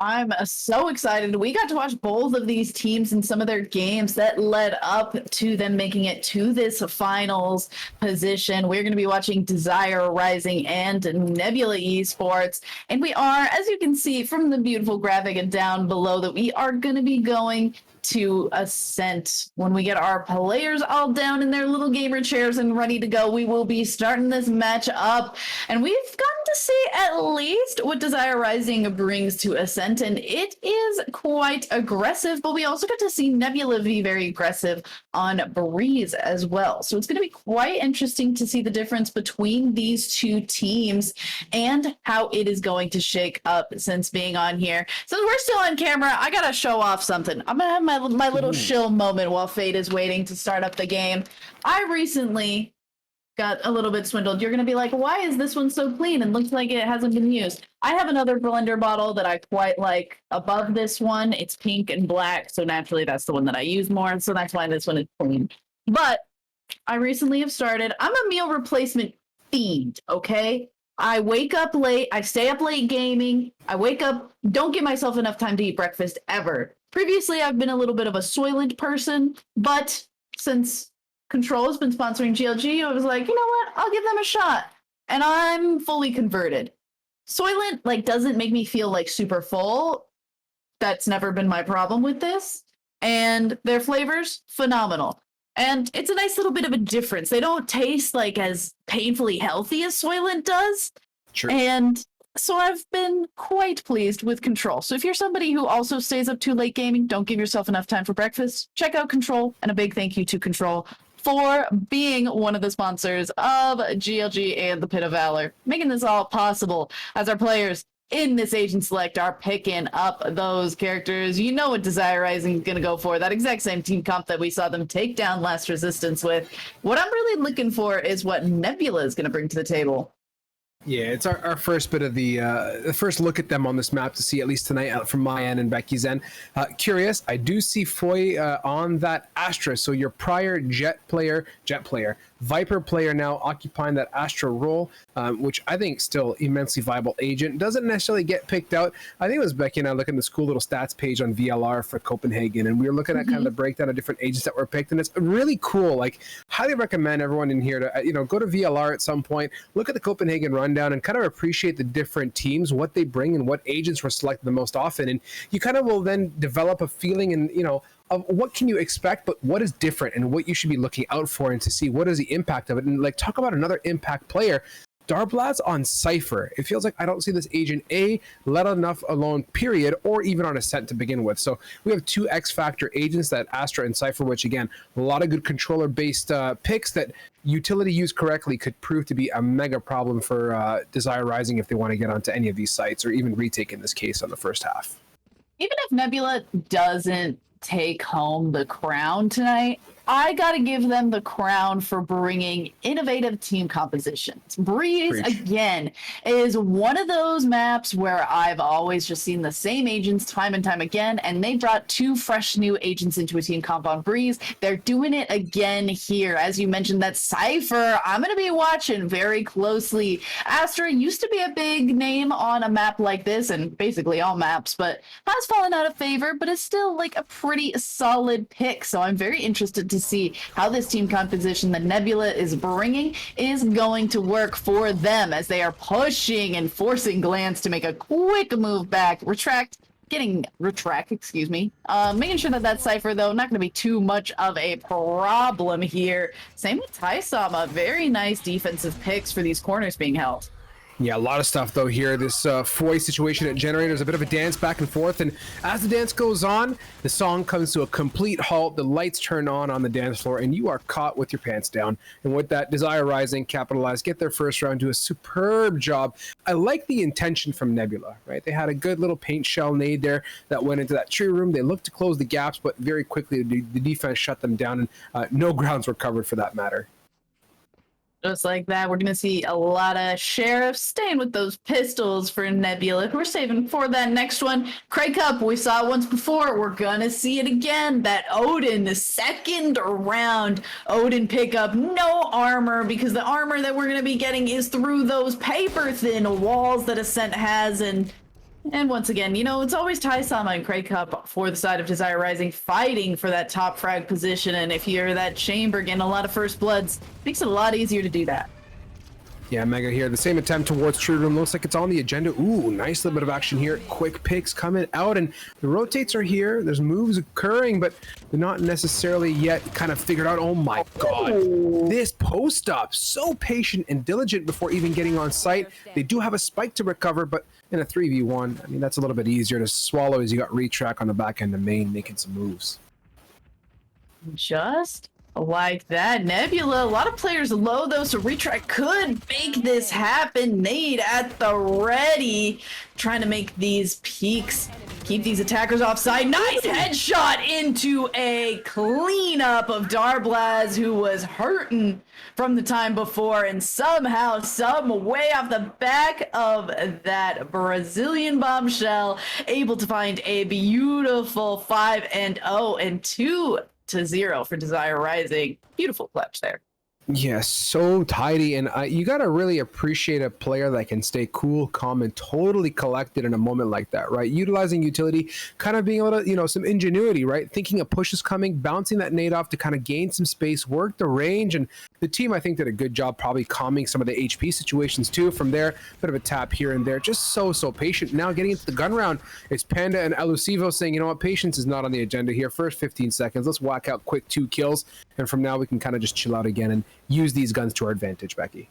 I'm so excited. We got to watch both of these teams in some of their games that led up to them making it to this finals position. We're going to be watching Desire Rising and Nebula Esports. And we are, as you can see from the beautiful graphic and down below, that we are going to be going to Ascent. When we get our players all down in their little gamer chairs and ready to go, we will be starting this match up. And we've gotten to see at least what Desire Rising brings to Ascent, and it is quite aggressive, but we also get to see Nebula be very aggressive on Breeze as well. So it's going to be quite interesting to see the difference between these two teams and how it is going to shake up since being on here. Since we're still on camera, I got to show off something. I'm going to have my little shill moment while Fate is waiting to start up the game. I recently got a little bit swindled. You're going to be like, why is this one so clean and looks like it hasn't been used? I have another blender bottle that I quite like above this one. It's pink and black, so naturally that's the one that I use more, so that's why this one is clean. But I recently have started, I'm a meal replacement fiend, okay? I wake up late, I stay up late gaming, I wake up, don't give myself enough time to eat breakfast ever. Previously, I've been a little bit of a Soylent person, but since Control has been sponsoring GLG, I was like, you know what? I'll give them a shot. And I'm fully converted. Soylent doesn't make me feel super full. That's never been my problem with this. And their flavors, phenomenal. And it's a nice little bit of a difference. They don't taste as painfully healthy as Soylent does. True. And so I've been quite pleased with Control. So if you're somebody who also stays up too late gaming, don't give yourself enough time for breakfast, check out Control. And a big thank you to Control for being one of the sponsors of GLG and the Pit of Valor, making this all possible as our players in this Agent Select are picking up those characters. You know what Desire Rising is going to go for, that exact same team comp that we saw them take down Last Resistance with. What I'm really looking for is what Nebula is going to bring to the table. Yeah, it's our first bit of the first look at them on this map to see, at least tonight, from my end and Becky's end. Curious, I do see Foy on that Astra, so your prior Jet player, Viper player now occupying that Astra role, which I think still immensely viable agent. Doesn't necessarily get picked out. I think it was Becky and I looking at this cool little stats page on VLR for Copenhagen, and we were looking at kind of the breakdown of different agents that were picked, and it's really cool. Highly recommend everyone in here to go to VLR at some point, look at the Copenhagen rundown, and kind of appreciate the different teams, what they bring, and what agents were selected the most often, and you kind of will then develop a feeling and of what can you expect, but what is different and what you should be looking out for, and to see what is the impact of it. And talk about another impact player, Darblaz on Cypher. It feels like I don't see this agent let enough alone, period, or even on Ascent to begin with. So we have two X Factor agents, that Astra and Cypher, which again, a lot of good controller based picks that utility used correctly could prove to be a mega problem for Desire Rising if they want to get onto any of these sites, or even retake in this case on the first half. Even if Nebula doesn't take home the crown tonight, I gotta give them the crown for bringing innovative team compositions. Breeze, again, is one of those maps where I've always just seen the same agents time and time again, and they brought two fresh new agents into a team comp on Breeze. They're doing it again here. As you mentioned, that Cypher, I'm gonna be watching very closely. Astra used to be a big name on a map like this, and basically all maps, but has fallen out of favor, but is still a pretty solid pick. So I'm very interested to see how this team composition that Nebula is bringing is going to work for them, as they are pushing and forcing Glance to make a quick move back, making sure that Cypher, though, not going to be too much of a problem here. Same with Taisama, very nice defensive picks for these corners being held. Yeah, a lot of stuff though here. This Foy situation at Generator is a bit of a dance back and forth, and as the dance goes on, the song comes to a complete halt. The lights turn on the dance floor, and you are caught with your pants down. And with that, Desire Rising capitalize, get their first round, do a superb job. I like the intention from Nebula, right? They had a good little paint shell nade there that went into that tree room. They looked to close the gaps, but very quickly the defense shut them down, and no grounds were covered for that matter. Just like that, we're going to see a lot of sheriffs staying with those pistols for Nebula. We're saving for that next one. Craig Cup, we saw it once before. We're going to see it again. That Odin, the second round Odin pickup. No armor, because the armor that we're going to be getting is through those paper-thin walls that Ascent has. And once again, you know, it's always Tai-Sama and Craig Cup for the side of Desire Rising fighting for that top frag position. And if you're that chamber getting a lot of first bloods, it makes it a lot easier to do that. Yeah, Mega here. The same attempt towards True Room. Looks like it's on the agenda. Ooh, nice little bit of action here. Quick picks coming out, and the rotates are here. There's moves occurring, but they're not necessarily yet kind of figured out. Oh my god. This post-up, so patient and diligent before even getting on site. They do have a spike to recover, but in a 3v1, I mean, that's a little bit easier to swallow as you got retrack on the back end of main making some moves. Just like that. Nebula, a lot of players low though, so retrack could make this happen. Nade at the ready, trying to make these peaks, keep these attackers offside. Nice headshot into a cleanup of Darblaz, who was hurting from the time before, and somehow, some way off the back of that Brazilian bombshell, able to find a beautiful 5-0 and 2-0 for Desire Rising. Beautiful clutch there. Yes, so tidy, and you got to really appreciate a player that can stay cool, calm, and totally collected in a moment like that, right? Utilizing utility, kind of being able to, you know, some ingenuity, right? Thinking a push is coming, bouncing that nade off to kind of gain some space, work the range, and the team, I think, did a good job probably calming some of the HP situations too. From there, bit of a tap here and there, just so patient. Now getting into the gun round, it's Panda and Elusivo saying, you know what, patience is not on the agenda here. First 15 seconds, let's whack out quick 2 kills, and from now we can kind of just chill out again and use these guns to our advantage, Becky.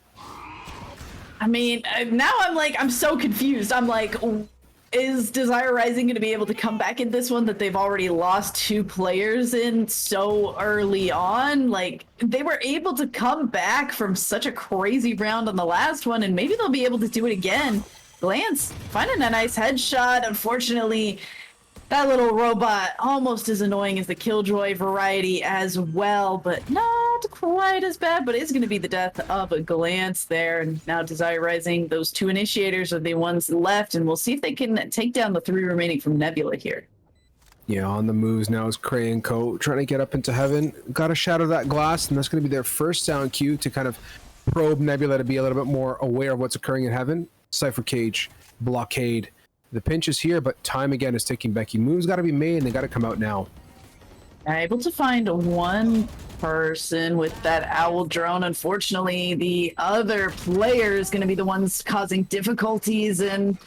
I mean, now I'm so confused. I'm like, is Desire Rising going to be able to come back in this one that they've already lost 2 players in so early on? Like, they were able to come back from such a crazy round on the last one, and maybe they'll be able to do it again. Glance, finding a nice headshot. Unfortunately, that little robot, almost as annoying as the Killjoy variety as well, but not quite as bad, but it's going to be the death of a Glance there. And now Desire Rising, those 2 initiators are the ones left, and we'll see if they can take down the 3 remaining from Nebula here. Yeah, on the moves now is Cray and Co. trying to get up into heaven. Got to shatter that glass, and that's going to be their first sound cue to kind of probe Nebula to be a little bit more aware of what's occurring in heaven. Cypher Cage, blockade. The pinch is here, but time again is ticking, Becky. Moves got to be made, and they got to come out now. Able to find one person with that owl drone. Unfortunately, the other player is going to be the ones causing difficulties, and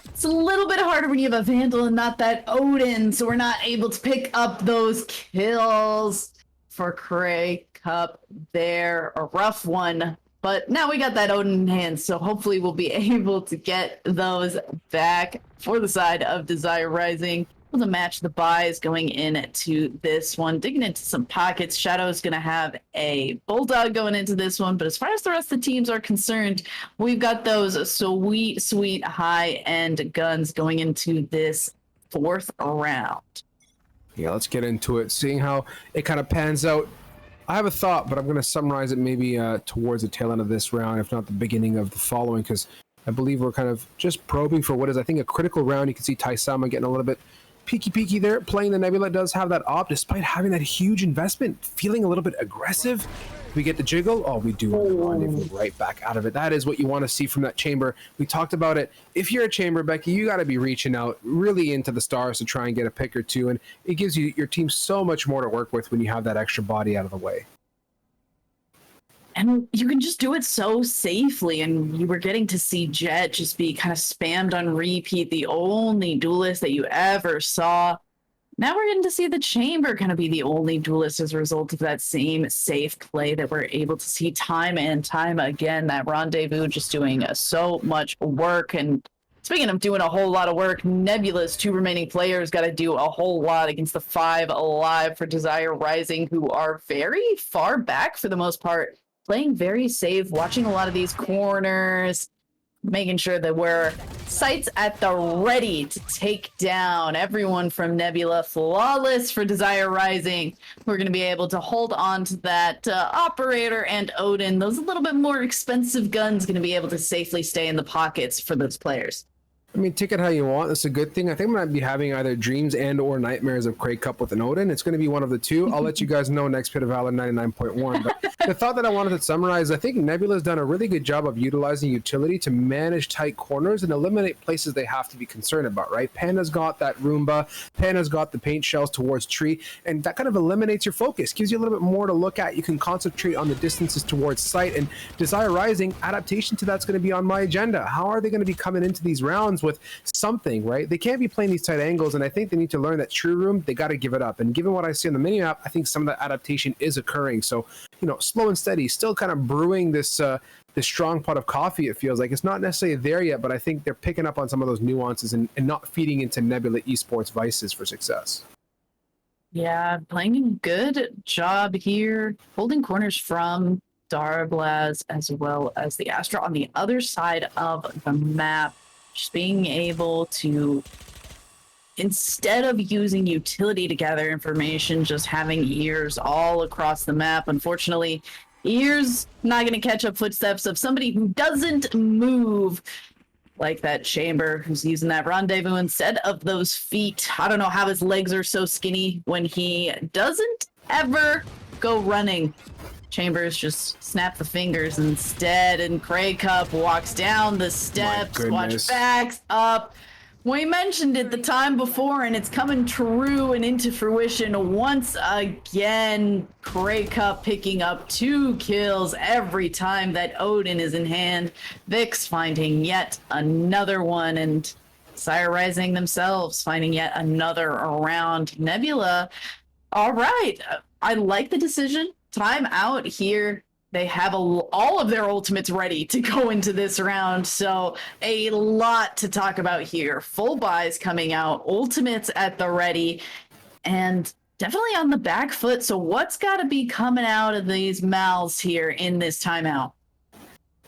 it's a little bit harder when you have a Vandal and not that Odin, so we're not able to pick up those kills for Cray Cup there. A rough one. But now we got that Odin in hand, so hopefully we'll be able to get those back for the side of Desire Rising. Able to match the buys going into this one. Digging into some pockets. Shadow's going to have a Bulldog going into this one, but as far as the rest of the teams are concerned, we've got those sweet high-end guns going into this 4th round. Yeah, let's get into it. Seeing how it kind of pans out. I have a thought, but I'm going to summarize it maybe towards the tail end of this round, if not the beginning of the following, because I believe we're kind of just probing for what is, I think, a critical round. You can see Tai-Sama getting a little bit peeky there. Playing the Nebula does have that op, despite having that huge investment, feeling a little bit aggressive. We get the jiggle. Oh, we do. Rendezvous right back out of it. That is what you want to see from that chamber. We talked about it. If you're a chamber, Becky, you got to be reaching out really into the stars to try and get a pick or 2, and it gives you your team so much more to work with when you have that extra body out of the way. And you can just do it so safely, and you were getting to see Jet just be kind of spammed on repeat, the only duelist that you ever saw. Now we're getting to see the Chamber kind of be the only duelist as a result of that same safe play that we're able to see time and time again. That Rendezvous just doing so much work. And speaking of doing a whole lot of work, Nebula's 2 remaining players got to do a whole lot against the 5 alive for Desire Rising, who are very far back for the most part, playing very safe, watching a lot of these corners, making sure that we're sights at the ready to take down everyone from Nebula. Flawless for Desire Rising. We're going to be able to hold on to that Operator and Odin. Those a little bit more expensive guns going to be able to safely stay in the pockets for those players. I mean, take it how you want. That's a good thing. I think I'm going to be having either dreams and or nightmares of Craig Cup with an Odin. It's going to be one of the two. I'll let you guys know next Pit of Valor 99.1. But the thought that I wanted to summarize, I think Nebula's done a really good job of utilizing utility to manage tight corners and eliminate places they have to be concerned about, right? Panda's got that Roomba. Panda's got the paint shells towards tree. And that kind of eliminates your focus, gives you a little bit more to look at. You can concentrate on the distances towards sight. And Desire Rising, adaptation to that's going to be on my agenda. How are they going to be coming into these rounds with something, right? They can't be playing these tight angles, and I think they need to learn that true room, they got to give it up. And given what I see on the mini map, I think some of that adaptation is occurring. So, you know, slow and steady, still kind of brewing this this strong pot of coffee. It feels like it's not necessarily there yet, but I think they're picking up on some of those nuances and not feeding into Nebula Esports vices for success. Yeah, playing a good job here, holding corners from Darblaz as well as the Astra on the other side of the map. Just being able to, instead of using utility to gather information, just having ears all across the map. Unfortunately, ears not going to catch up footsteps of somebody who doesn't move, like that Chamber who's using that Rendezvous instead of those feet. I don't know how his legs are so skinny when he doesn't ever go running. Chambers just snap the fingers instead, and Cray Cup walks down the steps, watch backs up. We mentioned it the time before, and it's coming true and into fruition once again. Cray Cup picking up 2 kills every time that Odin is in hand. Vix finding yet another one, and Desire Rising themselves finding yet another around. Nebula, all right. I like the decision. Time out here. They have all of their ultimates ready to go into this round, so a lot to talk about here. Full buys coming out, ultimates at the ready, and definitely on the back foot. So what's got to be coming out of these mouths here in this timeout?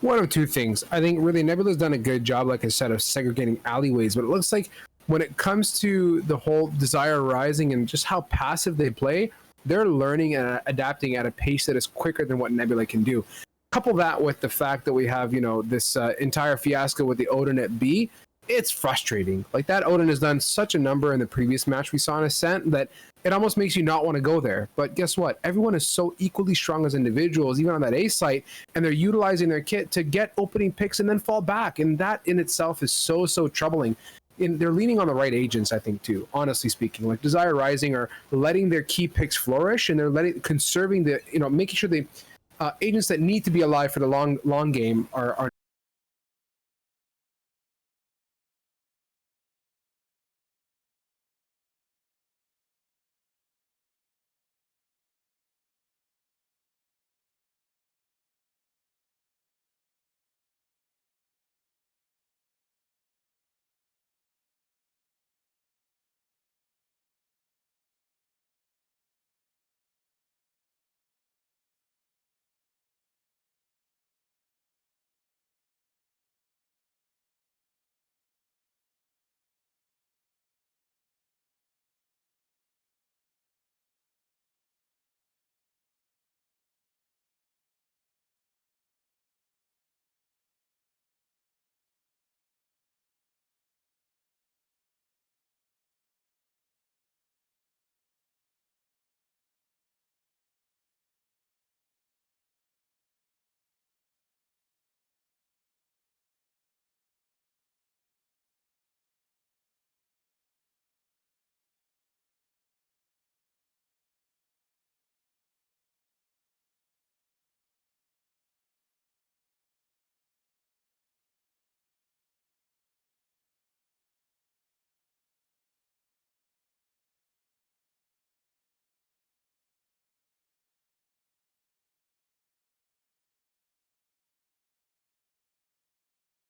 One of 2 things. I think really Nebula's done a good job, like I said, of segregating alleyways, but it looks like when it comes to the whole Desire Rising and just how passive they play, they're learning and adapting at a pace that is quicker than what Nebula can do. Couple that with the fact that we have, you know, this entire fiasco with the Odin at B, it's frustrating. Like, that Odin has done such a number in the previous match we saw in Ascent that it almost makes you not want to go there. But guess what? Everyone is so equally strong as individuals, even on that A site, and they're utilizing their kit to get opening picks and then fall back. And that in itself is so troubling. And they're leaning on the right agents, I think, too, honestly speaking. Like, Desire Rising are letting their key picks flourish, and they're conserving the, you know, making sure the agents that need to be alive for the long game are